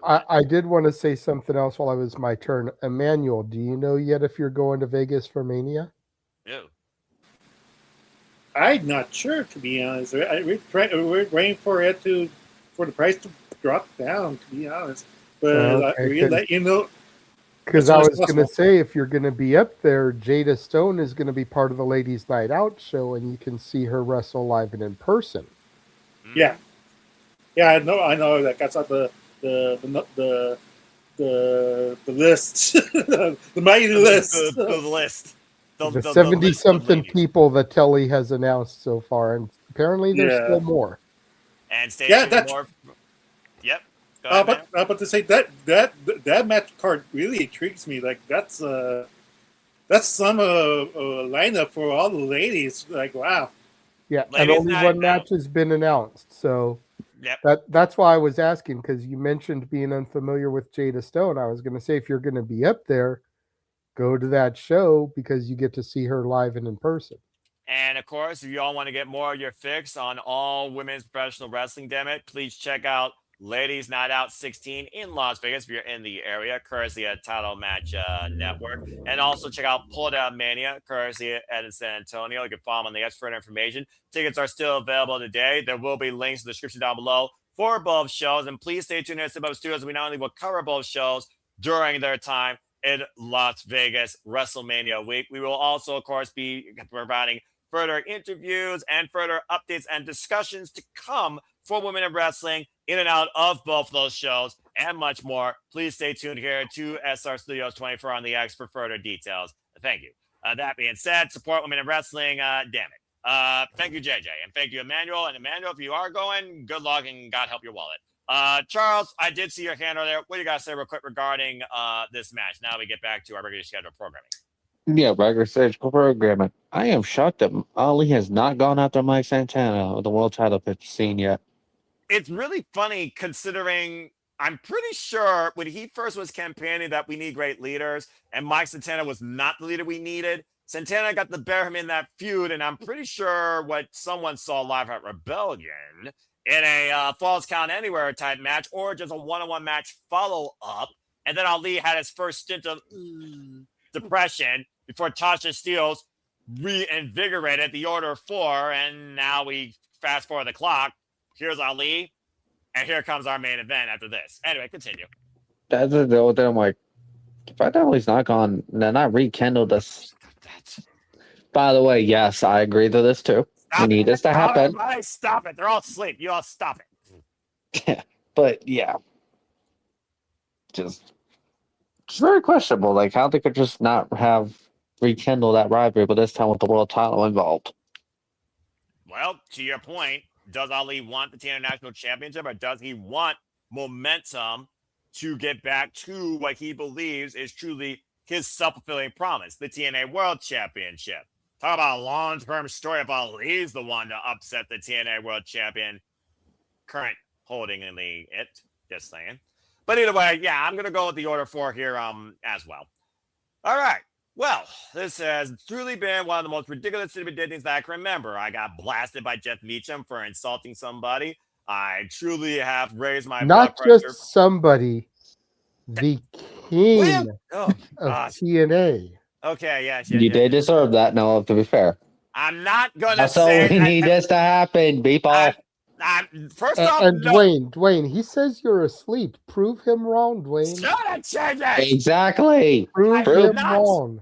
I did want to say something else while it was my turn. Emmanuel, do you know yet if you're going to Vegas for Mania? No. I'm not sure, to be honest. We're waiting for the price to drop down, to be honest. But we'll let you know. Because I was going to say, if you're going to be up there, Jada Stone is going to be part of the Ladies Night Out show, and you can see her wrestle live and in person. Yeah, I know that. That's on the list, the mighty list, the list. The 70-something people that Telly has announced so far, and apparently there's still more. And stay tuned more. Yep. But to say that match card really intrigues me. Like that's some lineup for all the ladies. Like wow. Yeah, and only one match has been announced. So that's why I was asking, because you mentioned being unfamiliar with Jada Stone. I was going to say, if you're going to be up there, go to that show because you get to see her live and in person. And of course, if you all want to get more of your fix on all women's professional wrestling, damn it, please check out Ladies Night Out 16 in Las Vegas if you're in the area, courtesy of Title Match Network. And also check out Pull Down Mania, courtesy at San Antonio. You can follow them on the X for information. Tickets are still available today. There will be links in the description down below for both shows. And please stay tuned to Both Studios. We not only will cover both shows during their time in Las Vegas WrestleMania week, we will also, of course, be providing further interviews and further updates and discussions to come for women in wrestling in and out of both those shows and much more. Please stay tuned here to SR Studios 24 on the X for further details. Thank you. That being said, support women in wrestling. Damn it. Thank you, JJ. And thank you, Emmanuel. And Emmanuel, if you are going, good luck and God help your wallet. Charles, I did see your hand over there. What do you got to say real quick regarding this match? Now we get back to our regular scheduled programming. Yeah, regular scheduled programming. I am shocked that Ali has not gone after Mike Santana or the world title scene yet. It's really funny considering I'm pretty sure when he first was campaigning that we need great leaders and Mike Santana was not the leader we needed. Santana got the better him in that feud, and I'm pretty sure what someone saw live at Rebellion in a Falls Count Anywhere type match or just a one-on-one match follow-up. And then Ali had his first stint of depression before Tasha Steelz reinvigorated the Order 4, and now we fast forward the clock. Here's Ali, and here comes our main event after this. Anyway, continue. That's the deal with them. Like, if I know he's not gone, then I rekindled this. By the way, yes, I agree to this too. We need this to happen. Stop it. They're all asleep. You all stop it. Yeah, but yeah. Just it's very questionable. Like, how they could just not have rekindled that rivalry, but this time with the world title involved. Well, to your point, does Ali want the TNA National Championship, or does he want momentum to get back to what he believes is truly his self-fulfilling promise, the TNA World Championship? Talk about a long-term story if Ali's the one to upset the TNA World Champion, current holding in it. Just saying. But either way, yeah, I'm going to go with the Order 4 here as well. All right. Well, this has truly been one of the most ridiculous things that I can remember. I got blasted by Jeff Meacham for insulting somebody. I truly have raised my blood pressure. Not just somebody, the king of TNA. Okay, yes. You did deserve that, no, to be fair. I'm not gonna That's say all we need this to happen, people. First off, And no. Dwayne, he says you're asleep. Prove him wrong, Dwayne. Shut up, JJ. Exactly. Prove I'm him not. wrong.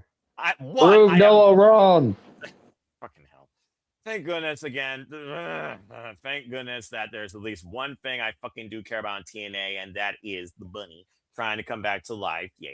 Prove Noah wrong. Fucking hell. Thank goodness again. Thank goodness that there's at least one thing I fucking do care about on TNA, and that is the bunny trying to come back to life. Yeah.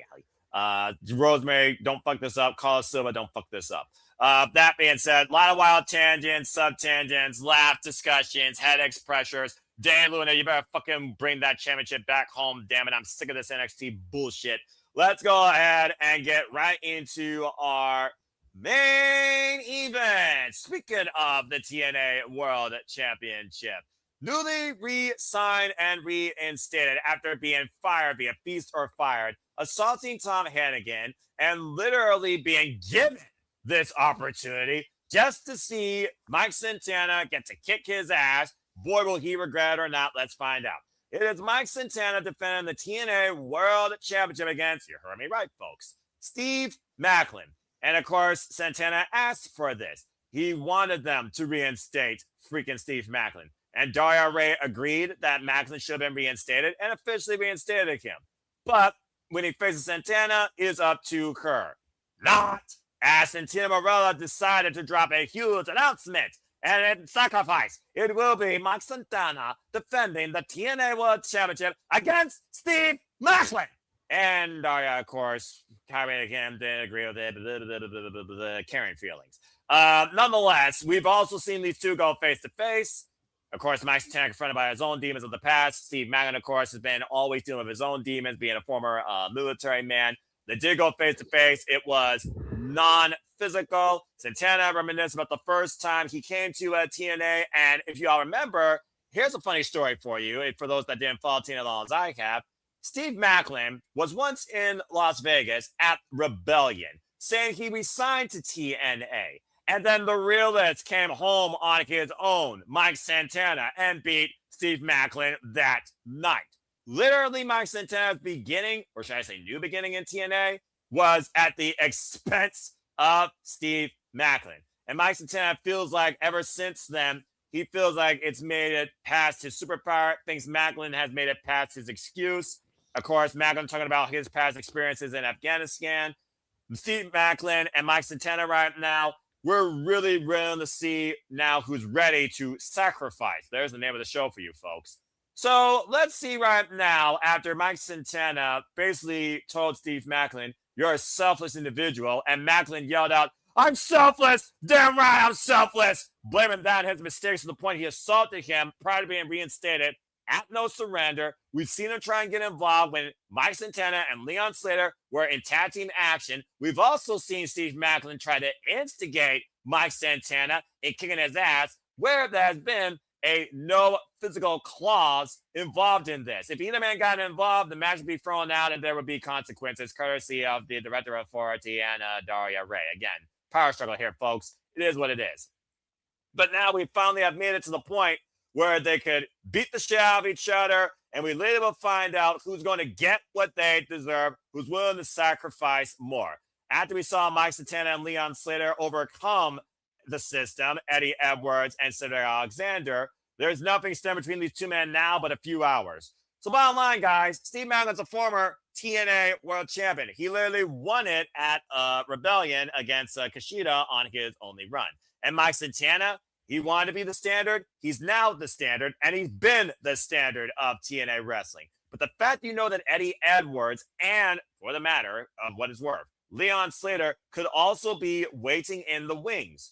Rosemary, don't fuck this up. Carlos Silva, don't fuck this up. That being said, a lot of wild tangents, sub-tangents, laugh discussions, headaches, pressures. Dan Luna, you better fucking bring that championship back home. Damn it, I'm sick of this NXT bullshit. Let's go ahead and get right into our main event. Speaking of the TNA World Championship, newly re-signed and reinstated after being fired via feast or fired, assaulting Tom Hannigan, and literally being given this opportunity just to see Mike Santana get to kick his ass. Boy, will he regret it or not. Let's find out. It is Mike Santana defending the TNA World Championship against, you heard me right, folks, Steve Maclin. And of course, Santana asked for this. He wanted them to reinstate freaking Steve Maclin. And Daria Ray agreed that Maclin should have been reinstated and officially reinstated him. But when he faces Santana, it is up to her. Not. As Santana Marella decided to drop a huge announcement and in sacrifice, it will be Mike Santana defending the TNA World Championship against Steve Maclin. And Daria, of course, carrying him didn't agree with it, the caring feelings. Nonetheless, we've also seen these two go face to face. Of course, Mike Santana confronted by his own demons of the past. Steve Maclin, of course, has been always dealing with his own demons, being a former military man. They did go face to face. It was non-physical. Santana reminisced about the first time he came to TNA. And if you all remember, here's a funny story for you. For those that didn't follow TNA as long as I have, Steve Maclin was once in Las Vegas at Rebellion, saying he resigned to TNA. And then the realist came home on his own, Mike Santana, and beat Steve Maclin that night. Literally, Mike Santana's beginning, or should I say new beginning in TNA, was at the expense of Steve Maclin. And Mike Santana feels like ever since then, he feels like it's made it past his superpower, thinks Maclin has made it past his excuse. Of course, Maclin talking about his past experiences in Afghanistan. Steve Maclin and Mike Santana right now, we're really willing to see now who's ready to sacrifice. There's the name of the show for you folks. So let's see right now, after Mike Santana basically told Steve Maclin, you're a selfless individual, and Maclin yelled out, I'm selfless! Damn right, I'm selfless! Blaming that on his mistakes to the point he assaulted him prior to being reinstated at No Surrender. We've seen him try and get involved when Mike Santana and Leon Slater were in tag team action. We've also seen Steve Maclin try to instigate Mike Santana in kicking his ass, where there has been a no physical clause involved in this. If either man got involved, the match would be thrown out and there would be consequences, courtesy of the director of authority and Daria Ray. Again, power struggle here, folks. It is what it is. But now we finally have made it to the point where they could beat the shit out of each other, and we later will find out who's going to get what they deserve, who's willing to sacrifice more. After we saw Mike Santana and Leon Slater overcome the system, Eddie Edwards and Cedric Alexander, there's nothing standing between these two men now but a few hours. So bottom line, guys, Steve Maclin's a former TNA World Champion. He literally won it at Rebellion against Kushida on his only run. And Mike Santana, he wanted to be the standard. He's now the standard, and he's been the standard of TNA wrestling. But the fact you know that Eddie Edwards and, for the matter of what it's worth, Leon Slater could also be waiting in the wings.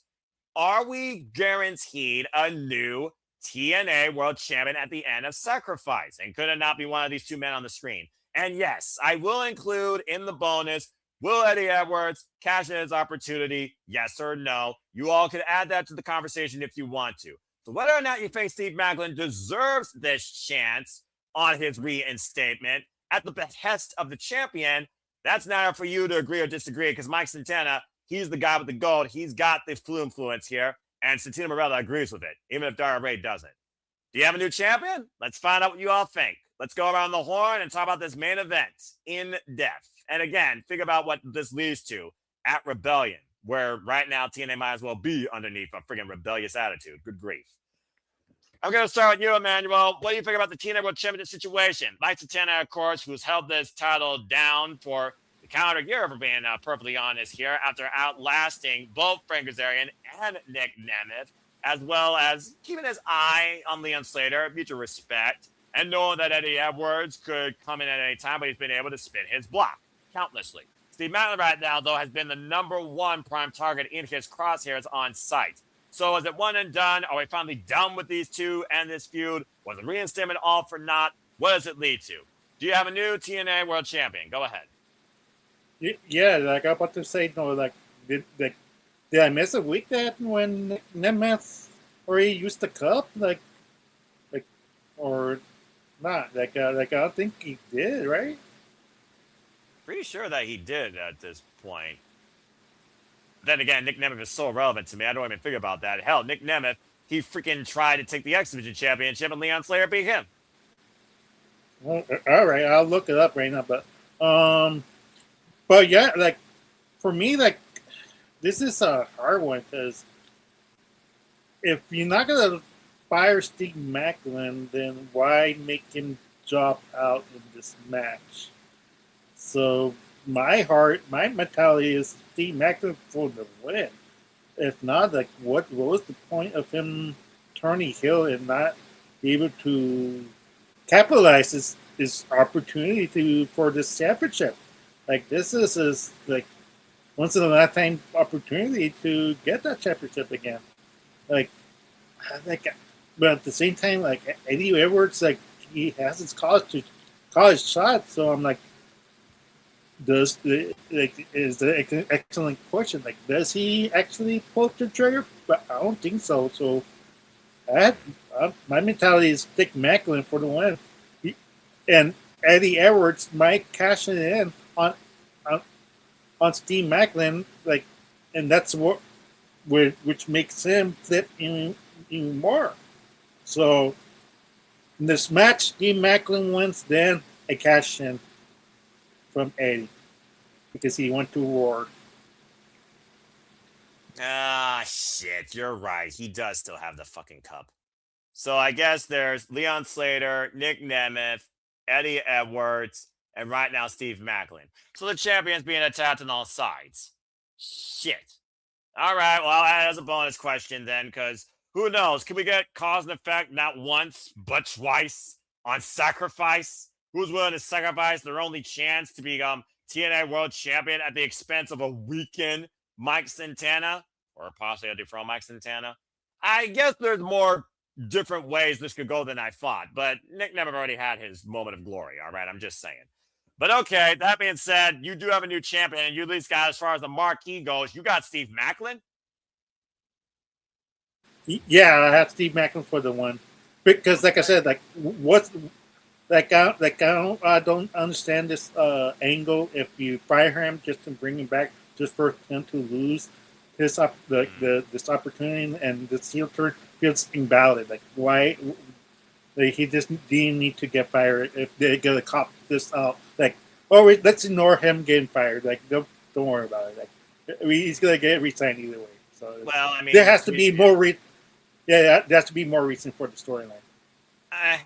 Are we guaranteed a new TNA World Champion at the end of Sacrifice? And could it not be one of these two men on the screen? And yes, I will include in the bonus, will Eddie Edwards cash in his opportunity? Yes or no? You all could add that to the conversation if you want to. So whether or not you think Steve Maclin deserves this chance on his reinstatement at the behest of the champion, that's not for you to agree or disagree, because Mike Santana, he's the guy with the gold. He's got the flu influence here, and Santana Marella agrees with it, even if Daria Ray doesn't. Do you have a new champion? Let's find out what you all think. Let's go around the horn and talk about this main event in depth. And again, think about what this leads to. at Rebellion, where right now TNA might as well be underneath a friggin' rebellious attitude. Good grief. I'm going to start with you, Emmanuel. What do you think about the TNA World Championship situation? Mike Santana, of course, who's held this title down for the calendar year, for being perfectly honest here, after outlasting both Frank Kazarian and Nick Nemeth, as well as keeping his eye on Leon Slater, mutual respect, and knowing that Eddie Edwards could come in at any time, but he's been able to spin his block countlessly. Steve Maclin right now, though, has been the #1 prime target in his crosshairs on site. So is it one and done? Are we finally done with these two and this feud? Was the reinstatement all for naught? What does it lead to? Do you have a new TNA World Champion? Go ahead. Yeah, like I'm about to say, no, like did I miss a week that when Nemeth already used the cup, like, or not? Like I don't think he did, right? Pretty sure that he did at this point. Then again, Nick Nemeth is so relevant to me. I don't even think about that. Hell, Nick Nemeth, he freaking tried to take the X Division Championship, and Leon Slater beat him. Well, all right, I'll look it up right now. But yeah, like for me, like this is a hard one because if you're not gonna fire Steve Maclin, then why make him drop out in this match? So my mentality is Steve Maclin for the win. If not, like what was the point of him turning heel and not be able to capitalize his opportunity for this championship? Like this is like once in a lifetime opportunity to get that championship again. Like, but at the same time, like Eddie Edwards, like he has his college shot. So I'm like, is the excellent question. Like, does he actually pull the trigger? But I don't think so. So, my mentality is stick Maclin for the win, and Eddie Edwards might cash it in on Steve Maclin, like, and that's which makes him flip even more. So, in this match, Steve Maclin wins. Then a cash in from Eddie because he went to war. Ah, shit. You're right. He does still have the fucking cup. So I guess there's Leon Slater, Nick Nemeth, Eddie Edwards, and right now Steve Maclin. So the champion's being attacked on all sides. Shit. All right. Well, as a bonus question then, because who knows? Can we get cause and effect not once, but twice on Sacrifice? Who's willing to sacrifice their only chance to become TNA World Champion at the expense of a weakened Mike Santana? Or possibly a different Mike Santana? I guess there's more different ways this could go than I thought, but Nick never already had his moment of glory, all right? I'm just saying. But okay, that being said, you do have a new champion, and you at least got, as far as the marquee goes, you got Steve Maclin? Yeah, I have Steve Maclin for the one. Because, like I said, like, what's... I don't understand this angle. If you fire him just to bring him back, just for him to lose this opportunity and this heel turn feels invalid. Like why? Like, he just didn't need to get fired if they're gonna cop this out. Like, let's ignore him getting fired. Like, don't worry about it. Like, he's gonna get re-signed either way. So, well, I mean, there has to be more. There has to be more reason for the storyline. I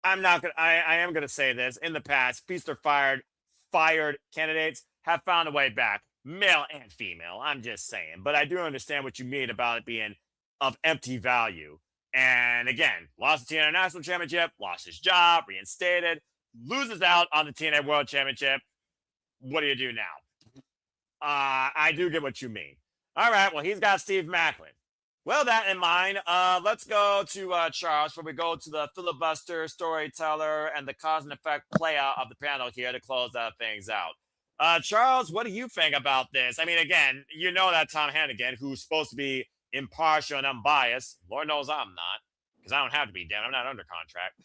am gonna say this. In the past, feast or fired candidates have found a way back, male and female. I'm just saying, but I do understand what you mean about it being of empty value. And again, lost the TNA National Championship, lost his job, reinstated, loses out on the TNA World Championship. What do you do now? I do get what you mean. All right, well, he's got Steve Maclin. Well, that in mind, let's go to Charles, where we go to the filibuster, storyteller, and the cause and effect playout of the panel here to close things out. Charles, what do you think about this? I mean, again, you know that Tom Hannigan, who's supposed to be impartial and unbiased, Lord knows I'm not, because I don't have to be, damn, I'm not under contract.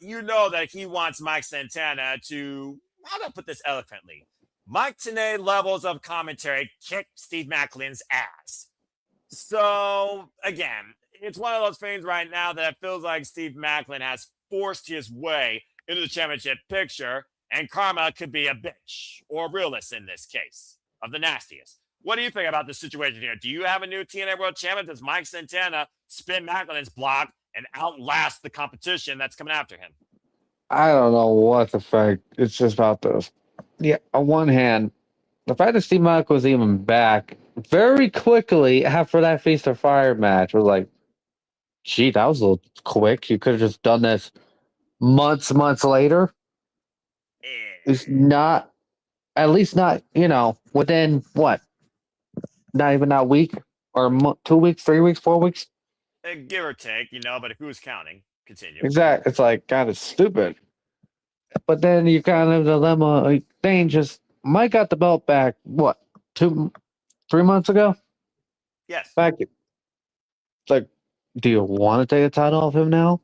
You know that he wants Mike Santana to, how do I put this eloquently? Mike Tenay levels of commentary kick Steve Maclin's ass. So, again, it's one of those things right now that it feels like Steve Maclin has forced his way into the championship picture, and karma could be a bitch, or realist in this case. of the nastiest. What do you think about the situation here? Do you have a new TNA World Champion? Does Mike Santana spin Maclin's block and outlast the competition that's coming after him? I don't know what the fuck. It's just about this. Yeah, on one hand, the fact that Steve Mike was even back very quickly after that Feast or Fire match was like, gee, that was a little quick. You could have just done this months later. It's not, at least not, within what? Not even that week or 2 weeks, 3 weeks, 4 weeks? Give or take, but who's counting? Continue. Exactly. It's like, God, it's stupid. But then you kind of dilemma thing. Just Mike got the belt back. What 2, 3 months ago? Yes. Back. It's like, do you want to take the title off him now?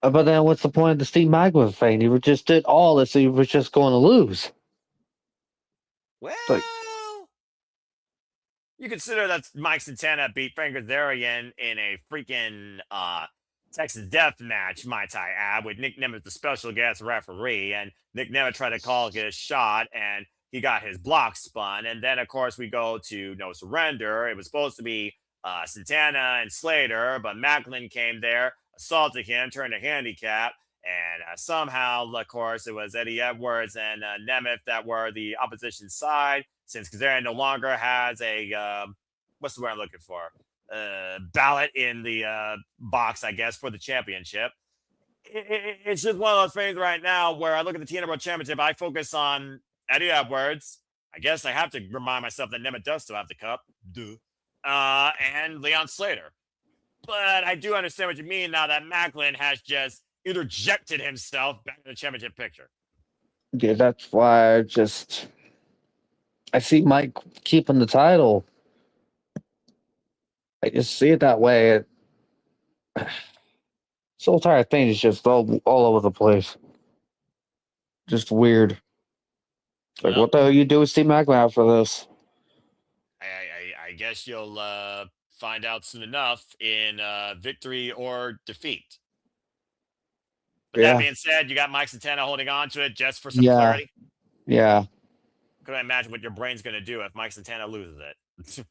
But then, what's the point of the Steve Magwin thing? You just did all this, so you were just going to lose. Well, Like, you consider that Mike Santana beat Frank Kazarian in a freaking Texas Death match, might I add, with Nick Nemeth, the special guest referee, and Nick Nemeth tried to call his shot, and he got his block spun. And then, of course, we go to No Surrender. It was supposed to be Santana and Slater, but Maclin came there, assaulted him, turned a handicap, and somehow, of course, it was Eddie Edwards and Nemeth that were the opposition side, since Kazarian no longer has a, what's the word I'm looking for? Ballot in the box, I guess, for the championship. It's just one of those things right now where I look at the TNA World Championship, I focus on Eddie Edwards. I guess I have to remind myself that Nemeth does still have the cup. Duh. And Leon Slater. But I do understand what you mean now that Maclin has just interjected himself back in the championship picture. Yeah, that's why I see Mike keeping the title. I just see it that way. This whole entire thing is just all over the place. Just weird. Like, what the hell you do with Steve Maclin after this? I guess you'll find out soon enough in victory or defeat. But that being said, you got Mike Santana holding on to it just for some clarity. Yeah. Couldn't imagine what your brain's going to do if Mike Santana loses it.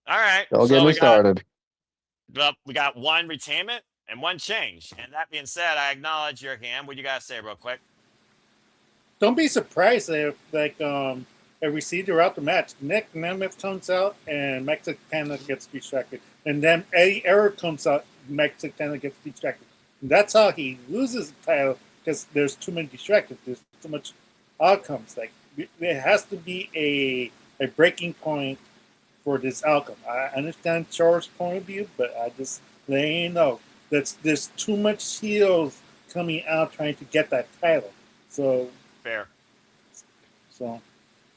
All right. Don't get me started. Well, we got one retainment and one change. And that being said, I acknowledge your hand. What do you guys say real quick? Don't be surprised if, we see throughout the match, Nick Nemeth comes out and Mike Santana gets distracted. And then Eddie Edwards comes out, Mike Santana gets distracted. And that's how he loses the title, because there's too many distractions. There's too much outcomes. Like, there has to be a breaking point for this outcome. I understand Charles' point of view, but I just let you know that there's too much heels coming out trying to get that title. So fair. So,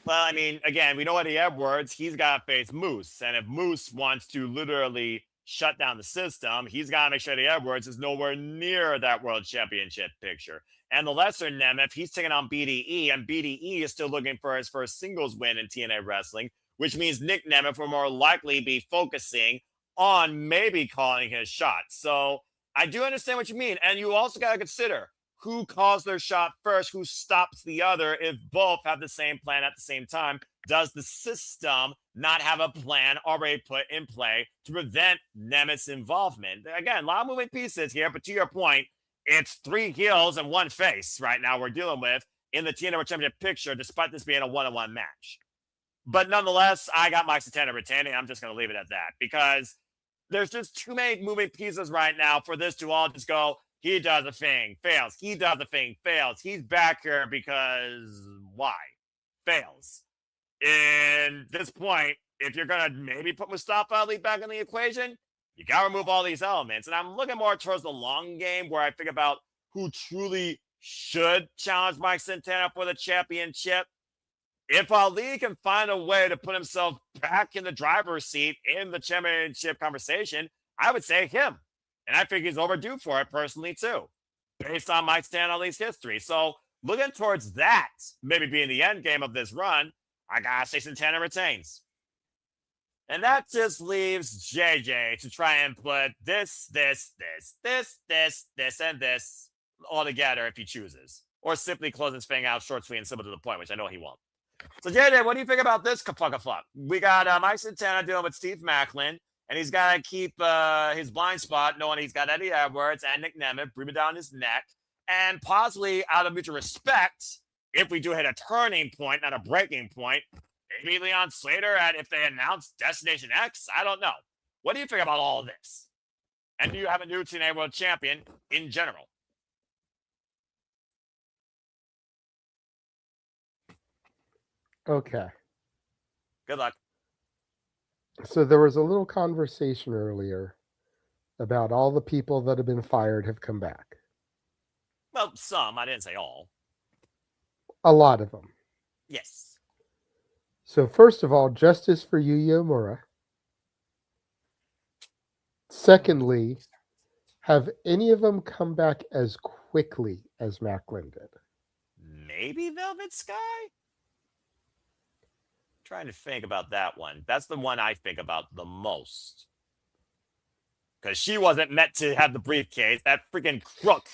well, I mean, again, we know Eddie Edwards. He's got to face Moose, and if Moose wants to literally shut down the system, he's got to make sure Eddie Edwards is nowhere near that world championship picture. And the lesser Nemeth, he's taking on BDE, and BDE is still looking for his first singles win in TNA wrestling, which means Nick Nemeth will more likely be focusing on maybe calling his shot. So I do understand what you mean. And you also got to consider who calls their shot first, who stops the other if both have the same plan at the same time. Does the system not have a plan already put in play to prevent Nemeth's involvement? Again, a lot of moving pieces here, but to your point, it's 3 heels and 1 face right now we're dealing with in the TNA World Championship picture, despite this being a 1-on-1 match. But nonetheless, I got Mike Santana retaining. I'm just going to leave it at that because there's just too many moving pieces right now for this to all just go, he does a thing, fails. He does a thing, fails. He's back here because why? Fails. And this point, if you're going to maybe put Mustafa Ali back in the equation, you got to remove all these elements. And I'm looking more towards the long game where I think about who truly should challenge Mike Santana for the championship. If Ali can find a way to put himself back in the driver's seat in the championship conversation, I would say him. And I think he's overdue for it personally, too, based on Mike Santana Ali's history. So looking towards that, maybe being the end game of this run, I got to say Santana retains. And that just leaves JJ to try and put this, and this all together if he chooses. or simply close this thing out short, sweet, and simple to the point, which I know he won't. So, Jada, what do you think about this fucking flop? We got Mike Santana dealing with Steve Maclin, and he's got to keep his blind spot, knowing he's got Eddie Edwards and Nick Nemeth breathing down his neck, and possibly out of mutual respect, if we do hit a turning point, not a breaking point, maybe Leon Slater, and if they announce Destination X, I don't know. What do you think about all of this? And do you have a new TNA World Champion in general? Okay. Good luck. So there was a little conversation earlier about all the people that have been fired have come back. Well, some. I didn't say all. A lot of them. Yes. So first of all, justice for Yuya Uemura. Secondly, have any of them come back as quickly as Maclin did? Maybe Velvet Sky? Trying to think about that one. That's the one I think about the most. Because she wasn't meant to have the briefcase. That freaking crook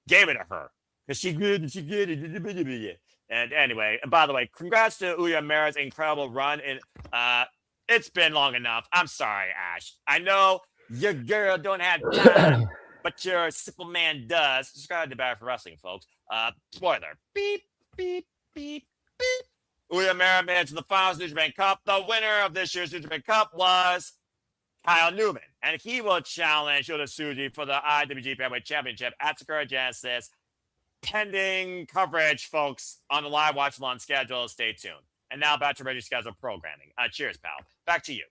gave it to her. Because she good and she good. And anyway, and by the way, congrats to Yuya Uemura's incredible run. And it's been long enough. I'm sorry, Ash. I know your girl don't have time, but your simple man does. Subscribe to Bad for Wrestling, folks. Spoiler. Beep, beep, beep, beep. Yuya Uemura made it to the finals of the New Japan Cup. The winner of this year's New Japan Cup was Kyle Newman, and he will challenge Yota Tsuji for the IWGP Heavyweight Championship at Sakura Genesis. Pending coverage, folks, on the live watch-along schedule. Stay tuned. And now back to regular scheduled programming. Cheers, pal. Back to you.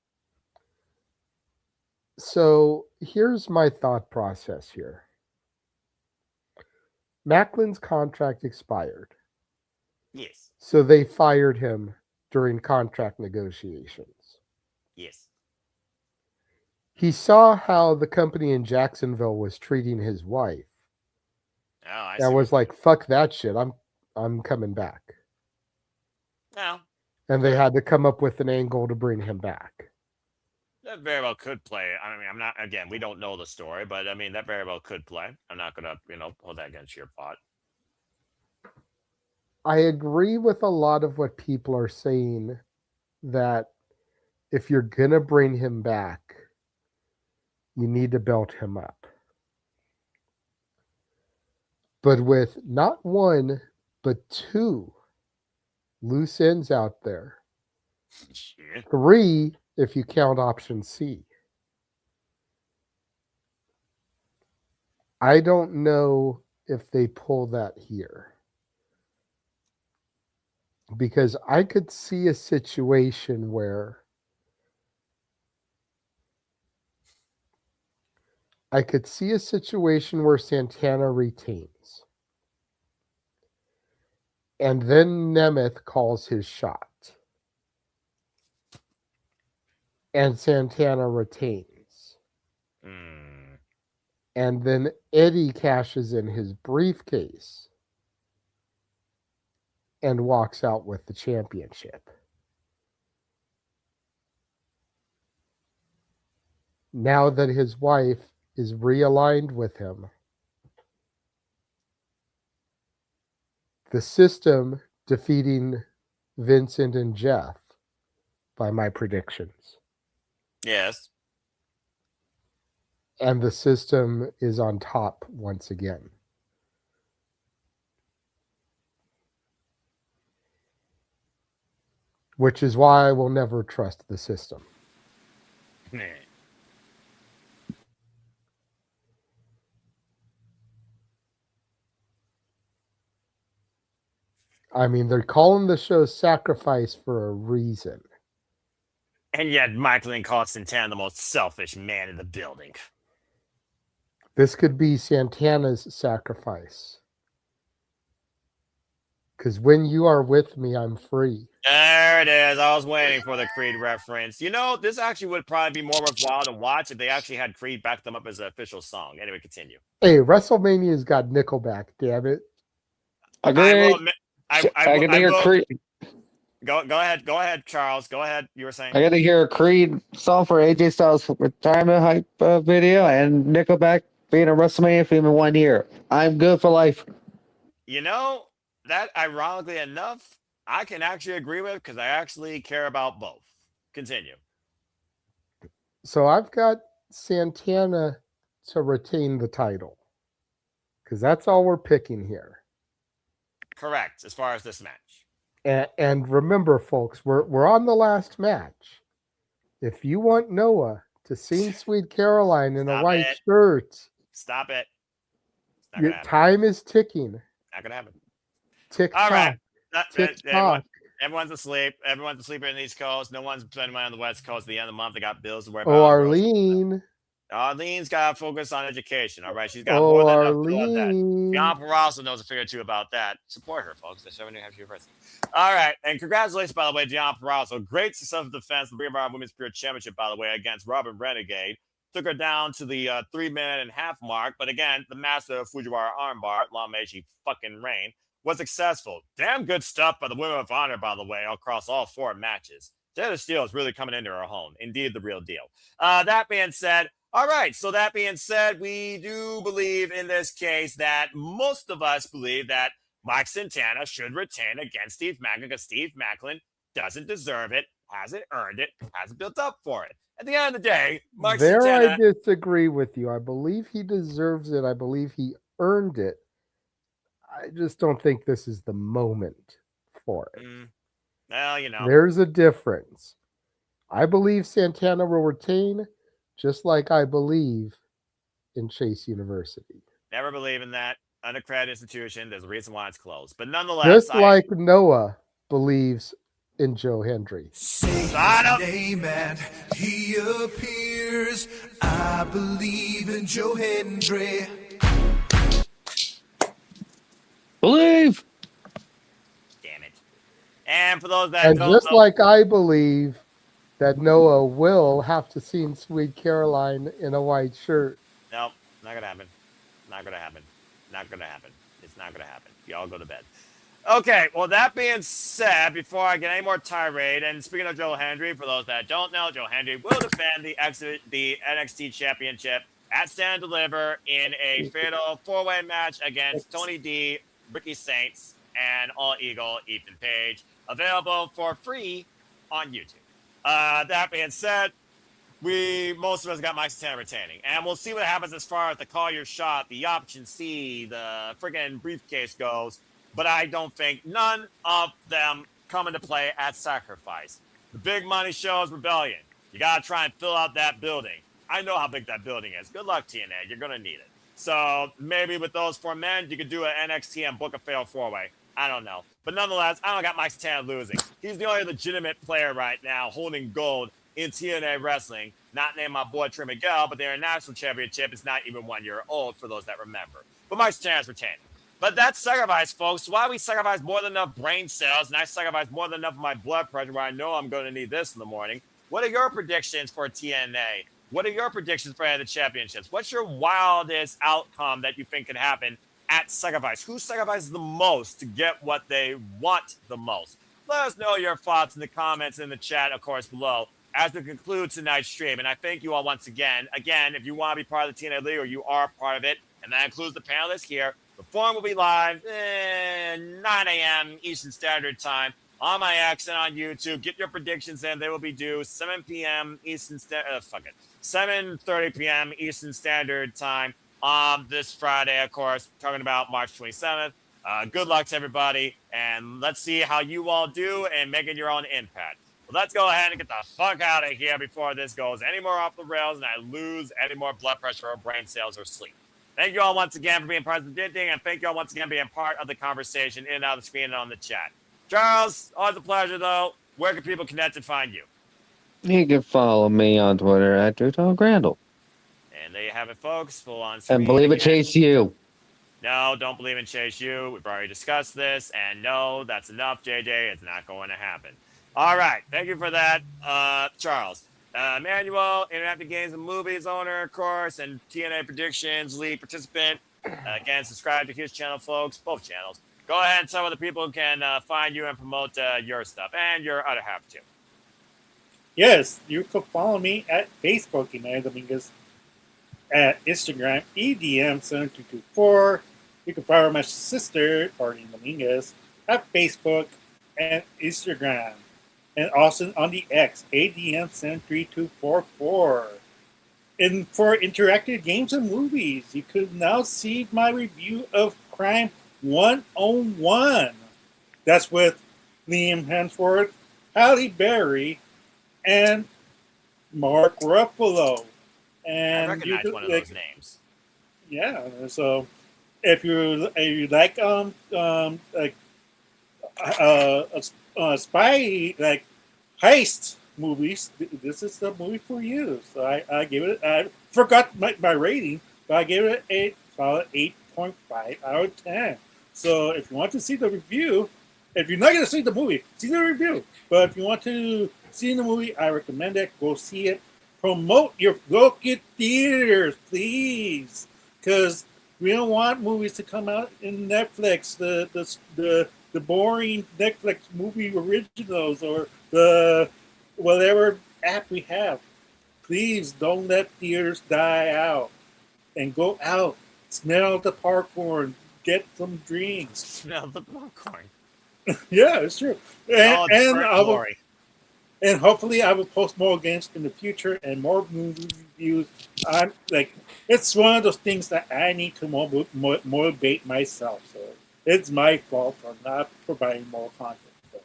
So here's my thought process here. Maclin's contract expired. Yes. So they fired him during contract negotiations. Yes. He saw how the company in Jacksonville was treating his wife. Oh, I and see. Was like, fuck that shit. I'm coming back. No. And they had to come up with an angle to bring him back. That very well could play. I mean, I'm not, again, we don't know the story, but I mean, that very well could play. I'm not going to, hold that against your thought. I agree with a lot of what people are saying, that if you're going to bring him back, you need to build him up. But with not one, but two loose ends out there. Shit. 3, if you count option C. I don't know if they pull that here. Because I could see a situation where Santana retains. And then Nemeth calls his shot. And Santana retains. And then Eddie cashes in his briefcase and walks out with the championship. Now that his wife is realigned with him, the system defeating Vincent and Jeff by my predictions. Yes. And the system is on top once again. Which is why I will never trust the system. I mean, they're calling the show Sacrifice for a reason. And yet, Maclin called Santana the most selfish man in the building. This could be Santana's sacrifice. Because when you are with me, I'm free. There it is. I was waiting for the Creed reference. This actually would probably be more worthwhile to watch if they actually had Creed back them up as an official song. Anyway, continue. Hey, WrestleMania's got Nickelback, damn it. Agreed. I can hear Creed. Go ahead, Charles. Go ahead. You were saying. I got to hear a Creed song for AJ Styles' retirement hype video and Nickelback being a WrestleMania theme in 1 year. I'm good for life. You know, that ironically enough, I can actually agree with because I actually care about both. Continue. So I've got Santana to retain the title because that's all we're picking here. Correct, as far as this match. And remember, folks, we're on the last match. If you want Noah to sing Sweet Caroline in a white shirt, stop it. It's not gonna happen. Time is ticking. Not gonna happen. Tick all tock. Right. Tick tock. Everyone's asleep. Everyone's asleep in the East Coast. No one's spending money on the West Coast. At the end of the month, they got bills to worry about. Arlene. Arlene's got to focus on education. All right, she's got more than enough to do on that. John Parasso knows a figure or two about that. Support her, folks. That's 70 Hampshire University. All right, and congratulations, by the way, John Parasso. Great successful defense in the Bar Women's Pure Championship, by the way, against Robin Renegade. Took her down to the 3.5-minute mark, but again, the master of Fujiwara armbar, long may she fucking reign, was successful. Damn good stuff by the Women of Honor, by the way, across all 4 matches. Jada Steelz really coming into her home. Indeed, the real deal. That being said, all right, so that being said, we do believe in this case that most of us believe that Mike Santana should retain against Steve Maclin because Steve Maclin doesn't deserve it, hasn't earned it, hasn't built up for it. At the end of the day, Mike Santana... I disagree with you. I believe he deserves it. I believe he earned it. I just don't think this is the moment for it. Well, you know. There's a difference. I believe Santana will retain, just like I believe in Chase University. Never believe in that. Unaccredited institution. There's a reason why it's closed. But nonetheless... Just like Noah believes in Joe Hendry. Say his name and he appears. I believe in Joe Hendry. Believe. Damn it. And for those that and don't just know, like I believe that Noah will have to sing Sweet Caroline in a white shirt. Nope, not gonna happen. Not gonna happen. Not gonna happen. It's not gonna happen. Y'all go to bed. Okay, well, that being said, before I get any more tirade, and speaking of Joe Hendry, for those that don't know, Joe Hendry will defend the NXT Championship at Stand and Deliver in a fatal 4-way match against Tony D, Ricky Saints, and All Eagle Ethan Page, available for free on YouTube. That being said, most of us got Mike Santana retaining, and we'll see what happens as far as the call your shot, the option C, the friggin' briefcase goes. But I don't think none of them come into play at Sacrifice. The big money show is Rebellion. You got to try and fill out that building. I know how big that building is. Good luck, TNA. You're going to need it. So maybe with those 4 men, you could do an NXT and book a fatal 4-way. I don't know. But nonetheless, I don't got Mike Santana losing. He's the only legitimate player right now holding gold in TNA wrestling. Not named my boy Trey Miguel, but their international championship is not even 1 year old for those that remember. But Mike Santana's retained. But that's sacrifice, folks. Why we sacrifice more than enough brain cells, and I sacrifice more than enough of my blood pressure where I know I'm going to need this in the morning. What are your predictions for TNA? What are your predictions for the championships? What's your wildest outcome that you think could happen at sacrifice? Who sacrifices the most to get what they want the most? Let us know your thoughts in the comments in the chat, of course, below as we conclude tonight's stream. And I thank you all once again. Again, if you want to be part of the TNA League or you are part of it, and that includes the panelists here, the forum will be live 9 a.m. Eastern Standard Time on my X and on YouTube. Get your predictions in. They will be due 7 p.m. Eastern 7:30 p.m. Eastern Standard Time on this Friday, of course, talking about March 27th. Good luck to everybody, and let's see how you all do and making your own impact. Well, let's go ahead and get the fuck out of here before this goes any more off the rails and I lose any more blood pressure or brain cells or sleep. Thank you all once again for being part of the thing, and thank you all once again for being part of the conversation in and out of the screen and on the chat. Charles, always a pleasure, though. Where can people connect and find you? You can follow me on Twitter at DreWTalkRandall. And there you have it, folks. Full on screen. And believe it, Chase U. No, don't believe in Chase U. We've already discussed this. And no, that's enough, JJ. It's not going to happen. All right. Thank you for that, Charles. Manuel, Interactive Games and Movies owner, of course, and TNA Predictions League participant. Again, subscribe to his channel, folks, both channels. Go ahead and tell other people who can find you and promote your stuff and your other half, too. Yes, you can follow me at Facebook, United Dominguez, at Instagram, EDM7224, You can follow my sister, Arianna Dominguez, at Facebook and Instagram. And also on the X, ADM73244. And for interactive games and movies, you could now see my review of Crime 101. That's with Liam Hemsworth, Halle Berry, and Mark Ruffalo. And I recognize one of those names. Yeah, so if you like spy like heist movies, this is the movie for you. So I give it. I forgot my rating, but I gave it a solid 8.5 out of 10. So if you want to see the review, if you're not going to see the movie, see the review. But if you want to see the movie, I recommend it. Go see it. Promote your local theaters, please, because we don't want movies to come out in Netflix, the boring Netflix movie originals or the whatever app we have. Please don't let theaters die out, and go out, smell the popcorn, get some drinks. Smell the popcorn. Yeah, it's true. And hopefully I will post more games in the future and more movie reviews. I'm like, it's one of those things that I need to motivate myself. So it's my fault for not providing more content. So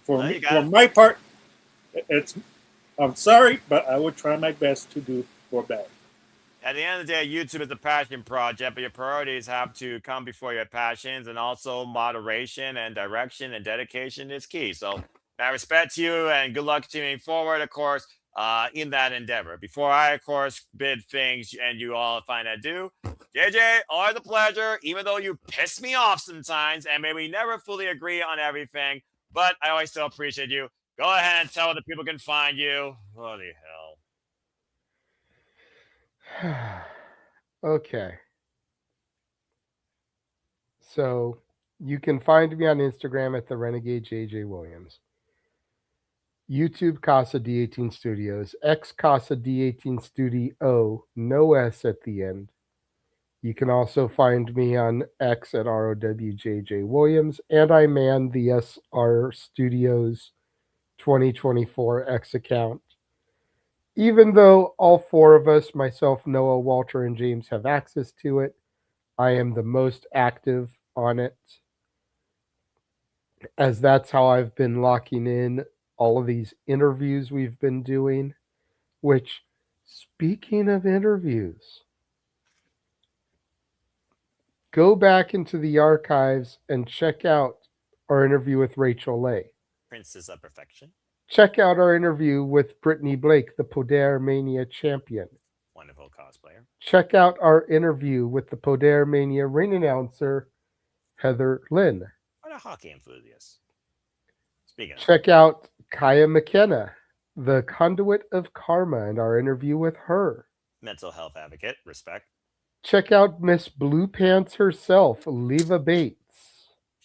for my part, I'm sorry, but I will try my best to do more better. At the end of the day, YouTube is a passion project, but your priorities have to come before your passions, and also moderation and direction and dedication is key. So I respect you and good luck continuing forward, of course, in that endeavor. Before I, of course, bid things and you all find adieu, JJ, always a pleasure, even though you piss me off sometimes and maybe we never fully agree on everything, but I always still appreciate you. Go ahead and tell the people can find you. Holy hell. Okay. So you can find me on Instagram at the Renegade JJ Williams. YouTube Casa D18 Studios, X Casa D18 Studio, no S at the end. You can also find me on X at ROWJJ Williams, and I man the SR Studios 2024 X account. Even though all four of us, myself, Noah, Walter, and James, have access to it, I am the most active on it, as that's how I've been locking in all of these interviews we've been doing, which, speaking of interviews, go back into the archives and check out our interview with Rachel Lay. Princess of Perfection. Check out our interview with Brittany Blake, the Poder Mania champion. Wonderful cosplayer. Check out our interview with the Poder Mania ring announcer, Heather Lynn. What a hockey enthusiast. Speaking of. Check out Kaya McKenna, the Conduit of Karma, and our interview with her. Mental health advocate. Respect. Check out Miss Blue Pants herself, Leva Bates.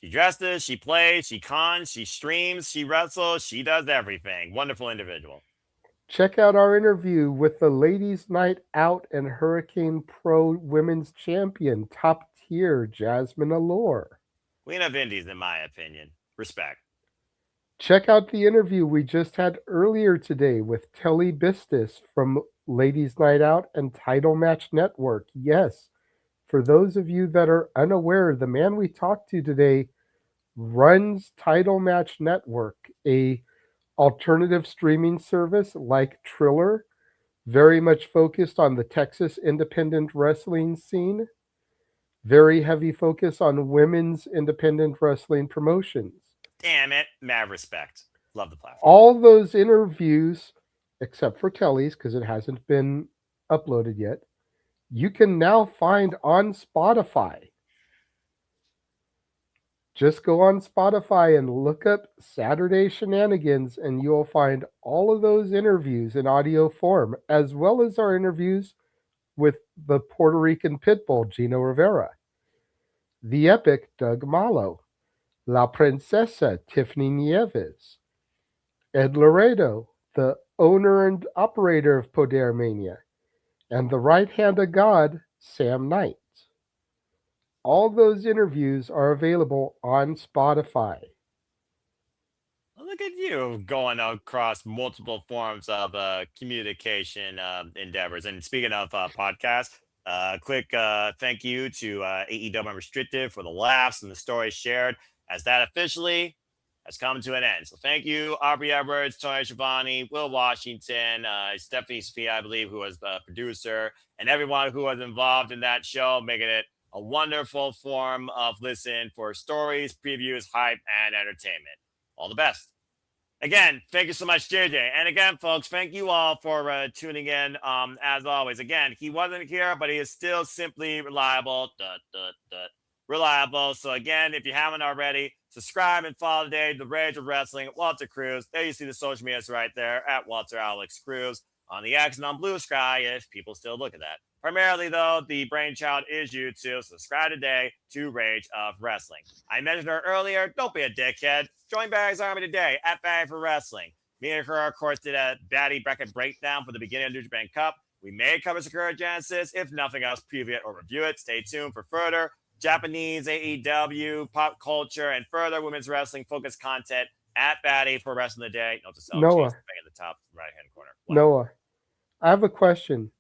She dresses, she plays, she cons, she streams, she wrestles, she does everything. Wonderful individual. Check out our interview with the Ladies Night Out and Hurricane Pro Women's Champion, top tier Jasmine Allure. Queen of Indies, in my opinion. Respect. Check out the interview we just had earlier today with Telly Bistis from Ladies Night Out and Title Match Network. Yes, for those of you that are unaware, the man we talked to today runs Title Match Network, a alternative streaming service like Triller, very much focused on the Texas independent wrestling scene, very heavy focus on women's independent wrestling promotions. Damn it. Mad respect. Love the platform. All those interviews, except for Telly's, because it hasn't been uploaded yet, you can now find on Spotify. Just go on Spotify and look up Saturday Shenanigans, and you'll find all of those interviews in audio form, as well as our interviews with the Puerto Rican Pitbull, Gino Rivera, the Epic, Doug Malo, La Princesa, Tiffany Nieves, Ed Laredo, the owner and operator of Poder Mania, and the right hand of God, Sam Knight. All those interviews are available on Spotify. Look at you going across multiple forms of communication endeavors. And speaking of podcasts, quick thank you to AEW Unrestricted for the laughs and the stories shared, as that officially has come to an end. So thank you, Aubrey Edwards, Tony Schiavone, Will Washington, Stephanie Sophia, I believe, who was the producer, and everyone who was involved in that show, making it a wonderful form of listen for stories, previews, hype, and entertainment. All the best. Again, thank you so much, JJ. And again, folks, thank you all for tuning in. As always, again, he wasn't here, but he is still simply reliable. Reliable. So again, if you haven't already, subscribe and follow today the Rage of Wrestling at Walter Cruz. There you see the social medias right there at Walter Alex Cruz on the X and on Blue Sky, if people still look at that. Primarily, though, the brainchild is YouTube. Subscribe today to Rage of Wrestling. I mentioned her earlier. Don't be a dickhead. Join Barry's Army today at Barry for Wrestling. Me and her, of course, did a baddie bracket breakdown for the beginning of New Japan Cup. We may cover Sakura Genesis. If nothing else, preview it or review it. Stay tuned for further Japanese, AEW, pop culture, and further women's wrestling focused content at Baddie for Wrestling Today. Note to self, Noah. at the top right-hand corner. What? Noah, I have a question.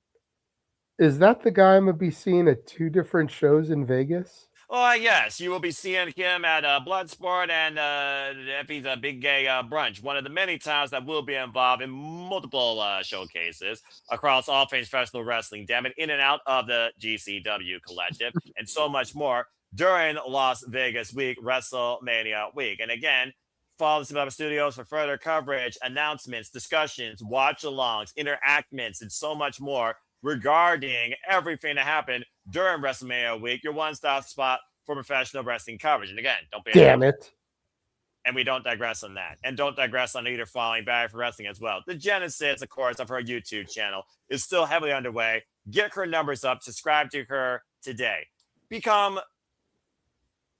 Is that the guy I'm going to be seeing at 2 different shows in Vegas? Oh, yes. You will be seeing him at Bloodsport and Effie's Big Gay Brunch, one of the many times that will be involved in multiple showcases across all things professional wrestling, damn it, in and out of the GCW collective, and so much more during Las Vegas week, WrestleMania week. And again, follow the Cinema Studios for further coverage, announcements, discussions, watch-alongs, interactments, and so much more regarding everything that happened during WrestleMania week, your one-stop spot for professional wrestling coverage. And again, don't be Damn it. And we don't digress on that. And don't digress on either following Barry for Wrestling as well. The genesis, of course, of her YouTube channel is still heavily underway. Get her numbers up. Subscribe to her today. Become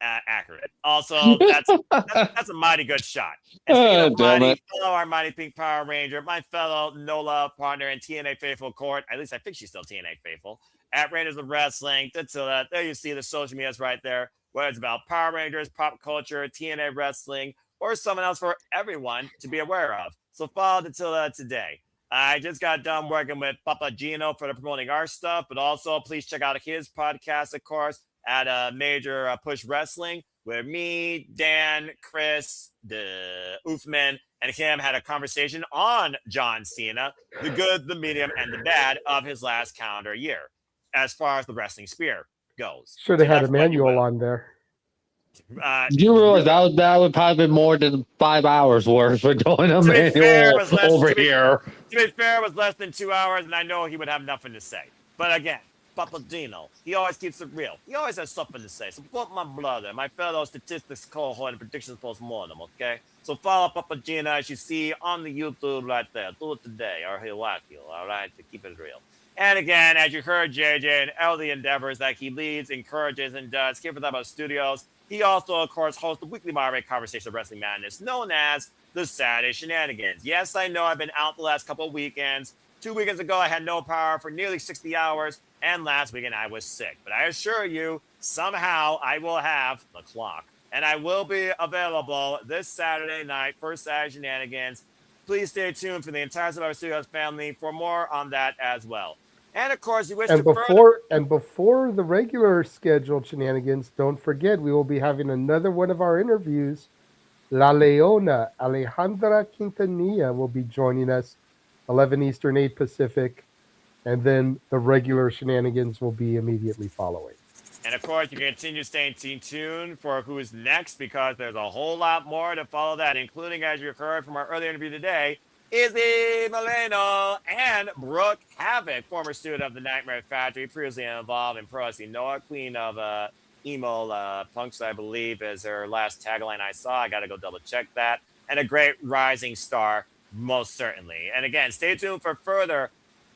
accurate. Also, that's a mighty good shot. And speaking of mighty, follow our Mighty Pink Power Ranger, my fellow NOLA partner and TNA Faithful Court. At least I think she's still TNA Faithful. At Rangers of Wrestling. There you see the social medias right there. Whether it's about Power Rangers, pop culture, TNA Wrestling, or someone else for everyone to be aware of. So follow Attila today. I just got done working with Papa Gino for the promoting our stuff, but also please check out his podcast, of course, at Major Push Wrestling, where me, Dan, Chris, the Oofman, and him had a conversation on John Cena, the good, the medium, and the bad of his last calendar year, as far as the wrestling spear goes. Should have had a manual on there. You realize that would probably be more than 5 hours worth for doing a manual over here. To be fair, it was less than 2 hours, and I know he would have nothing to say. But again, Papadino, he always keeps it real. He always has something to say. Support my brother, my fellow statistics cohort and predictions post-mortem, okay? So follow Papadino as you see on the YouTube right there. Do it today, or he'll whack you, all right, to keep it real. And again, as you heard JJ and all the endeavors that he leads, encourages, and does here for the Studios, he also, of course, hosts the weekly moderate conversation of Wrestling Madness known as the Sade Shenanigans. Yes, I know I've been out the last couple of weekends. 2 weekends ago, I had no power for nearly 60 hours, and last weekend I was sick. But I assure you, somehow I will have the clock, and I will be available this Saturday night for Sade Shenanigans. Please stay tuned for the entire Survivor Studios family for more on that as well. And of course, you wish before the regular scheduled shenanigans, don't forget we will be having another one of our interviews. La Leona, Alejandra Quintanilla, will be joining us 11 Eastern, 8 Pacific, and then the regular shenanigans will be immediately following. And of course, you can continue staying tuned for who is next, because there's a whole lot more to follow that, including, as you heard from our earlier interview today, Izzy Maleno and Brooke Havoc, former student of the Nightmare Factory, previously involved in Pro Wrestling Noah, queen of emo punks, I believe, is her last tagline I saw. I got to go double check that. And a great rising star, most certainly. And again, stay tuned for further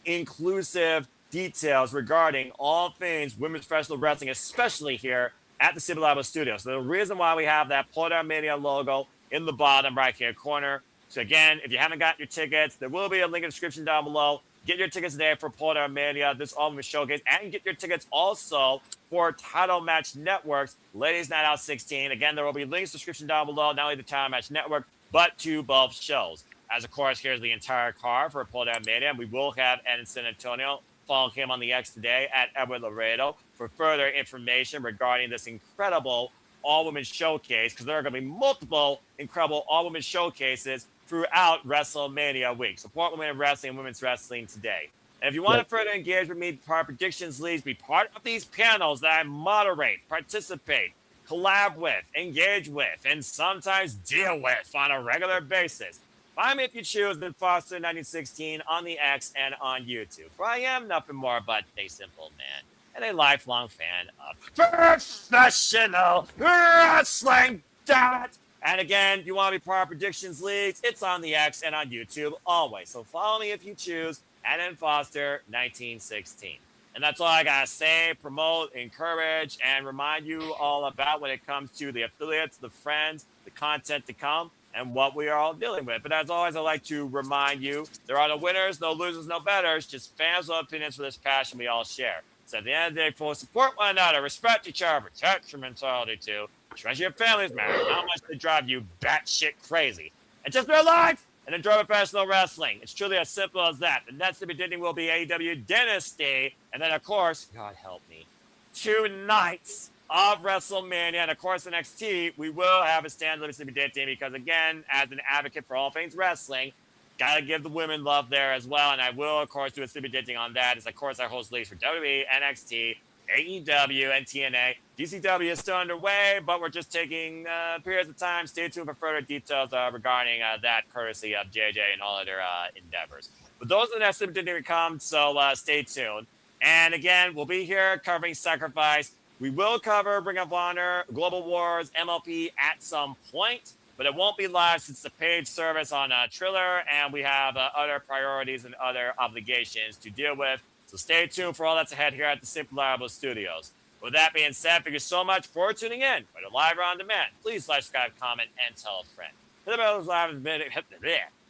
inclusive details regarding all things women's professional wrestling, especially here at the Civilized Studios. So the reason why we have that Porter Mania logo in the bottom right here corner. So again, if you haven't got your tickets, there will be a link in the description down below. Get your tickets today for Pull Down Mania, this All Women Showcase, and get your tickets also for Title Match Networks, Ladies Night Out 16. Again, there will be links description down below, not only the Title Match Network, but to both shows. As of course, here's the entire card for Pull Down Mania. We will have Ed in San Antonio. Follow him on the X today at Edward Laredo for further information regarding this incredible all-women showcase, because there are going to be multiple incredible all-women showcases throughout WrestleMania week. Support women in wrestling and women's wrestling today. And if you want to further engage with me, part of predictions leagues, be part of these panels that I moderate, participate, collab with, engage with, and sometimes deal with on a regular basis. Find me if you choose, then Foster 1916 on the X and on YouTube. For I am nothing more but a simple man and a lifelong fan of professional wrestling. Damn it! And again, you want to be part of Predictions Leagues, it's on the X and on YouTube always. So follow me if you choose, and then Foster 1916. And that's all I got to say, promote, encourage, and remind you all about when it comes to the affiliates, the friends, the content to come, and what we are all dealing with. But as always, I'd like to remind you, there are no winners, no losers, no betters, just fans with opinions for this passion we all share. So at the end of the day, folks, support one another, respect each other, protect your mentality too, treasure your families, matter how much they drive you batshit crazy. And just be alive and enjoy professional wrestling. It's truly as simple as that. The next to be beginning will be AEW Dynasty, and then, of course, God help me, 2 nights of WrestleMania, and of course NXT, we will have a stand-up to be dating because, again, as an advocate for all things wrestling, gotta give the women love there as well, and I will, of course, do a sleepy dating on that. As of course, I host leagues for WWE, NXT, AEW, and TNA. DCW is still underway, but we're just taking periods of time. Stay tuned for further details regarding that, courtesy of JJ and all other endeavors. But those are the next sleepy dating to come, so stay tuned. And again, we'll be here covering Sacrifice. We will cover Ring of Honor, Global Wars, MLP at some point, but it won't be live since it's a paid service on Triller, and we have other priorities and other obligations to deal with. So stay tuned for all that's ahead here at the Simply Liable Studios. With that being said, thank you so much for tuning in. Whether live or on demand, please like, subscribe, comment, and tell a friend. Hit the bell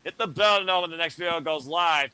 hit the bell to know when the next video goes live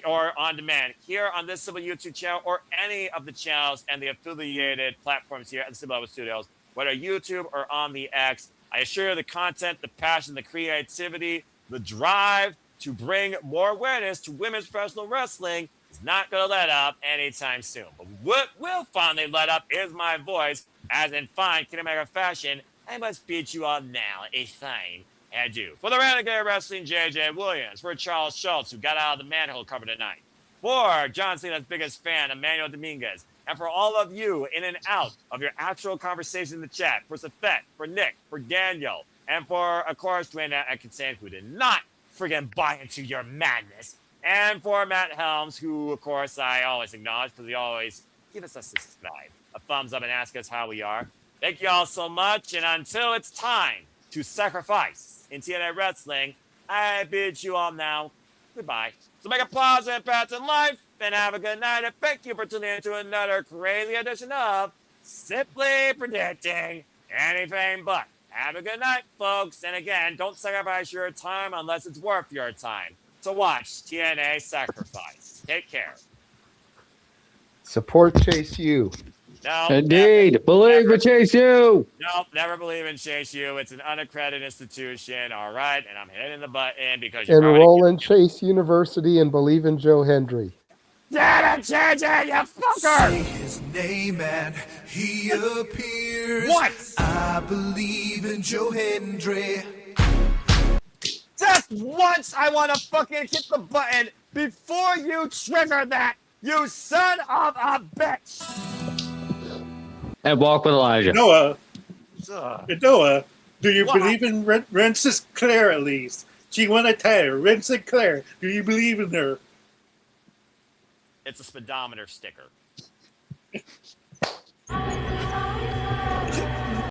or on demand here on this Simple YouTube channel or any of the channels and the affiliated platforms here at the Simple Liable Studios, whether YouTube or on the X. I assure you the content, the passion, the creativity, the drive to bring more awareness to women's professional wrestling is not going to let up anytime soon. But what will finally let up is my voice, as in fine kinematic fashion, I must bid you all now a fine adieu. For the Renegade Wrestling, JJ Williams. For Charles Schultz, who got out of the manhole cover tonight. For John Cena's biggest fan, Emmanuel Dominguez. And for all of you in and out of your actual conversation in the chat, for Safet, for Nick, for Daniel, and for, of course, Dwayne Atkinson, who did not friggin' buy into your madness, and for Matt Helms, who, of course, I always acknowledge because he always give us a subscribe, a thumbs up, and ask us how we are. Thank you all so much, and until it's time to sacrifice in TNA Wrestling, I bid you all now goodbye. So make a positive impact in life, and have a good night, and thank you for tuning in to another crazy edition of Simply Predicting Anything But. Have a good night, folks. And again, don't sacrifice your time unless it's worth your time to watch TNA Sacrifice. Take care. Support Chase U. No, indeed. Believe in Chase U. Nope, never believe in Chase U. It's an unaccredited institution. All right. And I'm hitting the button because you're enroll in Chase University and believe in Joe Hendry. Damn it, JJ, you fucker! Say his name and he appears. What? I believe in Joe Hendry. Just once I want to fucking hit the button before you trigger that, you son of a bitch! And walk with Elijah. Noah, do you believe in Ren Sinclair at least? She won a title. Ren Sinclair, do you believe in her? It's a speedometer sticker.